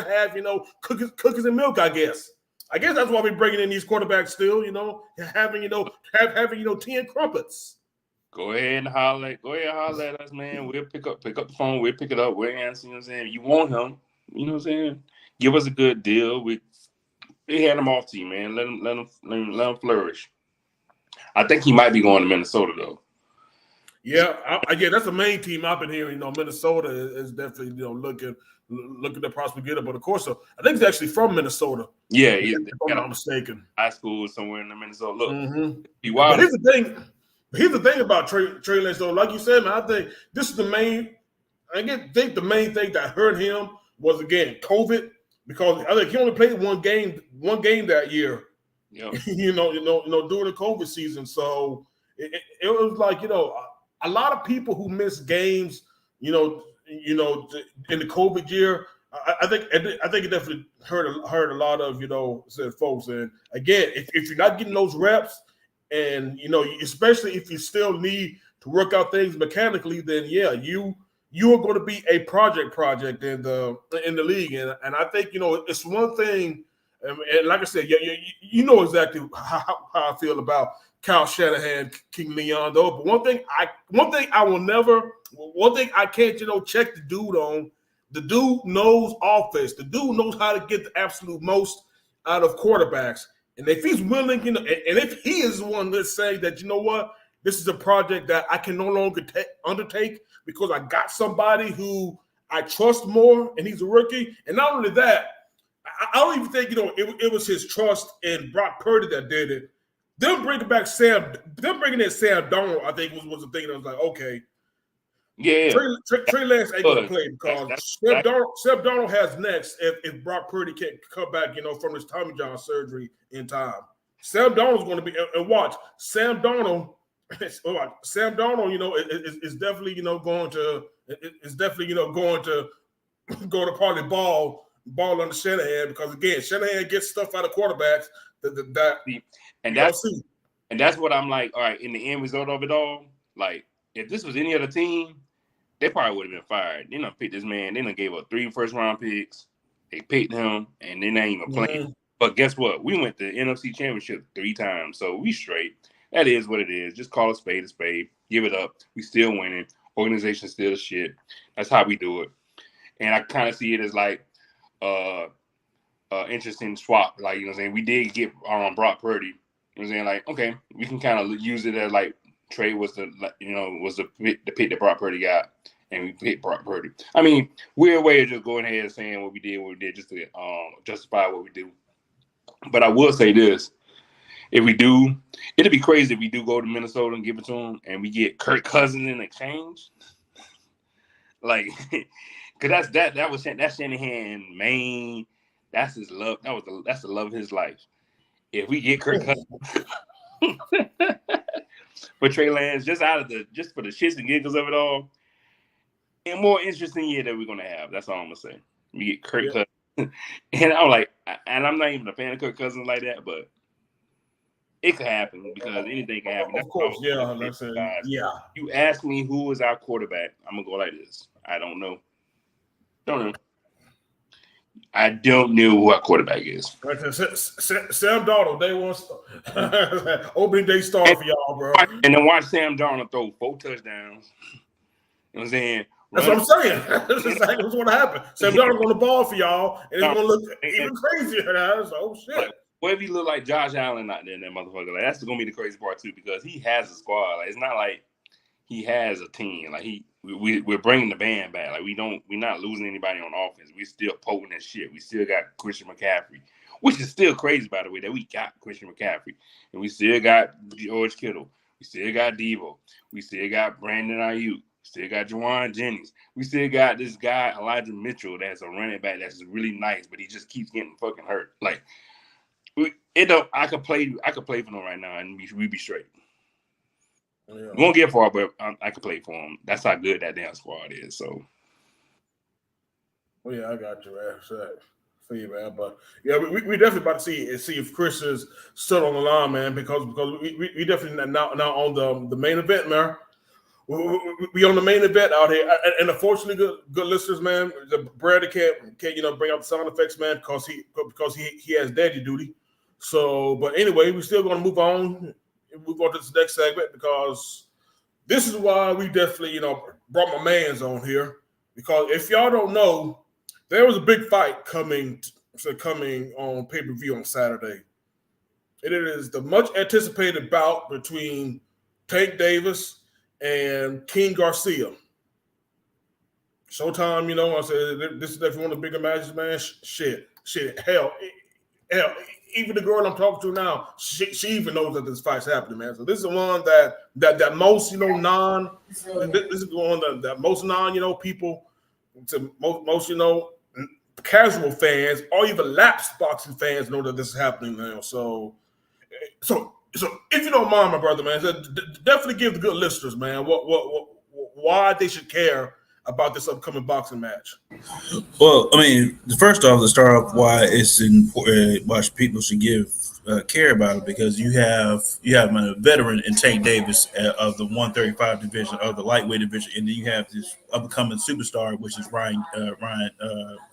have cookies and milk, I guess. I guess that's why we're bringing in these quarterbacks still, having 10 crumpets. Go ahead and holler at us, man. We'll pick up the phone. We'll pick it up. We'll answer. You know what I'm saying? You want him? You know what I'm saying? Give us a good deal. We hand him off to you, man. Let him flourish. I think he might be going to Minnesota though. Yeah, that's the main team I've been hearing. Minnesota is definitely looking to possibly get it. But of course, I think he's actually from Minnesota. Yeah, if I'm not mistaken. High school somewhere in Minnesota. Look, but here's the thing about Trey Lance, though. Like you said, man, I think this is the main. I think the main thing that hurt him was again COVID, because I think he only played one game that year. Yeah, during the COVID season. So it was like a lot of people who missed games, in the COVID year. I think it definitely hurt a lot of folks. And again, if you're not getting those reps, and especially if you still need to work out things mechanically, then yeah, you are going to be a project in the league. And I think it's one thing. And like I said, you know exactly how I feel about Kyle Shanahan, King Leon, though. But one thing I can't check the dude on. The dude knows offense. The dude knows how to get the absolute most out of quarterbacks. And if he's willing, and if he is the one that's saying that, this is a project that I can no longer undertake because I got somebody who I trust more, and he's a rookie. And not only that, I don't even think it was his trust in Brock Purdy that did it. Them bringing in Sam Darnold, I think was the thing that was like, okay, yeah, Trey Lance ain't gonna play because Sam Darnold has next if Brock Purdy can't come back, from his Tommy John surgery in time. Sam Darnold's going to be, and watch Sam Darnold. Sam Darnold, is definitely going to go to probably ball under Shanahan, because again, Shanahan gets stuff out of quarterbacks and that's what I'm like. All right, in the end result of it all, like if this was any other team, they probably would have been fired. They done picked this man. They done gave up 3 first-round picks. They picked him, and then they ain't even playing. Mm-hmm. But guess what? We went to the NFC Championship 3 times, so we straight. That is what it is. Just call a spade a spade. Give it up. We still winning. Organization still shit. That's how we do it. And I kind of see it as like interesting swap. Like, you know what I'm saying? We did get Brock Purdy. You know what I'm saying? Like, okay, we can kind of use it as like trade was the pick that Brock Purdy got, and we picked Brock Purdy. I mean, weird way of just going ahead and saying what we did just to justify what we do. But I will say this: if we do, it'd be crazy if we do go to Minnesota and give it to them, and we get Kirk Cousins in exchange. Like, because that's Shanahan main. That's his love. That's the love of his life. If we get Kirk Cousins for Trey Lance, just for the shits and giggles of it all, and more interesting year that we're gonna have. That's all I'm gonna say. We get Kirk Cousins, and I'm like, and I'm not even a fan of Kirk Cousins like that, but it could happen because anything can happen. Of course, yeah. Yeah. You ask me who is our quarterback, I'm gonna go like this. I don't know. I don't know who our quarterback is. Sam Darnold, day one opening day star for y'all, bro. And then watch Sam Darnold throw 4 touchdowns. You know what I'm saying? That's what I'm saying. That's exactly what's going to happen. Sam Darnold on the ball for y'all, and it's going to look even crazier now. So, oh, shit. Like, what if he look like Josh Allen out there in that motherfucker? Like, that's going to be the crazy part, too, because he has a squad. Like, it's not like he has a team. Like, we're bringing the band back. Like, we're not losing anybody on offense. We're still potent as shit. We still got Christian McCaffrey, which is still crazy, by the way, that we got Christian McCaffrey. And we still got George Kittle. We still got Devo. We still got Brandon Ayuk. Still got Juwan Jennings. We still got this guy, Elijah Mitchell, that's a running back that's really nice, but he just keeps getting fucking hurt. Like, I could play for them right now, and we'd be straight. Yeah. We won't get far, but I could play for them. That's how good that damn squad is. So. Well, yeah, I got you, man. See you, man. But yeah, we definitely about to see if Chris is still on the line, man, because we definitely now on the main event, man. We on the main event out here, and unfortunately, good listeners, man. Brad can't bring out the sound effects, man, because he has daddy duty. So, but anyway, we're still going to move on to this next segment because this is why we definitely brought my man's on here, because if y'all don't know, there was a big fight coming on pay-per-view on Saturday. It is the much anticipated bout between Tank Davis and King Garcia. Showtime, I said this is definitely one of the bigger matches, man. Shit, hell, even the girl I'm talking to now, she even knows that this fight's happening, man. So this is the one that most this is the one that most people, to most casual fans or even lapsed boxing fans know that this is happening now. So if you don't mind, my brother, man, definitely give the good listeners, man, why they should care about this upcoming boxing match. Well, I mean, first off, to start off, why it's important, why people should care about it, because you have a veteran in Tank Davis of the 135 division of the lightweight division, and then you have this upcoming superstar, which is Ryan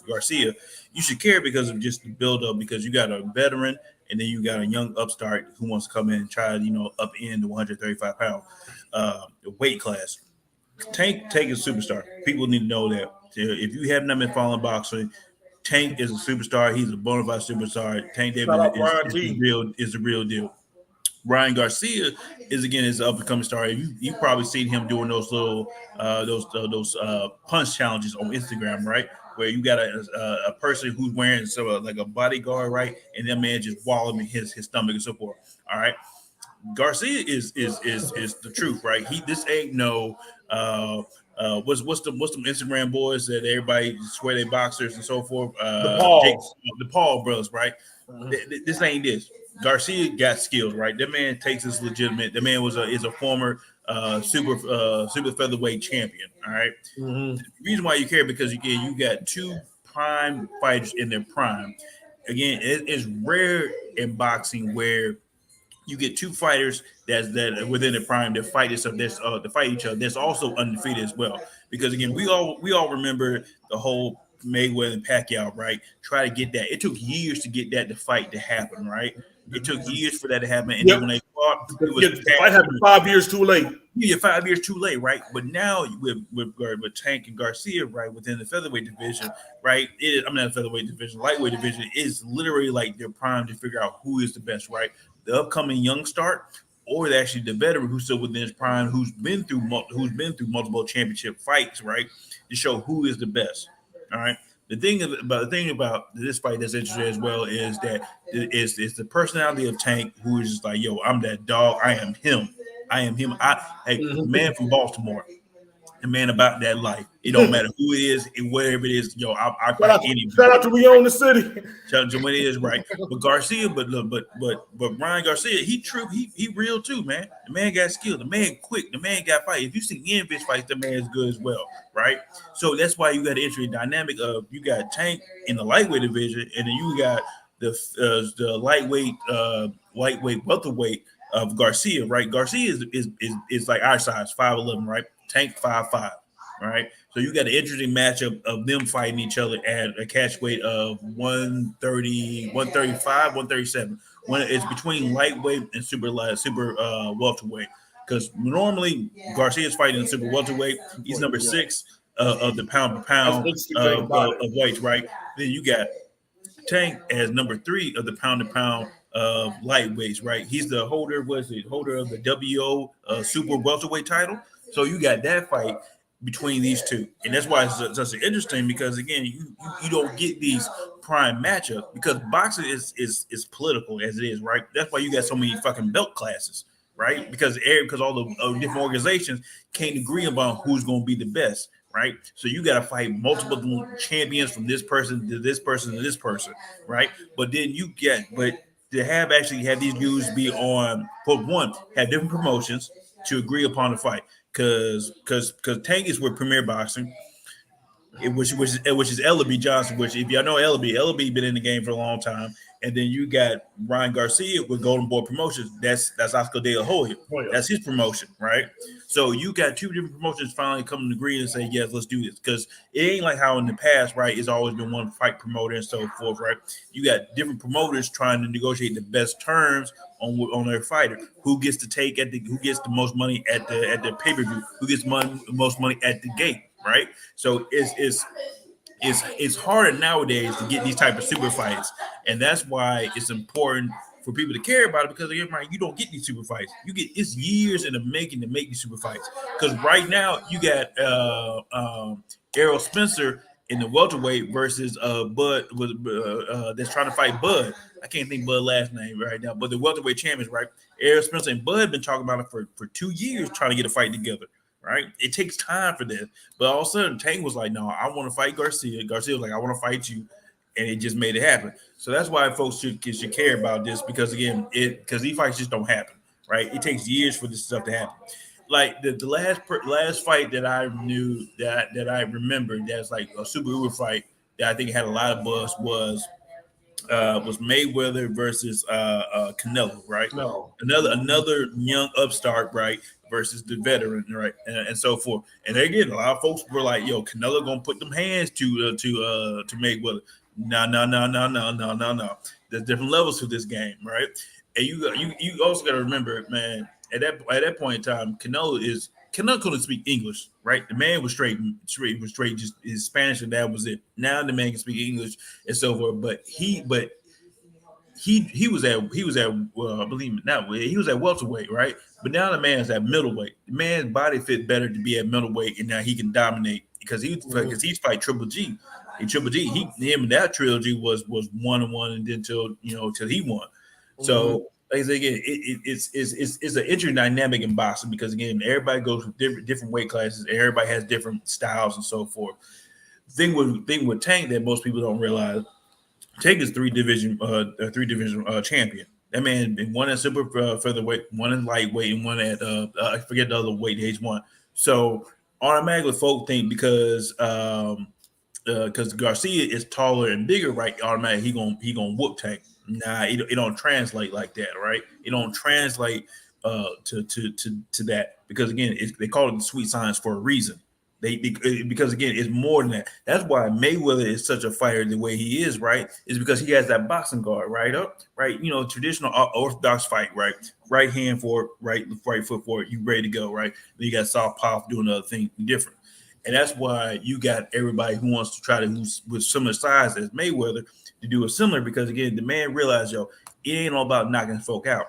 Garcia. You should care because of just the build up, because you got a veteran. And then you got a young upstart who wants to come in and try to, upend the 135-pound weight class. Tank is a superstar. People need to know that. If you have not been following boxing, Tank is a superstar. He's a bona fide superstar. Tank Davis is the real deal. Ryan Garcia is an up and coming star. You've probably seen him doing those little punch challenges on Instagram, right? Where you got a person who's wearing like a bodyguard, right? And that man just wallowing his stomach and so forth. All right. Garcia is the truth, right? This ain't no what's them Instagram boys that everybody swear they boxers and so forth. The Paul brothers, right? Mm-hmm. This ain't this. Garcia got skills, right? That man takes his legitimate. The man is a former super featherweight champion. All right. Mm-hmm. The reason why you care because you got 2 prime fighters in their prime. Again, it's rare in boxing where you get two fighters that within the prime that fight each other, to fight each other. That's also undefeated as well. Because again, we all remember the whole Mayweather and Pacquiao, right? Try to get that. It took years to get that fight to happen, right? It took years for that to happen, and then Yep. when they fought, it was The fight happened 5 years too late. yeah, 5 years too late, right? But now with Tank and Garcia, right, within the featherweight division, right? I'm not featherweight division, lightweight division is literally like their prime to figure out who is the best, right? The upcoming young start, or actually the veteran who's still within his prime, who's been through multiple championship fights, right, to show who is the best. All right. The thing about this fight that's interesting as well is that it's the personality of Tank, who is just like, yo, I'm that dog. I am him. I am him. Man from Baltimore, a man about that life. It don't matter who it is, whatever it is. Yo, I fight anybody. Shout out to We Own the City. Shout out to when it is right. But Garcia, but Ryan Garcia, he real too, man. The man got skill. The man quick. The man got fight. If you see Enfish fights, the man's good as well, right? So that's why you got the interesting dynamic of you got Tank in the lightweight division, and then you got the lightweight welterweight of Garcia, right? Garcia is like our size, 5'11", right? Tank 5'5", right? So you got an interesting matchup of them fighting each other at a catch weight of 130, 135, 137. When it's between lightweight and super welterweight. Because normally Garcia's fighting in super welterweight. He's number 6 of the pound per pound of weights, right? Then you got Tank as number 3 of the pound to pound of lightweights, right? He's the holder of the WO super welterweight title. So you got that fight between these two, and that's why it's such interesting, because again, you don't get these prime matchups because boxing is political as it is, right? That's why you got so many fucking belt classes, right? Because all the different organizations can't agree about who's going to be the best, right? So you got to fight multiple champions from this person to this person to this person, right? But then to have these dudes be on, for one, have different promotions to agree upon the fight. Because Tank is with Premier Boxing, which is LB Johnson. Which, if y'all know LB been in the game for a long time. And then you got Ryan Garcia with Golden Boy Promotions. That's Oscar De La Hoya. That's his promotion, right? So you got two different promotions finally coming to agree and say, yes, let's do this. Because it ain't like how in the past, right? It's always been one fight promoter and so forth, right? You got different promoters trying to negotiate the best terms on their fighter. Who gets the most money at the pay-per-view? Who gets the most money at the gate, right? So it's harder nowadays to get these type of super fights, and that's why it's important for people to care about it, because again, right, you don't get these super fights. It's years in the making to make these super fights. Because right now you got Errol Spencer in the welterweight versus Bud that's trying to fight Bud. I can't think Bud's last name right now, but the welterweight champions, right? Errol Spencer and Bud been talking about it for 2 years, trying to get a fight together. Right, it takes time for this, but all of a sudden Tank was like, "No, I want to fight Garcia." Garcia was like, "I want to fight you," and it just made it happen. So that's why folks should care about this, because again, because these fights just don't happen. Right, it takes years for this stuff to happen. Like the last fight that I knew that I remember that's like a super uber fight that I think had a lot of buzz was Mayweather versus Canelo, right? No. Another young upstart, right, versus the veteran, right, and so forth. And again, a lot of folks were like, "Yo, Canelo gonna put them hands to Mayweather." No. There's different levels to this game, right? And you also got to remember, man, at that point in time, Canelo couldn't speak English, right? The man was straight, just his Spanish, and that was it. Now the man can speak English and so forth, but he was at I believe now he was at welterweight, right? But now the man's at middleweight. The man's body fit better to be at middleweight, and now he can dominate because he's fight Triple G. And Triple G, him and that trilogy was 1-1, and then till he won. So like I say again, it's an interesting dynamic in boxing, because again, everybody goes with different weight classes, and everybody has different styles and so forth. Thing with Tank that most people don't realize, Tank is three division champion. That man been one at super featherweight, one in lightweight, and one at I forget the other weight he's won. So automatically, folk think because Garcia is taller and bigger, right? Automatically he gonna whoop Tank, Nah, it don't translate like that, right? It don't translate to that because again, they call it the sweet science for a reason. Because again, it's more than that. That's why Mayweather is such a fighter the way he is, right? Is because he has that boxing guard right up, right? You know, traditional orthodox fight, right? Right hand for right foot forward, you ready to go, right? Then you got southpaw doing another thing different. And that's why you got everybody who wants to try to who's with similar size as Mayweather to do a similar because again, the man realized, yo, it ain't all about knocking folk out.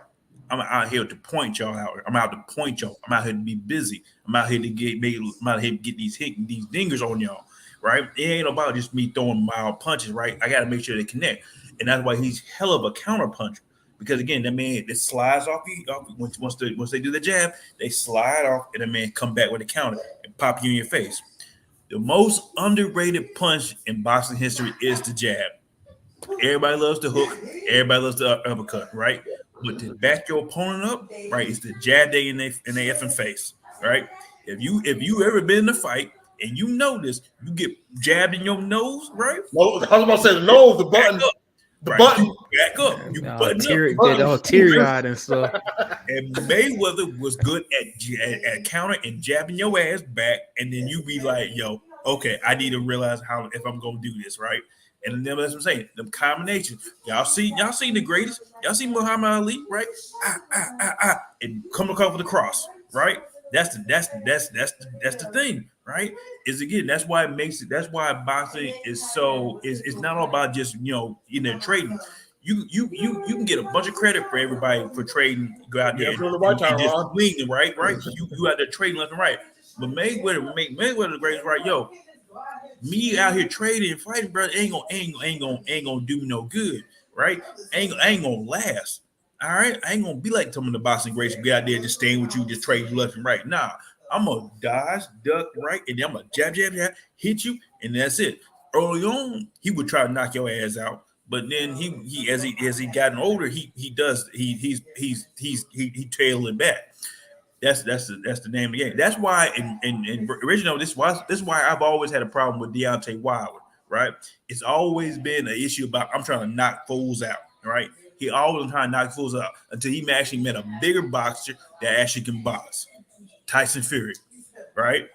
I'm out here to point y'all out. I'm out to point y'all. I'm out here to be busy. I'm out here to get these dingers on y'all, right? It ain't about just me throwing mild punches, right? I got to make sure they connect, and that's why he's hell of a counter puncher. Because again, that man it slides off you once they do the jab, they slide off, and the man come back with a counter and pop you in your face. The most underrated punch in boxing history is the jab. Everybody loves the hook. Everybody loves the uppercut, right? But to back your opponent up, right, is the jab they in their effing face, right? If you ever been in a fight and you notice you get jabbed in your nose, right? No, I was about to say the nose, the button, the right? button. You back up, you button up. Teary-eyed and stuff. And Mayweather was good at counter and jabbing your ass back, and then you be like, "Yo, okay, I need to realize how if I'm gonna do this, right?" And then that's what I'm saying. The combination, y'all see the greatest. Y'all see Muhammad Ali, right? And come across with the cross, right? That's the thing, right? Is again, that's why it makes it. That's why boxing is so is. It's not all about just in there trading. You can get a bunch of credit for everybody for trading. Go out there and just swinging, right? You out there trading left and right. But Mayweather the greatest, right? Yo, me out here trading and fighting, brother, ain't gonna do me no good, right? Ain't gonna last. All right, I ain't gonna be like some of the boxing greats who get out there just staying with you, just trading left and right. Nah, I'm gonna dodge, duck, right, and then I'm gonna jab, hit you, and that's it. Early on, he would try to knock your ass out, but then he as he gotten older, he tailed it back. That's the name of the game. That's why in original this is why I've always had a problem with Deontay Wilder, right? It's always been an issue about I'm trying to knock fools out, right? He always trying to knock fools out until he actually met a bigger boxer that actually can box. Tyson Fury, right?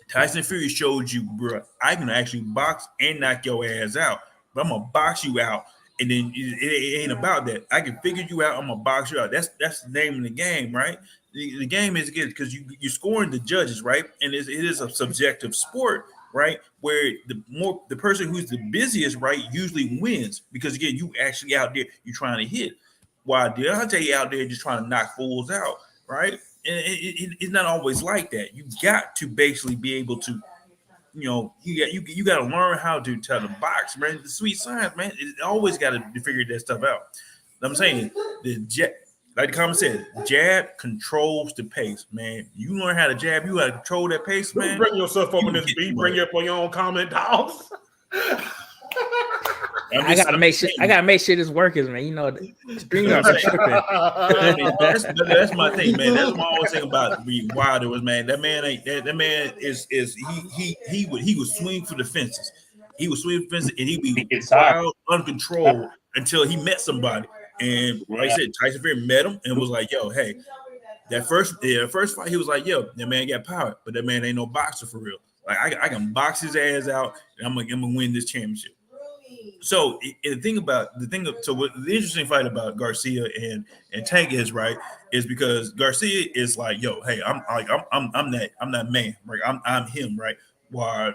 Tyson Fury showed you, bro, I can actually box and knock your ass out, but I'm gonna box you out, and then it ain't about that. I can figure you out. I'm gonna box you out. That's the name of the game, right? The game is good because you're scoring the judges, right? And it is a subjective sport, right? Where the person who's the busiest, right, usually wins because again, you actually out there you're trying to hit, while Deontay out there just trying to knock fools out, right? And it's not always like that. You got to basically be able to, you got to learn how to tell the box, man. The sweet science, man. It always got to figure that stuff out. I'm saying like the comment said, jab controls the pace, man. You learn how to jab, you got to control that pace, man. Bring yourself up in this beat. Bring you up on your own comment, dogs. I gotta make sure this working, man. The string ups are tripping. That's my thing, man. That's what I always think about Wilder was, man. That man is he would swing for the fences. He would swing for the fences and he'd be wild, uncontrolled until he met somebody. And like I said, Tyson Fury met him and was like, "Yo, hey, that first fight, he was like, yo, that man got power, but that man ain't no boxer for real. Like I can box his ass out, and I'm gonna win this championship." So the interesting fight about Garcia and Tank is right is because Garcia is like, yo, hey, I'm that man, right? I'm him, right? While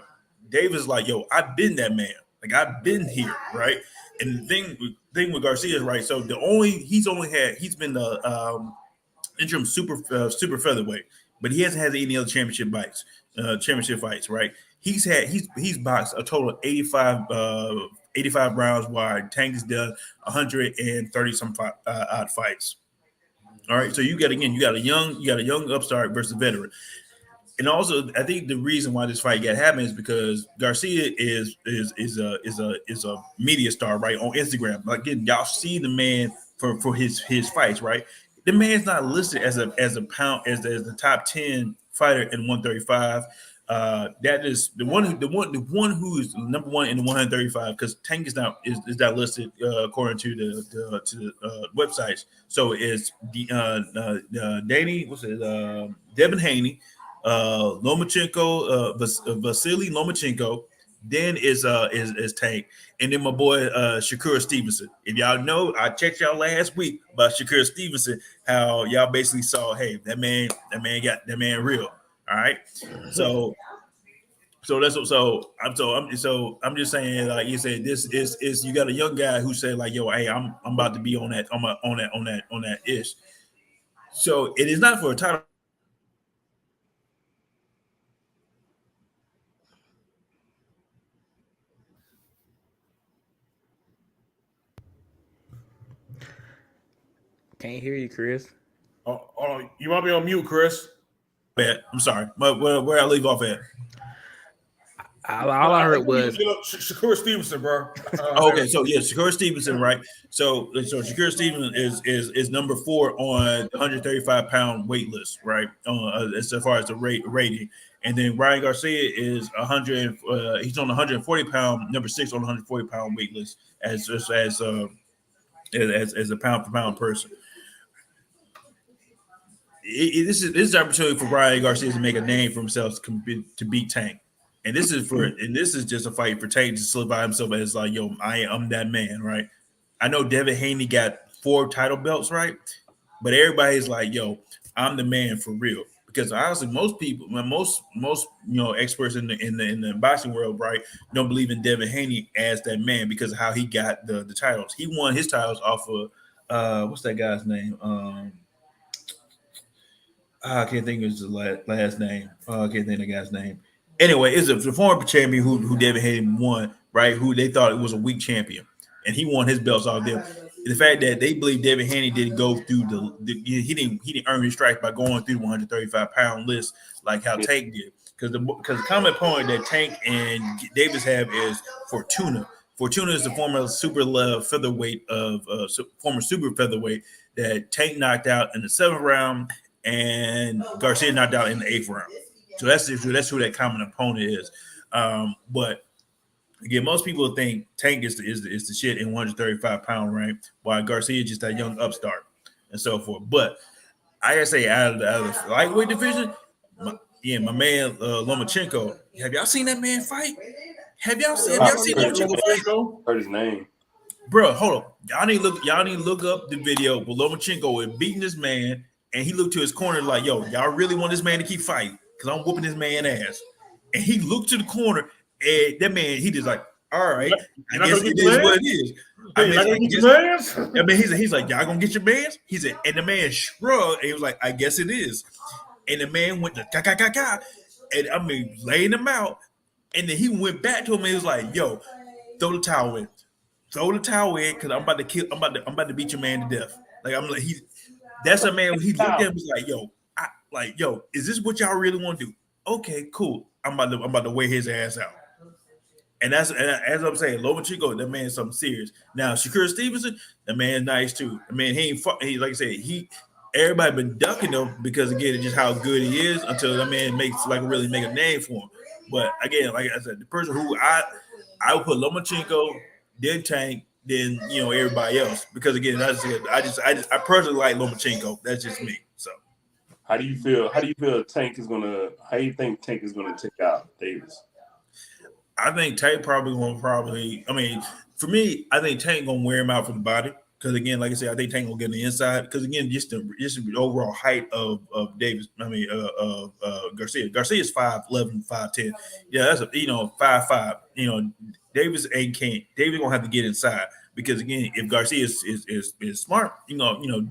Davis is like, yo, I've been that man, like I've been here, right? And the thing with Garcia is right. So he's been the interim super featherweight, but he hasn't had any other championship fights, right? He's boxed a total of 85 rounds, while Tank has done 130 some odd fights. All right, so you got a young upstart versus a veteran. And also, I think the reason why this fight got happened is because Garcia is a media star, right, on Instagram. Like, again, y'all see the man for his fights, right? The man's not listed as the top 10 fighter in 135. That is the one who is number one in the 135 because Tank is not listed according to the websites. So it's Danny, what's it? Devin Haney, Lomachenko, Vasily Lomachenko. Then is Tank, and then my boy Shakur Stevenson. If y'all know, I checked y'all last week about Shakur Stevenson, how y'all basically saw, hey, that man real. All right, so I'm just saying, like you said, this is you got a young guy who said like, yo, hey, I'm about to be on that ish. So it is not for a title. Can't hear you, Chris. Oh, you might be on mute, Chris. I'm sorry, but where I leave off at? All I heard was Shakur Stevenson, bro. Okay, so yeah, Shakur Stevenson, right? So Shakur Stevenson is number 4 on the 135-pound weight list, right? As far as the rating, and then Ryan Garcia is 100. He's on the 140-pound, number 6 on the 140-pound weight list as a pound for pound person. This is an opportunity for Ryan Garcia to make a name for himself to beat Tank. And this is just a fight for Tank to solidify himself as like, yo, I'm that man, right? I know Devin Haney got 4 title belts, right? But everybody's like, yo, I'm the man for real. Because honestly, most people, most experts in the boxing world, right, don't believe in Devin Haney as that man because of how he got the titles. He won his titles off of what's that guy's name? I can't think of his last name. I can't think of the guy's name. Anyway, it's the former champion who David Haney won, right? Who they thought it was a weak champion, and he won his belts off them. The fact that they believe David Haney didn't go through he didn't earn his stripes by going through the 135-pound list like how Tank did, because the common point that Tank and Davis have is Fortuna. Fortuna is the former super featherweight former super featherweight that Tank knocked out in the 7th round. And Garcia knocked out in the 8th round. So that's who that common opponent is. But again, most people think Tank is the shit in 135-pound rank, while Garcia is just that young upstart and so forth. But I gotta say, out of the lightweight division, my man Lomachenko. Have y'all seen that man fight? Have y'all seen Lomachenko fight? Heard his name. Bro, hold on. Y'all need to look up the video where Lomachenko is beating this man. And he looked to his corner like, yo, y'all really want this man to keep fighting? Because I'm whooping this man ass. And he looked to the corner, and that man, he just like, all right, I guess it is what it is. He's like, y'all gonna get your mans? He said, and the man shrugged, and he was like, I guess it is. And the man went to ka, and laying him out. And then he went back to him and he was like, yo, throw the towel in. Throw the towel in, because I'm about to beat your man to death. Like, that's a man. He looked at him and was like, yo, is this what y'all really want to do? Okay, cool. I'm about to wear his ass out. And as I'm saying, Lomachenko, that man is something serious. Now, Shakur Stevenson, the man nice too. I mean, he like I said, everybody been ducking him because again, it's just how good he is until the man really make a name for him. But again, like I said, the person who I would put Lomachenko, then Tank, then everybody else, because again, I personally like Lomachenko. That's just me. So, how do you feel Tank is gonna? How do you think Tank is gonna take out Davis? I think Tank I mean, for me, I think Tank gonna wear him out for the body. Because again, like I said, I think Tank gonna get on the inside. Because again, just the overall height of Davis. Garcia. Garcia is 5'11", 5'10". Yeah, that's 5'5". Davis Davis gonna have to get inside. Because again, if Garcia is smart,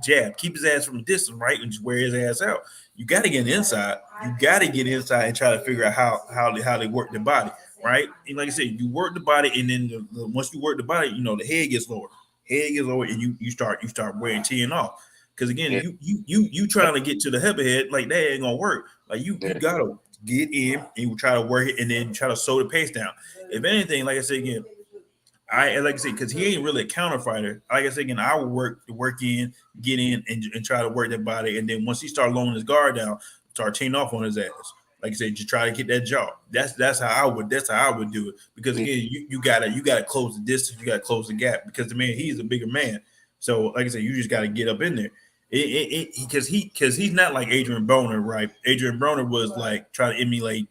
jab, keep his ass from a distance, right, and just wear his ass out. You got to get inside. You got to get inside and try to figure out how they work the body, right? And like I said, you work the body, and then once you work the body, the head gets lower. And you start wearing teeing off. Because again, you trying to get to the head, like that ain't gonna work. Like you gotta get in and you try to work it, and then try to slow the pace down. If anything, like I said again, because he ain't really a counter fighter. Like I said again, I would work in, get in, and try to work that body, and then once he start lowering his guard down, start teeing off on his ass. like I said, just try to get that job. That's how I would do it. Because again, you gotta close the distance, you gotta close the gap because the man, he's a bigger man. So like I said, you just gotta get up in there. Because he's not like Adrian Broner, right? Adrian Broner was like trying to emulate,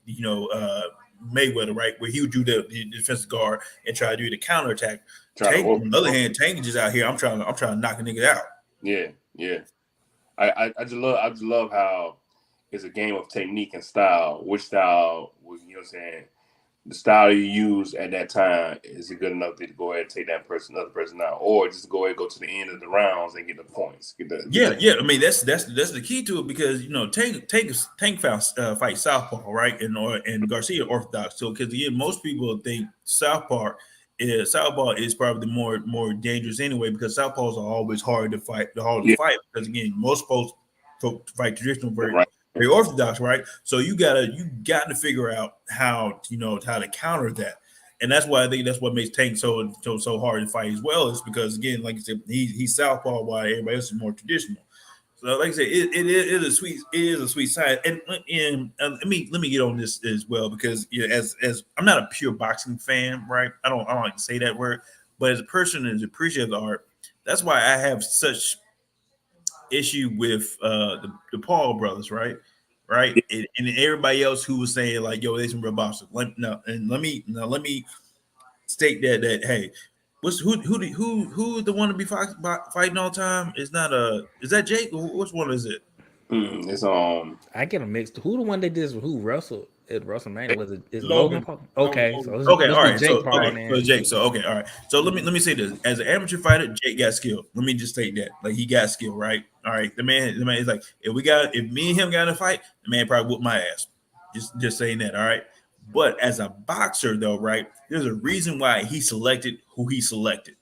Mayweather, right? Where he would do the defensive guard and try to do the counterattack. Tank, on the other hand, Tank is just out here. I'm trying to knock a nigga out. Yeah. I just love how it's a game of technique and style. Which style, you know what I'm saying? The style you use at that time, is it good enough to go ahead and take that other person out, or just go ahead and go to the end of the rounds and get the points? Yeah. I mean, that's the key to it because Tank fight southpaw, right, and Garcia orthodox. So because again, most people think southpaw is probably the more dangerous anyway because southpaws are always hard to fight. Because again, most folks fight traditional very orthodox, right? So you got to figure out how to counter that, and that's why I think that's what makes Tank so hard to fight as well. Is because again, like I said, he's southpaw while everybody else is more traditional. So like I said, it is a sweet side, and let me get on this as well because as I'm not a pure boxing fan, right? I don't like to say that word, but as a person that appreciates the art, that's why I have such issue with the Paul brothers, right? And everybody else who was saying like, "Yo, they some real boxers." Let me state that hey, who the one to be fighting all the time? Is that Jake? Which one is it? It's I get them mixed. Who the one that did who Russell at WrestleMania? Was it Logan Paul? Okay, so Okay, all right. Jake So Paul, okay, man. so Jake. So okay, all right. So let me say this: as an amateur fighter, Jake got skill. Let me just state that, like he got skill, right? All right. The man is like, if me and him got in a fight, the man probably whooped my ass. Just saying that, all right. But as a boxer, though, right? There's a reason why he selected who he selected.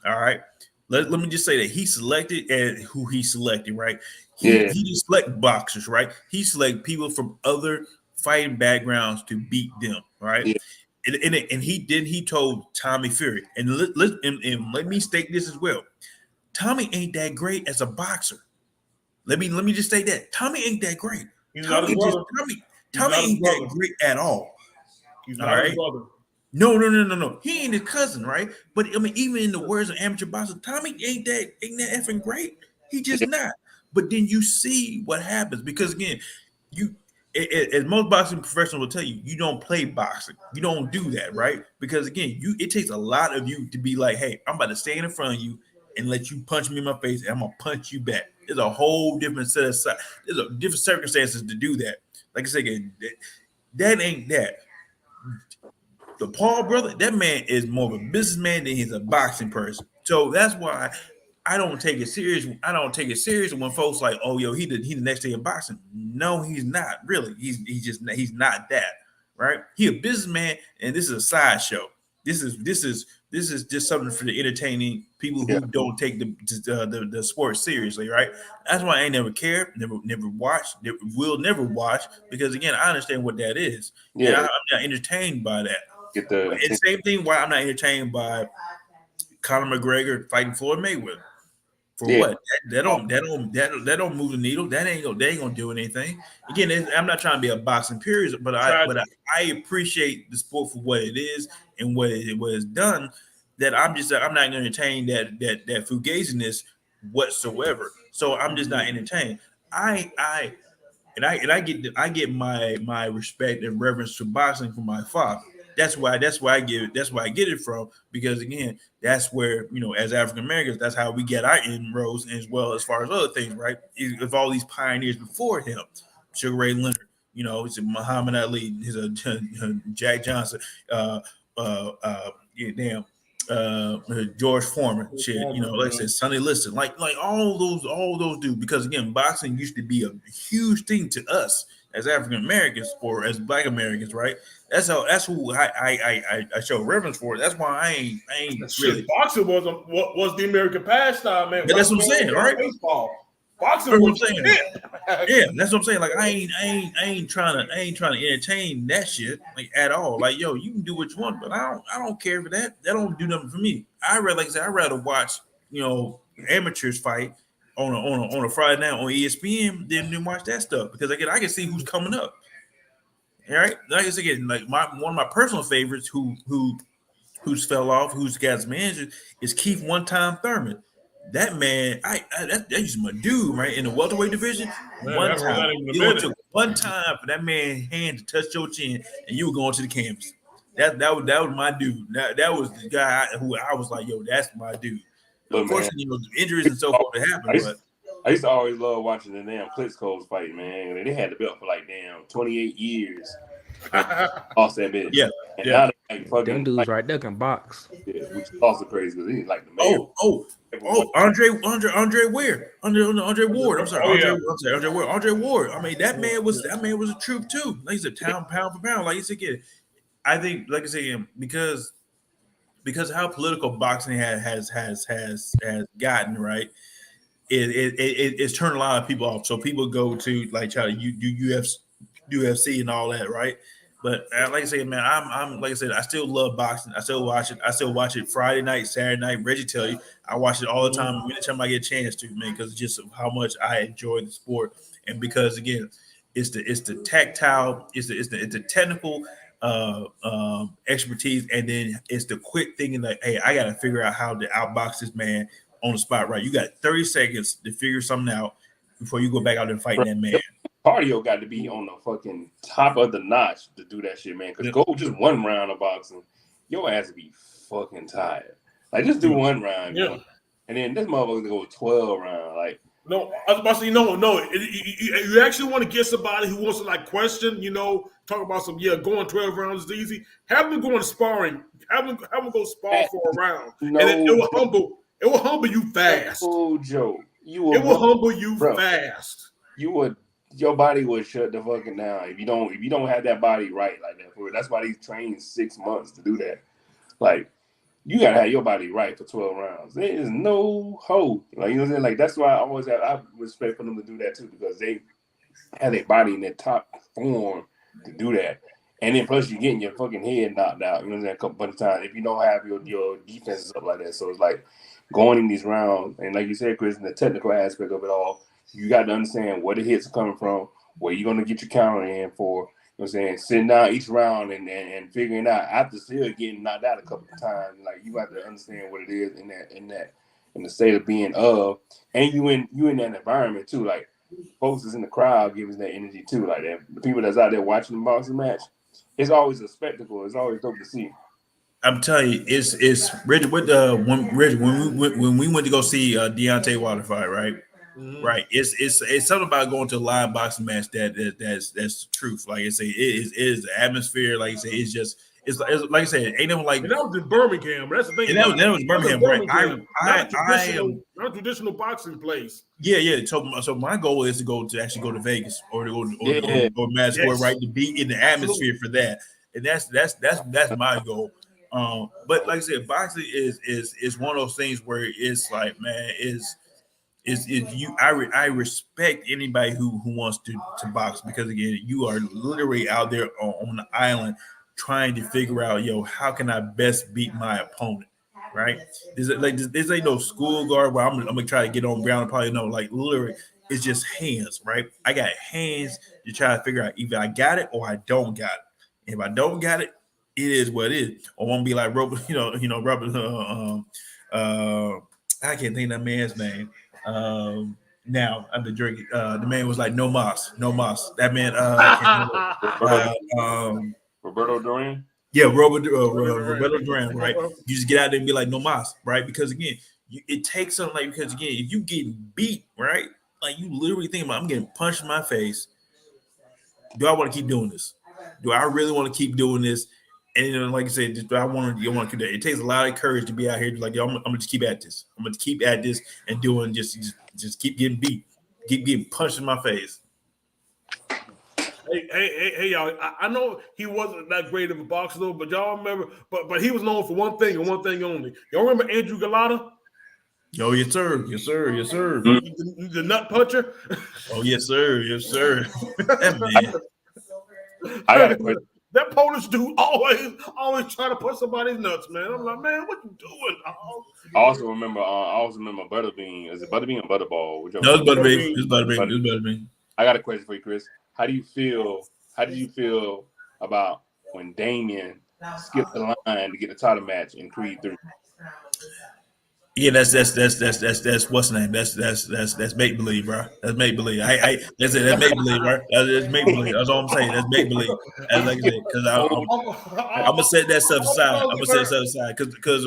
All right. Let me just say that he selected and who he selected, right? He didn't select boxers, right? He select people from other fighting backgrounds to beat them, right? Yeah. And he told Tommy Fury, and let me state this as well. Tommy ain't that great as a boxer. Let me just say that. Tommy ain't that great. He's not his brother. Tommy ain't that great at all. He's not his brother. No. He ain't his cousin, right? But I mean, even in the words of amateur boxer, Tommy ain't that effing great. He just not. But then you see what happens because again, as most boxing professionals will tell you, you don't play boxing. You don't do that, right? Because again, it takes a lot of you to be like, hey, I'm about to stand in front of you and let you punch me in my face, and I'm gonna punch you back. There's a whole different there's a different circumstances to do that. Like I said, that ain't that. The Paul brother, that man is more of a businessman than he's a boxing person. So that's why I don't take it serious. I don't take it serious when folks like, oh, yo, he the next day in boxing. No, he's not really. He's not that, right? He a businessman, and this is a sideshow. This is just something for the entertaining people who don't take the sport seriously, right? That's why I ain't never cared, never watched, will never watch because again, I understand what that is, and I'm not entertained by that. And same thing why I'm not entertained by Conor McGregor fighting Floyd Mayweather. For what? That don't move the needle. They ain't gonna do anything. Again, I'm not trying to be a boxing purist, but I appreciate the sport for what it is and what it's done. That I'm not gonna entertain that fugaziness whatsoever. So I'm just not entertained. I get my respect and reverence to boxing from my father. That's why I get it from because again, that's where as African Americans, that's how we get our inroads as well as far as other things, right? If all these pioneers before him, Sugar Ray Leonard, it's Muhammad Ali, he's a Jack Johnson, George Foreman, shit, like I said, Sonny Liston, like all those dudes, because again, boxing used to be a huge thing to us as African Americans or as Black Americans, right? That's who I show reverence for. That's why I ain't really. Boxing was the American pastime, man. Yeah, that's what I'm saying, right? Baseball. Boxing was it. Yeah, that's what I'm saying. Like I ain't trying to entertain that shit like at all. Like yo, you can do what you want, but I don't care for that. That don't do nothing for me. I'd rather watch amateurs fight on a Friday night on ESPN than watch that stuff because again I can see who's coming up. All right, like I said again, like one of my personal favorites who's fell off, who's got manager is Keith One Time Thurman. That man, that used to be my dude, right? In the welterweight division, Man, I one haven't heard time. that in a It only minute. took one time for that man's hand to touch your chin, and you were going to the canvas. That was my dude. That was the guy who I was like, yo, that's my dude. Look, man, Unfortunately, injuries and so forth happen, but I used to always love watching the damn Klitschko's fight, man. And they had the belt for like damn 28 years. Lost that bitch. yeah. And Yeah. now they like Them fucking dudes like, right there can box. which is also crazy because he's like the mayor. Andre Ware. Andre Ward. I'm sorry, Oh, yeah. Andre Ward. Andre Ward. I mean, that man was a troop too. Like he said, pound for pound. Like he said, again, I think, like I said, because how political boxing has gotten, right? It's turned a lot of people off. So people go to like try to do UFC and all that, right? But like I said, man, I'm like I said, I still love boxing. I still watch it. I still watch it Friday night, Saturday night. Reggie tell you, I watch it all the time. Anytime I get a chance to, man, because just how much I enjoy the sport, and because again, it's the tactile, it's the technical expertise, and then it's the quick thinking like, hey, I got to figure out how to outbox this man on the spot. Right, you got 30 seconds to figure something out before you go back out and fight that man. Cardio got to be on the fucking top of the notch to do that shit, man. Because go just one round of boxing, your ass would be fucking tired. Like, just do one round, and then this motherfucker go 12 rounds. Like, no, I was about to say no. You actually want to get somebody who wants to like question, talk about some going 12 rounds is easy. Have them go on sparring. Have them go spar for a round, and it will humble you fast. Oh, Joe, it will humble you fast. Your body would shut the fucking down if you don't have that body right like that. That's why they train 6 months to do that. Like, you gotta have your body right for 12 rounds. There is no hope. Like, you know what I'm saying? Like, that's why I respect for them to do that too, because they have their body in their top form to do that. And then plus you're getting your fucking head knocked out, you know what I'm saying, a couple bunch of times if you don't have your defenses up like that. So it's like going in these rounds, and like you said, Chris, in the technical aspect of it all, you got to understand where the hits are coming from, where you're going to get your counter in for, you know what I'm saying, sitting down each round and figuring out after still getting knocked out a couple of times. Like, you got to understand what it is in the state of being of, and you in that environment too. Like, folks that's in the crowd gives that energy too. Like, that the people that's out there watching the boxing match, it's always a spectacle. It's always dope to see. I'm telling you, it's Reggie. When we went to go see Deontay Wilder fight, right? Mm-hmm. Right. It's something about going to a live boxing match that's the truth. Like I say, it is the atmosphere. Like I say, it's like I said, ain't no like. And that was in Birmingham. That's the thing. And that was Birmingham, right? Not a traditional boxing place. Yeah. So my goal is to actually go to Vegas or to go Madison Square, right? To be in the atmosphere for that, and that's my goal. But like I said, boxing is one of those things where it's like, man, I respect anybody who wants to box, because again, you are literally out there on the island trying to figure out, how can I best beat my opponent, right? This ain't no school guard where I'm gonna try to get on ground and probably know, like, literally it's just hands, right? I got hands to try to figure out either I got it or I don't got it. If I don't got it, it is what it is. I won't be like Robert, Robert. I can't think of that man's name. Now I've been drinking. The man was like, no mas. That man, Roberto Duran. Yeah, Roberto Duran, right? You just get out there and be like, no mas, right? Because again, it takes something, like, because again, if you get beat, right, like, you literally think about, I'm getting punched in my face. Do I want to keep doing this? Do I really want to keep doing this? And like I said, do I want to keep that? It takes a lot of courage to be out here, like, I'm gonna just keep at this. I'm gonna keep at this and doing just keep getting beat, keep getting punched in my face. Hey, y'all! I know he wasn't that great of a boxer, though, but y'all remember, but he was known for one thing and one thing only. Y'all remember Andrew Galata? Oh, yes, sir. The nut puncher. Oh, yes, sir. That man. I got a question. That Polish dude always trying to put somebody's nuts, man. I'm like, man, what you doing? I also remember Butterbean. Is it Butterbean or Butterball? No, it's Butterbean. It's Butterbean. I got a question for you, Chris. How did you feel about when Damian skipped the line to get the title match in Creed 3. Yeah, that's what's the name? That's make believe, bro. That's make believe. That's it. That's make believe, bro. That's make believe. That's all I'm saying. That's make believe. As like I said, because I'm gonna set that stuff aside. I'm gonna set stuff aside because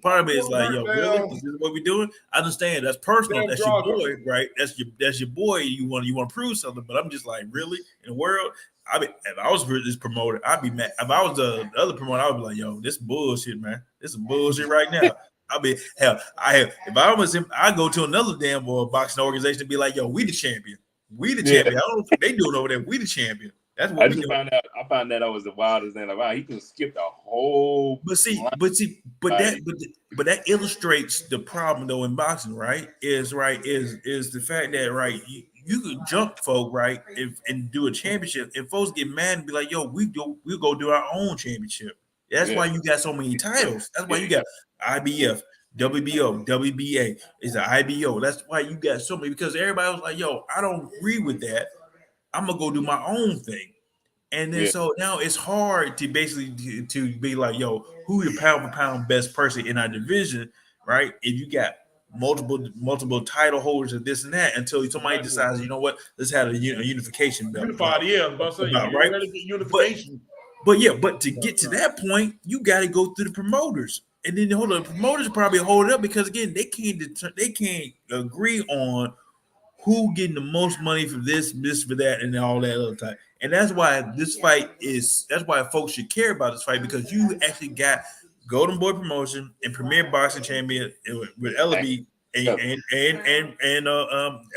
part of it is like, yo, really, is this what we doing? I understand that's personal. Damn That's your Drago. boy, right? That's your boy. You want to prove something, but I'm just like, really, in the world. I mean, if I was this promoter, I'd be mad. If I was the other promoter, I would be like, yo, this bullshit, man. This is bullshit right now. I mean, hell, if I was him, I go to another damn boxing organization and be like, "Yo, we the champion. We the champion." I don't know what they doing over there. We the champion. That's what I we just doing. found out. I found that was the wildest thing. Like, wow, he can skip the whole. But that illustrates the problem though in boxing, right? Is the fact that you could jump folk right and do a championship, and folks get mad and be like, "Yo, we go do our own championship." That's why you got so many titles. That's why you got IBF, WBO, WBA. It's the IBO. That's why you got so many because everybody was like, "Yo, I don't agree with that. I'm gonna go do my own thing." And then so now it's hard to basically to be like, "Yo, who the pound for pound best person in our division?" Right? If you got multiple title holders of this and that, until somebody decides, you know what, let's have a unification belt. Unified, yeah. But so About, you right? ready to get unification. But to get to that point, you got to go through the promoters, and then hold on, the promoters probably hold it up because again, they can't agree on who getting the most money for this for that, and all that other type. And that's why that's why folks should care about this fight because you actually got Golden Boy Promotion and Premier Boxing Champion with Ellaby and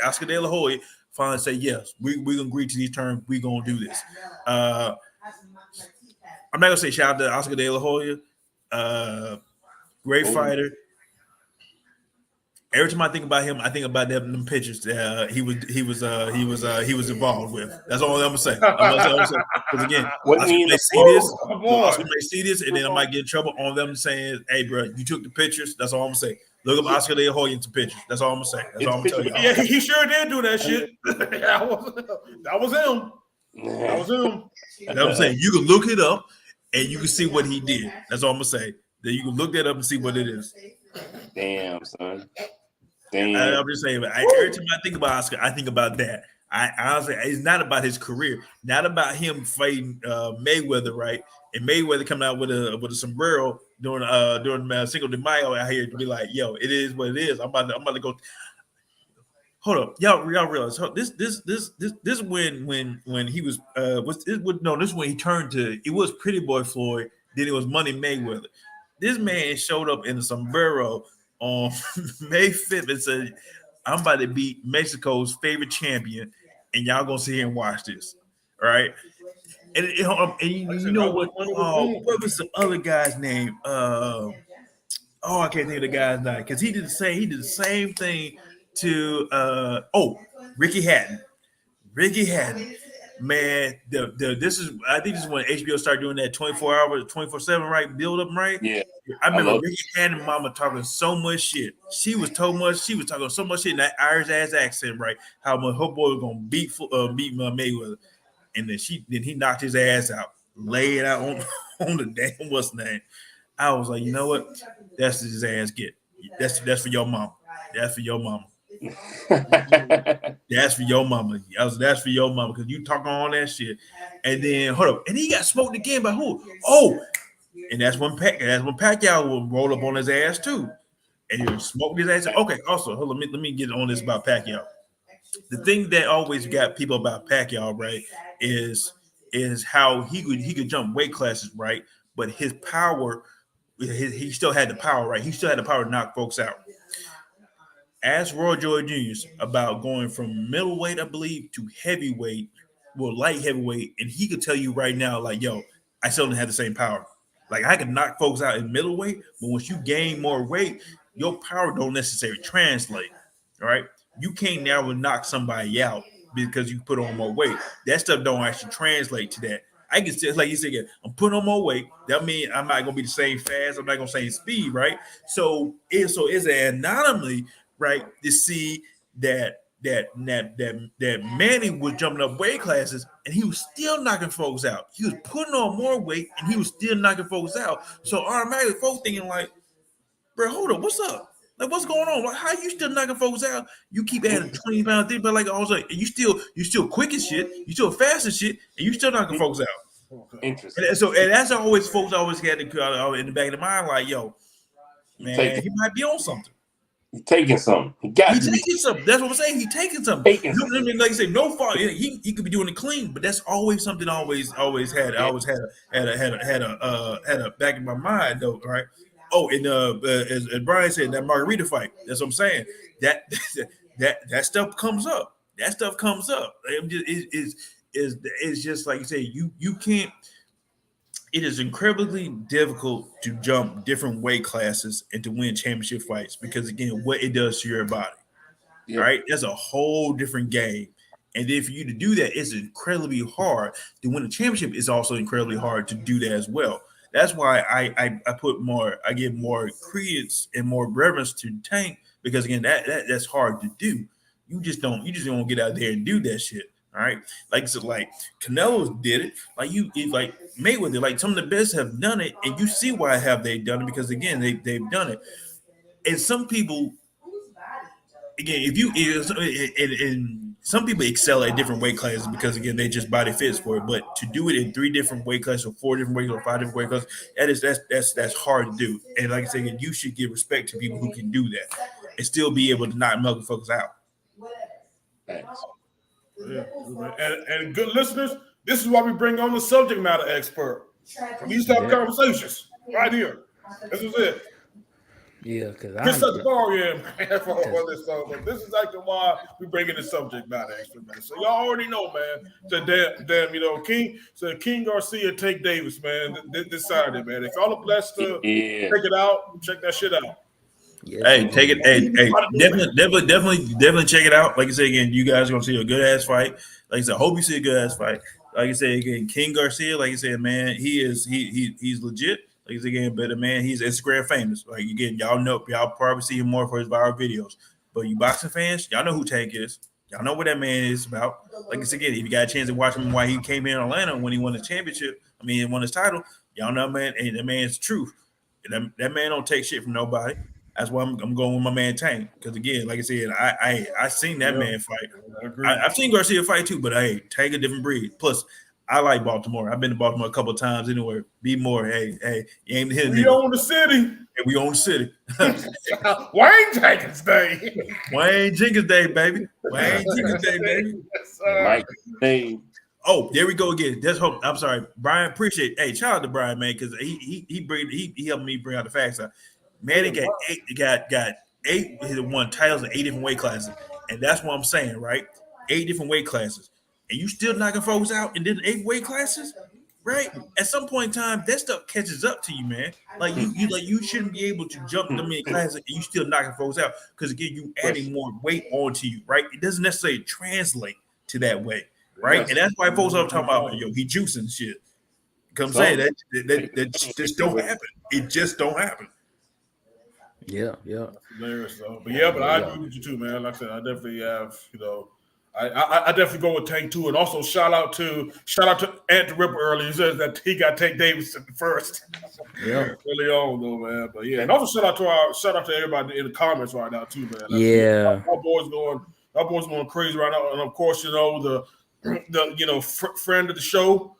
Oscar De La Hoya finally say yes, we gonna agree to these terms, we gonna do this. I'm not gonna say shout out to Oscar De La Hoya, great fighter. Every time I think about him, I think about them pictures he was involved with. That's all I'm gonna say. Because again, Oscar may see this, Oscar may see this, and then I might get in trouble on them saying, "Hey, bro, you took the pictures." That's all I'm gonna say. Look up Oscar De La Hoya into pictures. That's all I'm gonna say. That's all I'm gonna tell you. Yeah, he sure did do that shit. that was him. That was him. That's what I'm saying. You can look it up, and you can see what he did. That's all I'm gonna say. Then you can look that up and see what it is. Damn, son. I'm just saying, every time I think about Oscar, I think about that. I honestly, it's not about his career, not about him fighting Mayweather, right? And Mayweather coming out with a sombrero during Cinco de Mayo out here to be like, "Yo, it is what it is." I'm about to go. Hold up, y'all realize this when he was this is when he turned to it was Pretty Boy Floyd, then it was Money Mayweather. This man showed up in a sombrero on May 5th and said, "I'm about to beat Mexico's favorite champion, and y'all gonna sit here and watch this." All right. And you know what? What was the other guy's name? I can't think of the guy's name because he did the same thing to Ricky Hatton. Ricky Hatton. Man, this is I think this is when HBO started doing that 24-hour, 24/7 right build up, right? Yeah. I remember Ricky Hatton mama talking so much shit. She was talking so much shit in that Irish ass accent, right? How her boy was gonna beat Mayweather. And then he knocked his ass out, lay it out on the damn what's name. I was like, you know what? That's his ass get. That's for your mama. That's for your mama. That's for your mama. That's for your mama because you talking all that shit. And then hold up, and he got smoked again by who? Oh, and that's when Pacquiao will roll up on his ass too, and he smoked his ass. Okay, also hold on, let me get on this about Pacquiao. The thing that always got people about Pacquiao, right, is how he could jump weight classes, right, but his power, he still had the power, right? He still had the power to knock folks out. Ask Roy Joy Jr. about going from middleweight, I believe, to heavyweight, light heavyweight, and he could tell you right now, like, yo, I still don't have the same power. Like, I can knock folks out in middleweight, but once you gain more weight, your power don't necessarily translate, all right? You can't now knock somebody out because you put on more weight. That stuff don't actually translate to that. I can still, like you said, I'm putting on more weight. That means I'm not gonna be the same fast. I'm not gonna same speed, right? So it's an anomaly, right, to see that that Manny was jumping up weight classes and he was still knocking folks out. He was putting on more weight and he was still knocking folks out. So automatically, folks thinking like, bro, hold up, what's up? Like, what's going on? Like, how you still knocking folks out? You keep adding 20 pounds, thing, but like I was like, and you still quick as shit, you still fast as shit, and you still knocking folks out. Interesting. And that's always folks always had to in the back of the mind, like, yo, man, he might be on something. He's taking something. He taking something. That's what I'm saying. He taking something. Like you say, no fault. He could be doing it clean, but that's always something. Always had. I always had a back in my mind though. Right. Oh, and as Brian said, that margarita fight. That's what I'm saying. That stuff comes up. That stuff comes up. It's just like you say. You can't. It is incredibly difficult to jump different weight classes and to win championship fights because, again, what it does to your body, right? That's a whole different game. And then for you to do that, it's incredibly hard. To win a championship is also incredibly hard to do that as well. That's why I give more credence and more reverence to Tank because, again, that's hard to do. You just don't get out there and do that shit. All right, like Canelo did it. Like Mayweather, like some of the best have done it, and you see why have they done it because again they've done it. And some people, again, and some people excel at different weight classes because again they just body fits for it. But to do it in 3 different weight classes, or 4 different weight classes, or 5 different weight classes, that's hard to do. And like I said, you should give respect to people who can do that and still be able to knock motherfuckers out. Thanks. Yeah. And good listeners, this is why we bring on the subject matter expert. These type of conversations right here. This is it. Yeah, because I set the bar in for this stuff. But this is actually why we bring in the subject matter expert, man. So y'all already know, man. So damn, King Garcia take Davis, man. This Saturday, man. If y'all are blessed to check it out, check that shit out. Yeah. Hey, take it. Hey, definitely check it out. Like I said again, you guys are gonna see a good ass fight. Like I said, hope you see a good ass fight. Like I said again, King Garcia. Like I said, man, he's legit. Like I said again, but man, he's Instagram famous. Like again, y'all probably see him more for his viral videos. But you boxing fans, y'all know who Tank is. Y'all know what that man is about. Like I said again, if you got a chance to watch him while he came in Atlanta when he won the championship, won his title, y'all know, man, and that man's truth. That man don't take shit from nobody. That's why I'm going with my man Tank. Because again, like I said, I seen that man fight. I've seen Garcia fight too, but hey, Tank a different breed. Plus, I like Baltimore. I've been to Baltimore a couple of times anyway. Be more, hey, you ain't hitting we own the city. Hey, we own the city. Wayne Jenkins Day. Wayne Jenkins Day, baby. Wayne Jenkins Day, baby. Mike name. Oh, there we go again. That's hope. I'm sorry, Brian. Appreciate. Hey, shout out to Brian, man, because he helped me bring out the facts. Man, he got 8. He won titles in 8 different weight classes, and that's what I'm saying, right? 8 different weight classes, and you still knocking folks out in 8 weight classes, right? At some point in time, that stuff catches up to you, man. Like you shouldn't be able to jump them in classes and you still knocking folks out because again, you adding more weight onto you, right? It doesn't necessarily translate to that way, right? And that's why folks are talking about, yo, he juicing shit. Because I'm saying that just don't happen. It just don't happen. Yeah. Hilarious though. But I agree with you too, man. Like I said, I definitely have, I definitely go with Tank too. And also shout out to Ant the Ripper earlier. He says that he got Tank Davis first. Yeah. Early on though, man. But yeah, and also shout out to everybody in the comments right now too, man. Our boys going crazy right now. And of course, the friend of the show.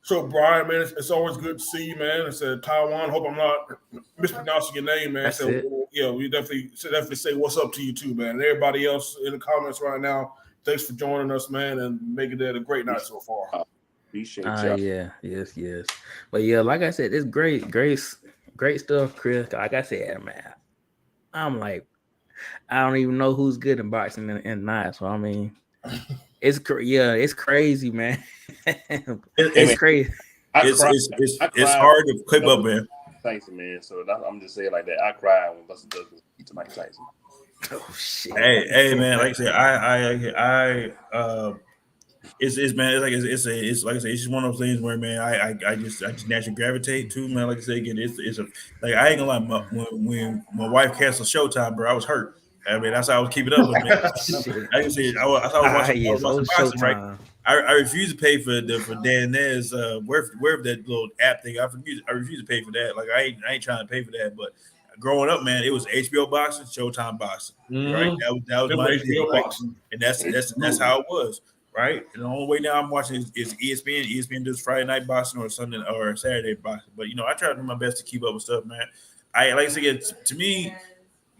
So, Brian, man, it's always good to see you, man. I said, Taiwan, hope I'm not mispronouncing your name, man. That's it. Yeah, we definitely say what's up to you, too, man. And everybody else in the comments right now, thanks for joining us, man, and making it a great night so far. Appreciate you. Yeah, yes. But, yeah, like I said, it's great stuff, Chris. Like I said, man, I'm like, I don't even know who's good in boxing and not. So, it's crazy, man. It's crazy. It's hard to keep up, man. Tyson, man. So I'm just saying like that. I cried when Buster Douglas beat to Mike Tyson. Oh shit. Hey, man. Like I said, it's man. It's like I said, it's just one of those things where, man, I just naturally gravitate to, man. Like I said again, it's a like I ain't gonna lie. When my wife canceled Showtime, bro, I was hurt. I mean, that's how I was keeping up with it. Shit. I can say I was watching, Yes, old boxing, right? Showtime. I refuse to pay for Dan Nez wherever that little app thing. I refuse to pay for that. Like I ain't trying to pay for that. But growing up, man, it was HBO boxing, Showtime boxing, right? That was my deal, right? boxing. And that's how it was, right? And the only way now I'm watching is ESPN. ESPN does Friday night boxing or Sunday or Saturday boxing. But I try to do my best to keep up with stuff, man. I like to say, to me,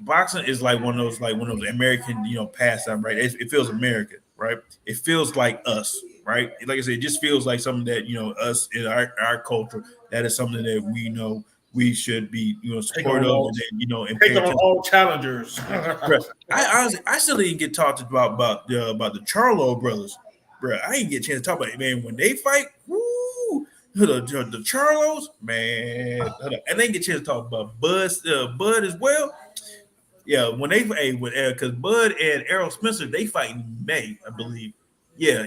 boxing is like one of those American, pastime, right? It feels American, right? It feels like us, right? Like I said, it just feels like something that us in our culture. That is something that we should be supportive of, and Take on all challengers. I still didn't get talked about the Charlo brothers, bro. I didn't get a chance to talk about it, man. When they fight, woo, the Charlos, man, and they get a chance to talk about Bud as well. Yeah, when because Bud and Errol Spencer, they fight in May, I believe. Yeah,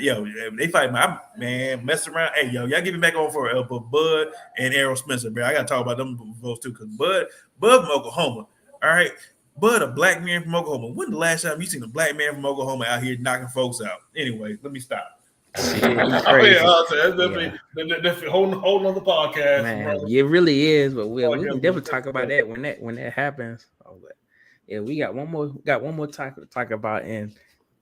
they fight. Man, mess around. Hey, y'all give me back on for Bud and Errol Spencer, man. I gotta talk about them both too, because Bud from Oklahoma. All right, Bud, a black man from Oklahoma. When the last time you seen a black man from Oklahoma out here knocking folks out? Anyway, let me stop. Crazy. That's a whole nother podcast, man. bro. It really is, but we can definitely talk about that when that happens. Oh, but yeah, we got one more topic to talk about, and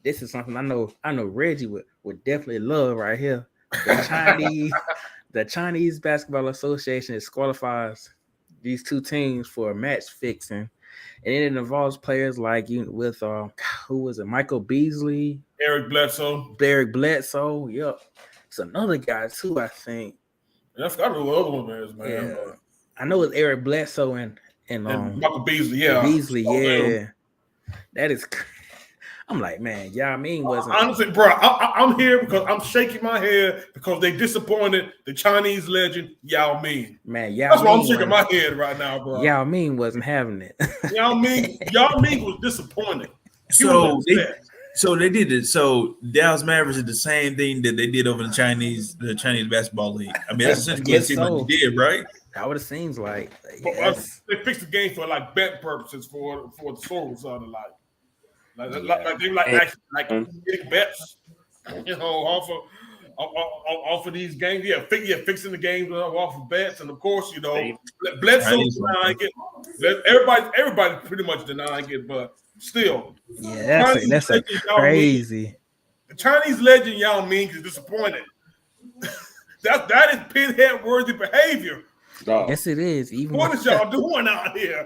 this is something I know Reggie would definitely love right here. The Chinese Basketball Association disqualifies these two teams for match fixing, and it involves players like with who was it? Michael Beasley, Eric Bledsoe. Yep, it's another guy too. I think. I forgot who the other one is, man. Yeah. I know it's Eric Bledsoe and Michael Beasley. Yeah, that is. I'm like, man, Yao Ming wasn't. Honestly, bro, I'm here because I'm shaking my head because they disappointed the Chinese legend Yao Ming. Man, that's why I'm shaking my head right now, bro. Yao Ming wasn't having it. Yao Ming was disappointed. So they did it. So Dallas Mavericks did the same thing that they did over the Chinese basketball league. I mean, that's essentially what they did, right? That's what it seems like. Yes. They fixed the game for like bet purposes for the Soros on the like. Like they actually getting bets, off of these games. Yeah, fixing the games off of bets, and of course, Bledsoe denying it. Everybody pretty much denying it, but still, that's crazy. The Chinese legend Yao Ming is disappointed. that is pinhead worthy behavior. No. Yes, it is. Even what is y'all doing out here?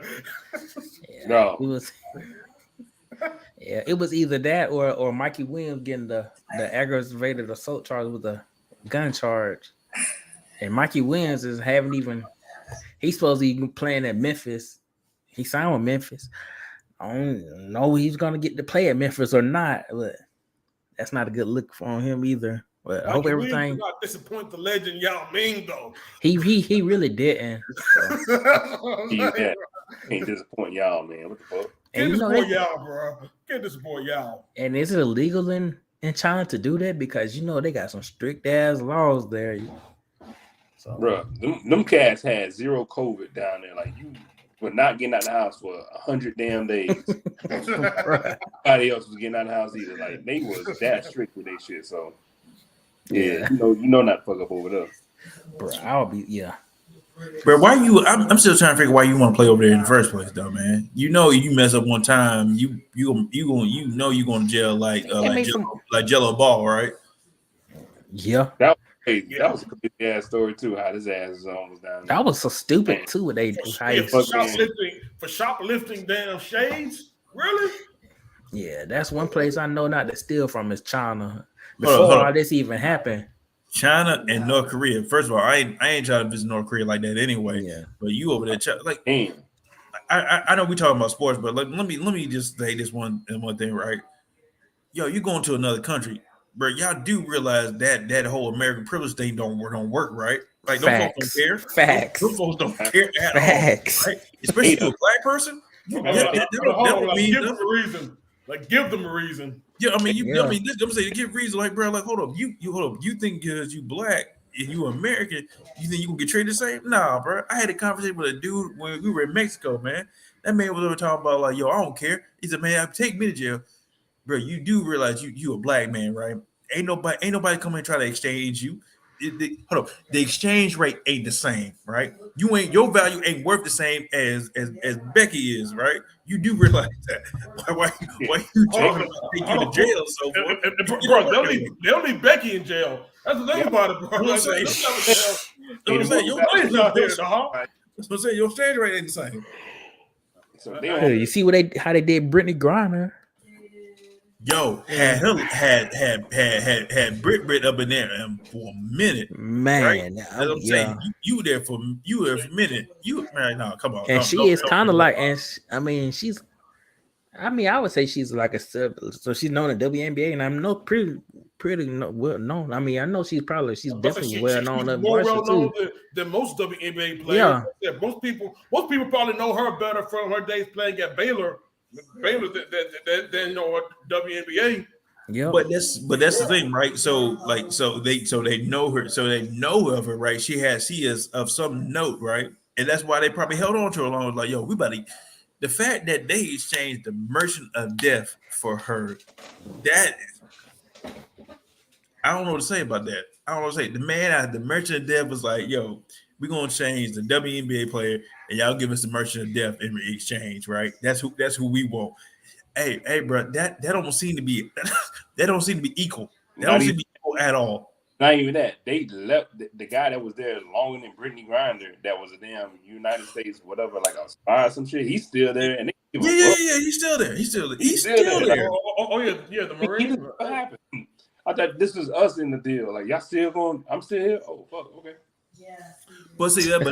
It was either that or Mikey Williams getting the aggravated assault charge with a gun charge, and Mikey Williams he's supposed to be playing at Memphis. He signed with Memphis. I don't know he's gonna get to play at Memphis or not, but that's not a good look for him either. But I hope everything. Did not disappoint the legend Yao Ming though. He really didn't. So. Can't disappoint y'all, man. What the fuck? Can't disappoint y'all, bro. Can't disappoint y'all. And is it illegal in China to do that? Because they got some strict ass laws there. So, bro, them cats had zero COVID down there. Like you were not getting out of the house for 100 damn days. Nobody else was getting out of the house either. Like they was that strict with their shit. So yeah, you know not to fuck up over there. Bro, But why you? I'm still trying to figure why you want to play over there in the first place, though, man. You mess up one time, you going to jail like Jello Ball, right? Yeah. That was a crazy ass story too. How this ass was down there. That was so stupid too. What they do? For shoplifting damn shades, really? Yeah, that's one place I know not to steal from is China. Before all this even happened. China and North Korea. First of all, I ain't trying to visit North Korea like that anyway. Yeah. But you over there, like, I know we talking about sports, but let me just say this one thing, right? Yo, you going to another country, bro? Y'all do realize that whole American privilege thing don't work, right? Like, those folks don't care. Facts. Those folks don't care at all, right? Especially to a black person. Give them a reason. Like, give them a reason. Yeah, I mean, I'm saying give reason, like, bro, like, hold up, you hold up, you think because you black and you American, you think you gonna get treated the same? Nah, bro. I had a conversation with a dude when we were in Mexico, man. That man was over talking about like, yo, I don't care. He said, man, take me to jail, bro. You do realize you a black man, right? Ain't nobody come and try to exchange you. Hold up, the exchange rate ain't the same, right? Your value ain't worth the same as Becky is, right? You do realize that. Why you talking about taking you to jail so forth? Bro, they'll leave Becky in jail. That's the thing about it, bro. That's what I'm saying. Your exchange rate ain't the same. So You see how they did Brittany Griner? Yo, had Brit up in there for a minute, man. Right? I'm saying you were there for a minute. No, come on. And she is kind of like, and she's. I would say she's like a sub. So she's known in WNBA, and I'm pretty well known. I know she's definitely well known. She's more well known than most WNBA players. Yeah, most people probably know her better from her days playing at Baylor than WNBA. Yeah, but that's the thing, right? So they know her, so they know of her, right? She is of some note, right? And that's why they probably held on to her long. Like, yo, we about to. The fact that they exchanged the Merchant of Death for her, that I don't know what to say about that. I don't know what to say. The man out the Merchant of Death was like, yo, we're gonna change the WNBA player and y'all give us the Merchant of Death in exchange, right? That's who we want. Hey, bro, that don't seem to be equal. That don't seem to be equal at all. Not even that. They left the guy that was there longer than Brittany Griner, that was a damn United States, whatever, like a spy or some shit. He's still there. And he's still there. He's still there. Oh, yeah, the Marine. What happened? I thought this was us in the deal. Like, y'all still going? I'm still here. Oh, fuck. Okay. Yeah. But see that,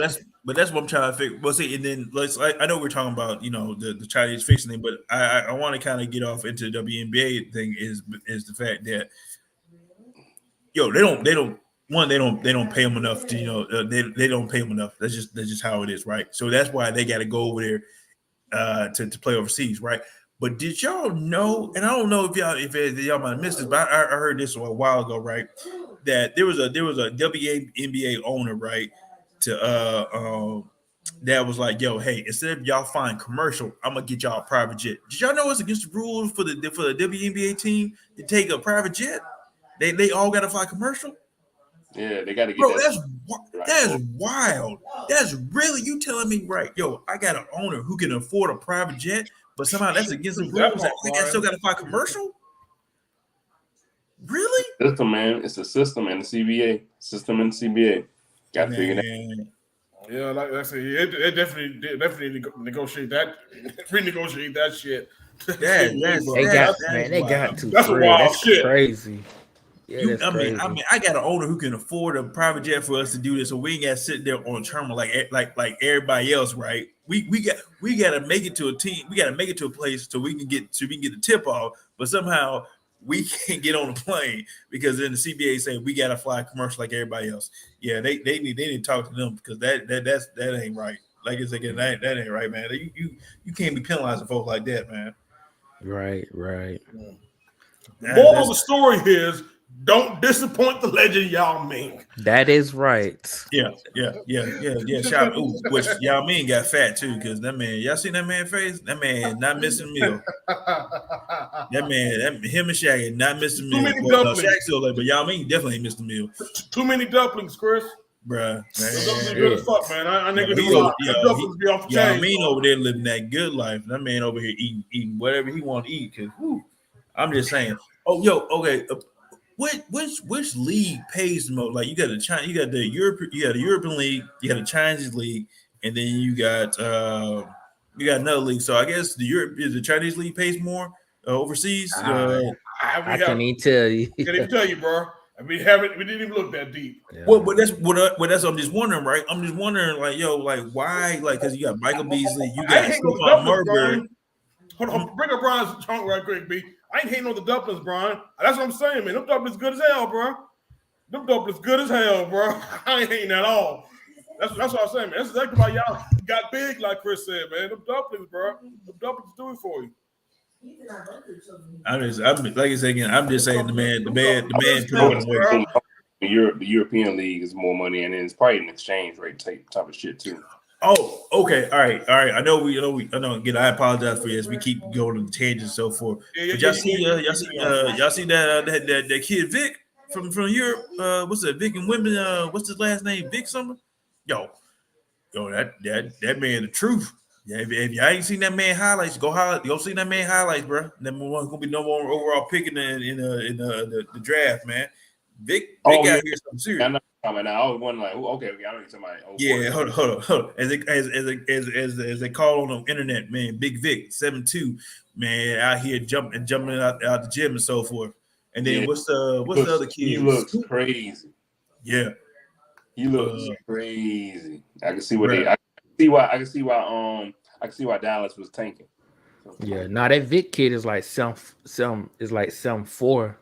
but that's what I'm trying to figure. Well, see, and then I know we're talking about the Chinese fixing thing, but I want to kind of get off into the WNBA thing is the fact that they don't pay them enough to they don't pay them enough. That's just how it is, right? So that's why they got to go over there to play overseas, right? But did y'all know? And I don't know if y'all might have missed this, but I heard this a while ago, right? That there was a WNBA owner, right? That was like, yo, hey, instead of y'all flying commercial, I'm gonna get y'all a private jet. Did y'all know it's against the rules for the WNBA team to take a private jet? They all got to fly commercial. Yeah, they got to get. Bro, that's wild. That's really you telling me, right? Yo, I got an owner who can afford a private jet, but somehow that's against the rules. I still got to fly commercial. Really? System, man. It's a system and the CBA. System and CBA. Got to figure that out. Yeah, like I said, they definitely negotiate that, renegotiate that shit. They got to. That's a wild shit. Crazy. Yeah, crazy. I got an owner who can afford a private jet for us to do this, so we ain't got to sit there on terminal like everybody else, right? We got to make it to a team. We got to make it to a place so we can get the tip off, but somehow we can't get on a plane because then the CBA say we got to fly commercial like everybody else. Yeah, they need to talk to them because that ain't right. Like it's again, that ain't right, man. You can't be penalizing folks like that, man. Right. The moral of the story is don't disappoint the legend Yao Ming. That is right. Yeah. Which Yao Ming got fat too, because that man, y'all seen that man face? That man not missing a meal. That man, him and Shaq not missing a meal. Too many dumplings. Shaq still like, but Yao Ming definitely missed a meal. Too many dumplings, Chris. Bruh, man. Good as fuck, man. I nigga dumplings be off the chain. Yao Ming over there living that good life. That man over here eating whatever he want to eat. Cause I'm just saying. Oh, yo, okay. Which league pays the most? Like you got the European League, you got the Chinese League, and then you got another league. So I guess the Chinese League pays more overseas. I can't even tell you. Can't even tell you, bro. We didn't even look that deep. Yeah. Well, but that's I'm just wondering, right? I'm just wondering, like, yo, like why, like, because you got Michael Beasley, you got Stephon Marbury. Hold on, bring up Brian's tongue right quick, B. I ain't hating on the dumplings, Brian. That's what I'm saying, man. Them dumplings good as hell, bro. Them dumplings good as hell, bro. I ain't hating at all. That's what I'm saying, man. That's exactly why y'all got big, like Chris said, man. Them dumplings, bro. Them dumplings do it for you. I'm like I said again. I'm just saying the man put on weight. The European League is more money, and then it's probably an exchange rate type of shit too. Oh, okay, all right. I know I know. Again, I apologize for you as we keep going on the tangents and so forth. But y'all see that kid Vic from Europe. What's that? Vic and women. What's his last name? Vic something. Yo, that man, the truth. Yeah, if y'all ain't seen that man highlights, go see that man highlights, bro. That one's gonna be number one overall pick in the draft, man. Vic Oh out yeah, here something I serious. know. I was wondering like, okay, I don't need somebody. Yeah, hold on. As they call on the internet, man, Big Vic 7'2", man, out here jumping out the gym and so forth. And then what's the other kid? He looks crazy. Yeah, he looks crazy. I can see right. I can see why Dallas was tanking. Yeah, now that Vic kid is like some 4.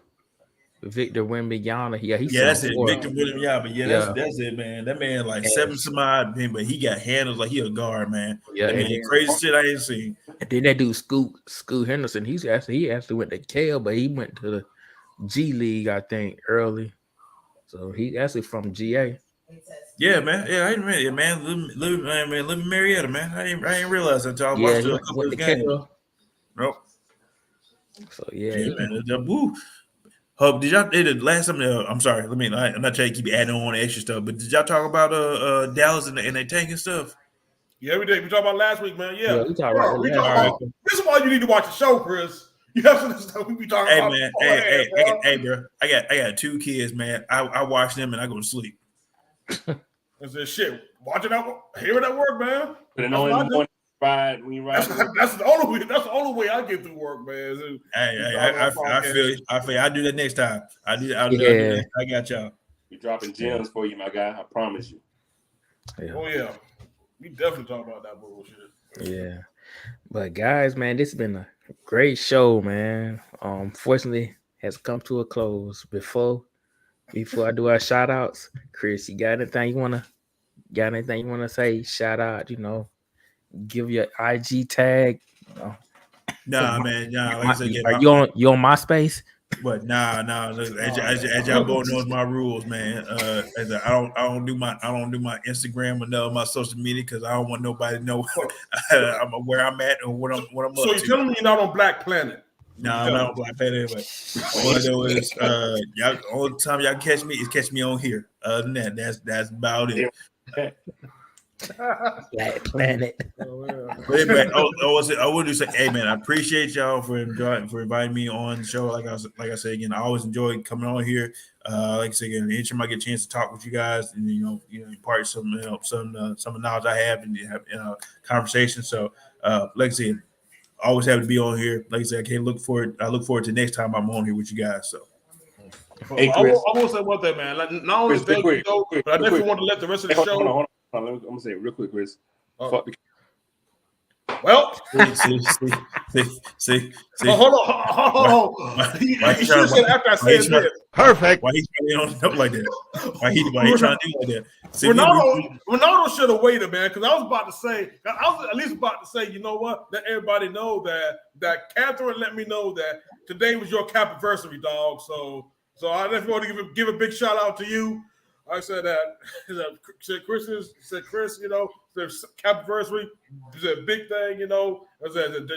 Victor Wembanyama. Yeah, he's that's it. 4. Victor William, but that's it, man. That man like 7 some odd, man, but he got handles like he a guard, man. Yeah, that man, crazy shit I ain't seen. And then that dude Scoot Henderson, he actually went to Cal, but he went to the G League, I think, early. So he actually from GA. Yeah, man. Yeah, I ain't man. Living Marietta, man. I ain't realize that until I watched a couple of his games. Nope. So man. Woo. Did y'all the last time? I'm sorry. I'm not trying to keep adding on extra stuff, but did y'all talk about Dallas and they tanking stuff? Yeah, we did. We talked about last week, man. Yeah, we talked about this is why you need to watch the show, Chris. You have some stuff we be talking about. Man, hey, bro. I got 2 kids, man. I watch them and I go to sleep. I said, shit, watching that, hearing that work, man. When you ride. That's the only way I get through work, man. I feel I do that next time. I do that. I got y'all. We're dropping gems for you, my guy. I promise you. Yeah. Oh yeah, we definitely talk about that bullshit. Yeah, but guys, man, this has been a great show, man. Fortunately, has come to a close. Before I do our shout outs, Chris, you got anything you wanna say? Shout out, give your IG tag. Nah, man. Nah, like I said, are you on MySpace? But nah. As y'all both knows my rules, man. I don't do my Instagram or none of my social media because I don't want nobody to know where I'm at or what I'm up to. So you're telling me you're not on Black Planet? No, I'm not on Black Planet anyway. All I know is all the time y'all catch me is catch me on here. Other than that, that's about it. Black Planet. But anyway, I would just say, hey man, I appreciate y'all for inviting me on the show. Like I said again, I always enjoy coming on here. Like I said again, anytime I get a chance to talk with you guys and impart some knowledge I have and have conversation. So like I said, always happy to be on here. Like I said, I look forward to next time I'm on here with you guys. So. Hey, Chris. I will say one thing, man. Like, not only thank you, but I definitely want to let the rest of the show. Hold on. I'm gonna say it real quick, Chris. Fuck the Well, see. Hold on. You should have said after I said this. Perfect. Why he trying to like that? Why he trying to do like that? See, Ronaldo should have waited, man. Because I was at least about to say, you know what? Let everybody know that Catherine let me know that today was your cap anniversary, dog. So I definitely want to give a big shout out to you. I said that Chris, the cap anniversary is a big thing, I said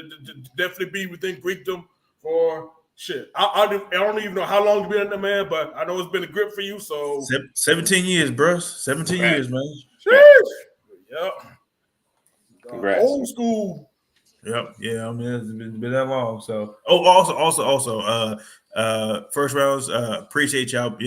definitely be within Greekdom for shit. I don't even know how long you've been in there, man, but I know it's been a grip for you. So 17 years, bro. 17 years, man. Sheesh. Yep. Congrats. Old school. Yep. Yeah. I mean, it's been that long. So, also, first rounds. Appreciate y'all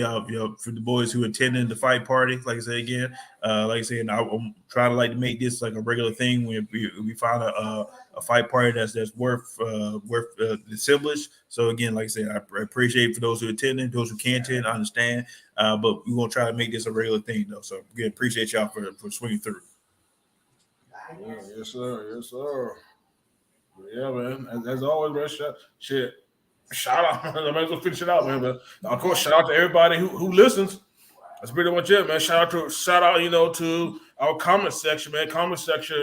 for the boys who attended the fight party. Like I said again, like I said, I'm trying to make this like a regular thing when we find a fight party that's worth the assemblage. So again, like I said, I appreciate for those who attended, those who can't attend. I understand, but we're gonna try to make this a regular thing though. So again, appreciate y'all for swinging through. Yeah, yes, sir. Yeah, man. As always, man. Shout out. I might as well finish it out, man. But of course, shout out to everybody who listens. That's pretty much it, man. Shout out, to our comment section, man. Comment section,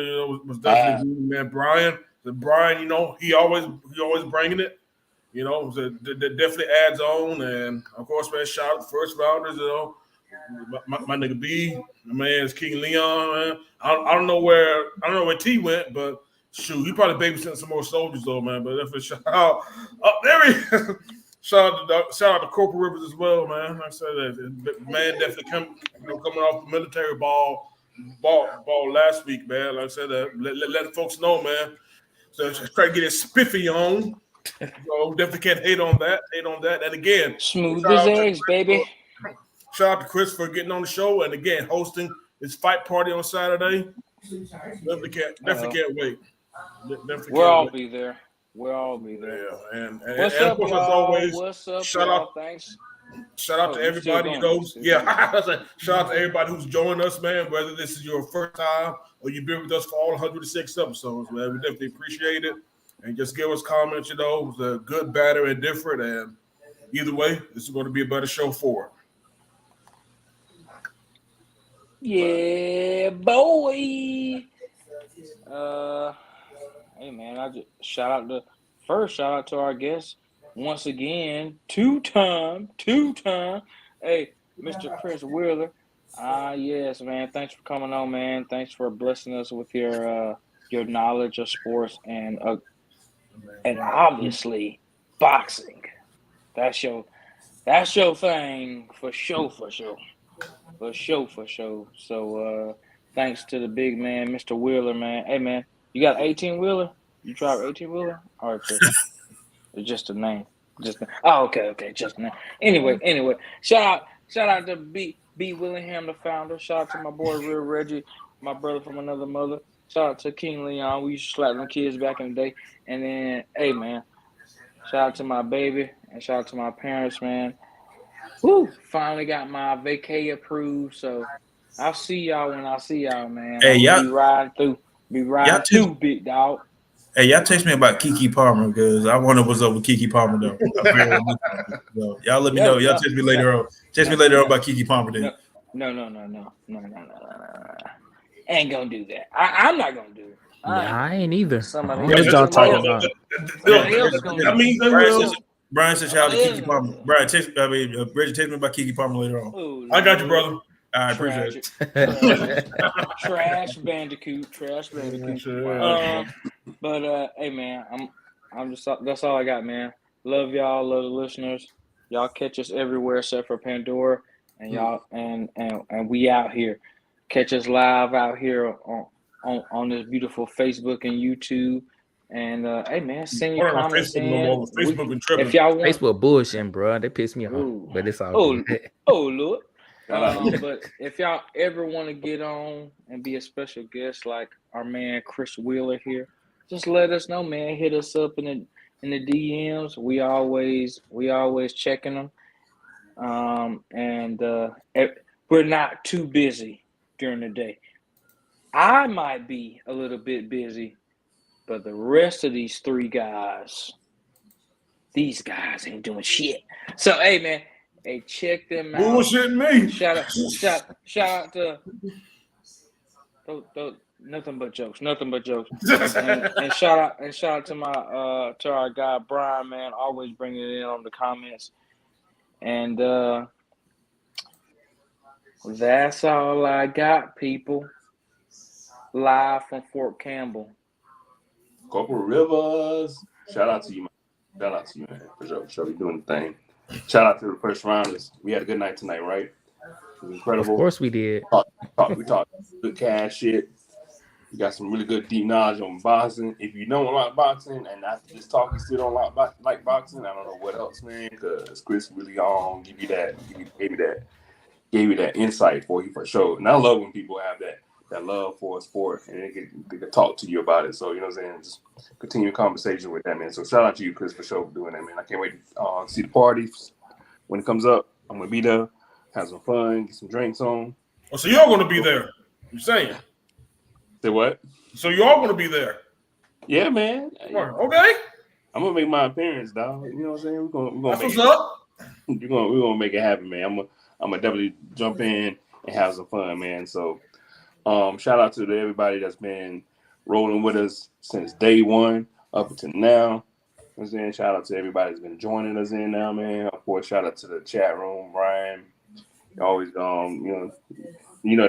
was definitely good, man. Brian, he always bringing it. That definitely adds on, and of course, man, shout out to first rounders. my nigga B, my man's King Leon, man. I don't know where T went, but shoot, he probably babysitting some more soldiers though, man. But if it's shout out, there he is. Shout out to Corporal Rivers as well, man. Like I said, that man definitely coming off the military ball last week, man. Like I said, let the folks know, man. So try to get his spiffy on. So definitely can't hate on that. And again, Smooth as eggs, baby. Shout out to Chris for getting on the show and again hosting his fight party on Saturday. Definitely can't wait. We'll all be there. Yeah, and what's and up, of course, y'all? as always, What's up, shout y'all? out, Thanks. shout out to everybody. Shout out to everybody who's joined us, man. Whether this is your first time or you've been with us for all 106 episodes, man, we definitely appreciate it. And just give us comments, good, bad, or indifferent. And either way, this is going to be a better show for it. Yeah, boy. Hey man, I just shout out to our guest once again, two-time. Hey, Mr. Chris Wheeler. Yes, man. Thanks for coming on, man. Thanks for blessing us with your knowledge of sports and obviously boxing. That's your thing for sure. So thanks to the big man, Mr. Wheeler, man. Hey man, you got 18-wheeler? You drive 18-wheeler? Or just a name? Okay, just a name. Anyway, shout out to B Willingham, the founder. Shout out to my boy Real Reggie, my brother from another mother. Shout out to King Leon. We used to slap them kids back in the day. And then, hey man, shout out to my baby and shout out to my parents, man. Woo! Finally got my vacay approved, so I'll see y'all when I see y'all, man. Hey, y'all be riding through, big dog. Hey, y'all text me about Keke Palmer because I wonder what's up with Keke Palmer though. So, y'all let me know. Y'all text me later on. Text me later on about Keke Palmer then. No. Ain't gonna do that. I'm not gonna do it. I ain't either. Somebody What y'all talking about? That means they will. Brian said shout out to Keke Palmer. Brian, Reggie, text me about Keke Palmer later on. Ooh, I got you, brother. I appreciate it. Trash Bandicoot. But hey man, I'm just that's all I got, man. Love y'all, love the listeners. Y'all catch us everywhere except for Pandora, and y'all and we out here. Catch us live out here on this beautiful Facebook and YouTube. And hey man, send your comments in. If y'all want Facebook bullshitting, bro, they piss me off, but it's all good. Lord. But if y'all ever want to get on and be a special guest like our man Chris Wheeler here, just let us know, man. Hit us up in the DMs. We always checking them. And we're not too busy during the day. I might be a little bit busy, but the rest of these guys ain't doing shit. So hey man. Hey, check them out. Bullshitting me. Shout out to nothing but jokes. and shout out to my to our guy Brian, man, always bringing it in on the comments. And that's all I got, people. Live from Fort Campbell. Corporal Rivers. Shout out to you, man. For sure. You doing the thing. Shout out to the first rounders. We had a good night tonight, right? It was incredible. Of course we did. We talked good cash shit. We got some really good deep knowledge on boxing. If you don't like boxing, and after this talk you still don't like boxing, I don't know what else, man. Because Chris really gave you that insight for you for sure. And I love when people have that love for a sport and they can talk to you about it. So, you know what I'm saying? Just continue the conversation with that, man. So shout out to you, Chris, for sure for doing that, man. I can't wait to see the party when it comes up. I'm going to be there, have some fun, get some drinks on. Oh, so you're going to be there? You're saying? Say what? So you're all going to be there? Yeah, man. Okay. I'm going to make my appearance, dog. You know what I'm saying? We're gonna That's what's up. We're going to make it happen, man. I'm going to definitely jump in and have some fun, man. So, shout out to everybody that's been rolling with us since day one up until now. You know what I'm saying? Shout out to everybody that's been joining us in now, man. Of course, shout out to the chat room, Ryan, Always, the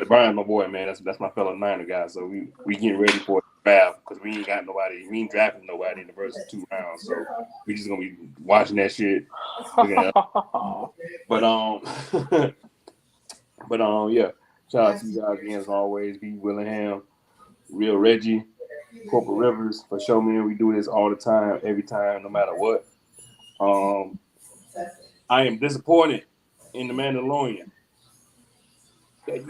Brian's my boy, man. That's my fellow Niner guy. So we getting ready for the draft because we ain't got nobody. We ain't drafting nobody in the first 2 rounds. So we just gonna be watching that shit. Looking at but yeah. Shout out to you guys again as always. B. Willingham, Real Reggie, Corporal Rivers for sure, man. We do this all the time, every time, no matter what. I am disappointed in the Mandalorian. That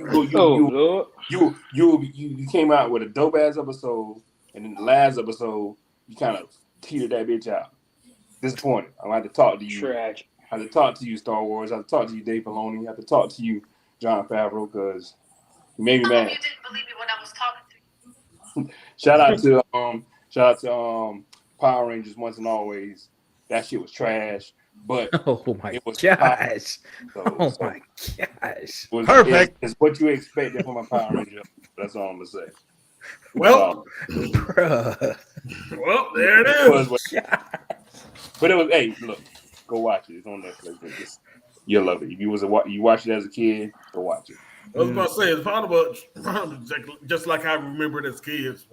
you came out with a dope ass episode, and in the last episode you kind of teetered that bitch out. Disappointed. I have to talk to you. Tragic. I have to talk to you, Star Wars. I have to talk to you, Dave Filoni. I have to talk to you, John Favreau, because you made me mad. You didn't believe me when I was talking to you. Shout out to Power Rangers once and always. That shit was trash. But oh my it was gosh! my gosh! Perfect. It's what you expected from a Power Ranger. That's all I'm gonna say. Well, bruh. Well, there it is. But it was. Hey, look, go watch it. It's on Netflix. You'll love it. If you watched it as a kid, go watch it. I was about to say it's probably just like I remember it as kids.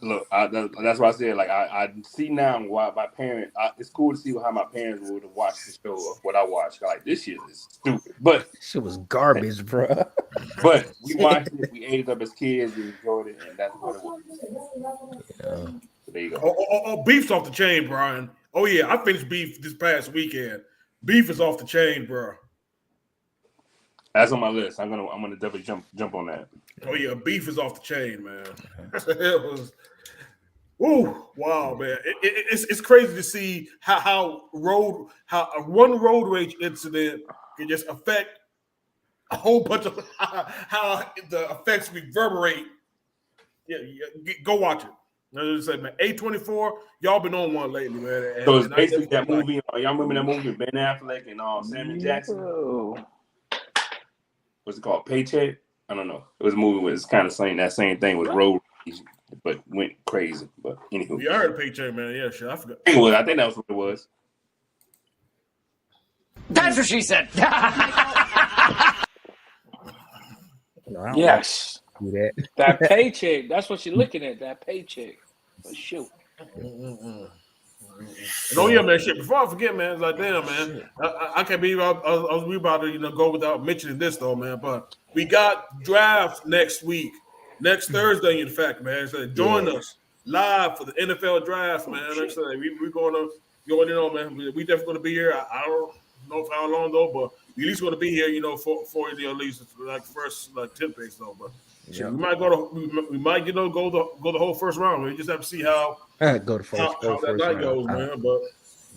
Look, that's why I said, like, I see now why my parents. It's cool to see how my parents would have watched the show of what I watched. Like, this shit is stupid, but shit was garbage, bro. But we watched it, we ate it up as kids, we enjoyed it, and that's what it was. Yeah. So there you go. Oh, beef's off the chain, Brian. Oh yeah, I finished beef this past weekend. Beef is off the chain, bro. That's on my list. I'm gonna definitely jump on that. Oh yeah, beef is off the chain, man. It was. Ooh, wow, man! It's crazy to see how one road rage incident can just affect a whole bunch of how the effects reverberate. Yeah, go watch it. I just said, man, A24, y'all been on one lately, man. So it's basically that movie. Y'all remember that movie with Ben Affleck and Samuel Jackson? What's it called? Paycheck? I don't know. It was a movie where it's kind of saying that same thing with road rage, but went crazy. But anywho, yeah, I heard Paycheck, man. Yeah, sure. I forgot. I think that was what it was. That's what she said. No, yes. do that. That paycheck. That's what you're looking at. That paycheck. For sure. Oh yeah, man. Shit. Before I forget, man, it's like, damn, man. I can't believe I was about to go without mentioning this though, man. But we got drafts next week, next Thursday, in fact, man. So join us live for the NFL draft, man. Like I said, we're going in on, man. We definitely going to be here. I don't know for how long though, but we at least going to be here, for at least like first 10 picks though. But we might go the whole first round. We just have to see how go to first. How that night goes, man. But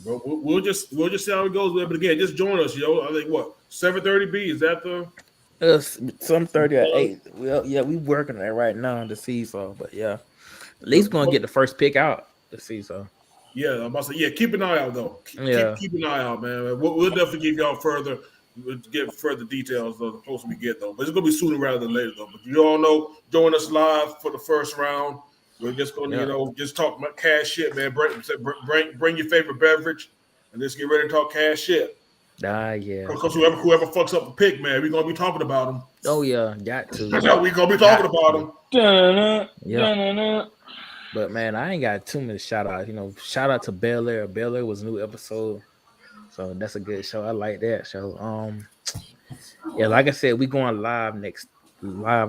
we'll just see how it goes. But again, just join us, yo. I think 7:30 B is that the some 30 or 8. Well, yeah, we working on that right now in the seesaw, but yeah, at least we're gonna get the first pick out the seesaw. Yeah, I'm about to say, keep an eye out though. Keep an eye out, man. We'll definitely give y'all further details of the closer we get though. But it's gonna be sooner rather than later though. But you all know, join us live for the first round. We're just gonna, just talk about cash shit, man. Bring your favorite beverage, and just get ready to talk cash shit. Yeah. Because whoever fucks up the pick, man, we're gonna be talking about them. Oh yeah, got to. We're gonna be talking about them. Yeah. But man, I ain't got too many shout outs. Shout out to Bel Air. Bel Air was a new episode, so that's a good show. I like that show. Yeah, like I said, we going live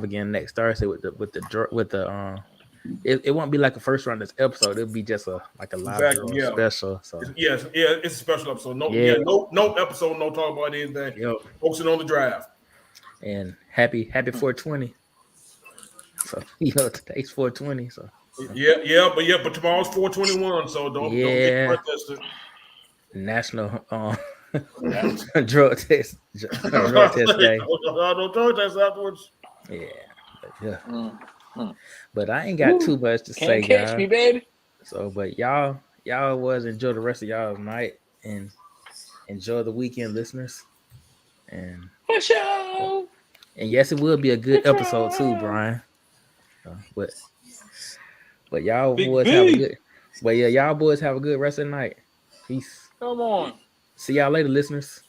again next Thursday with the. It won't be like a first round this episode. It'll be just a live special. So it's a special episode. No episode, no talk about anything. Focusing on the draft. And happy 420. So today's 420. So but tomorrow's 421. So don't get protested. National drug test day. No drug test afterwards. Yeah. But I ain't got too much to say, guys. Can't catch me, baby. So, but y'all enjoy the rest of y'all's night and enjoy the weekend, listeners. And for sure. And yes, it will be a good episode too, Brian. But y'all boys have a good. But yeah, y'all boys have a good rest of the night. Peace. Come on. See y'all later, listeners.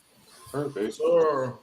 Perfect. Sure.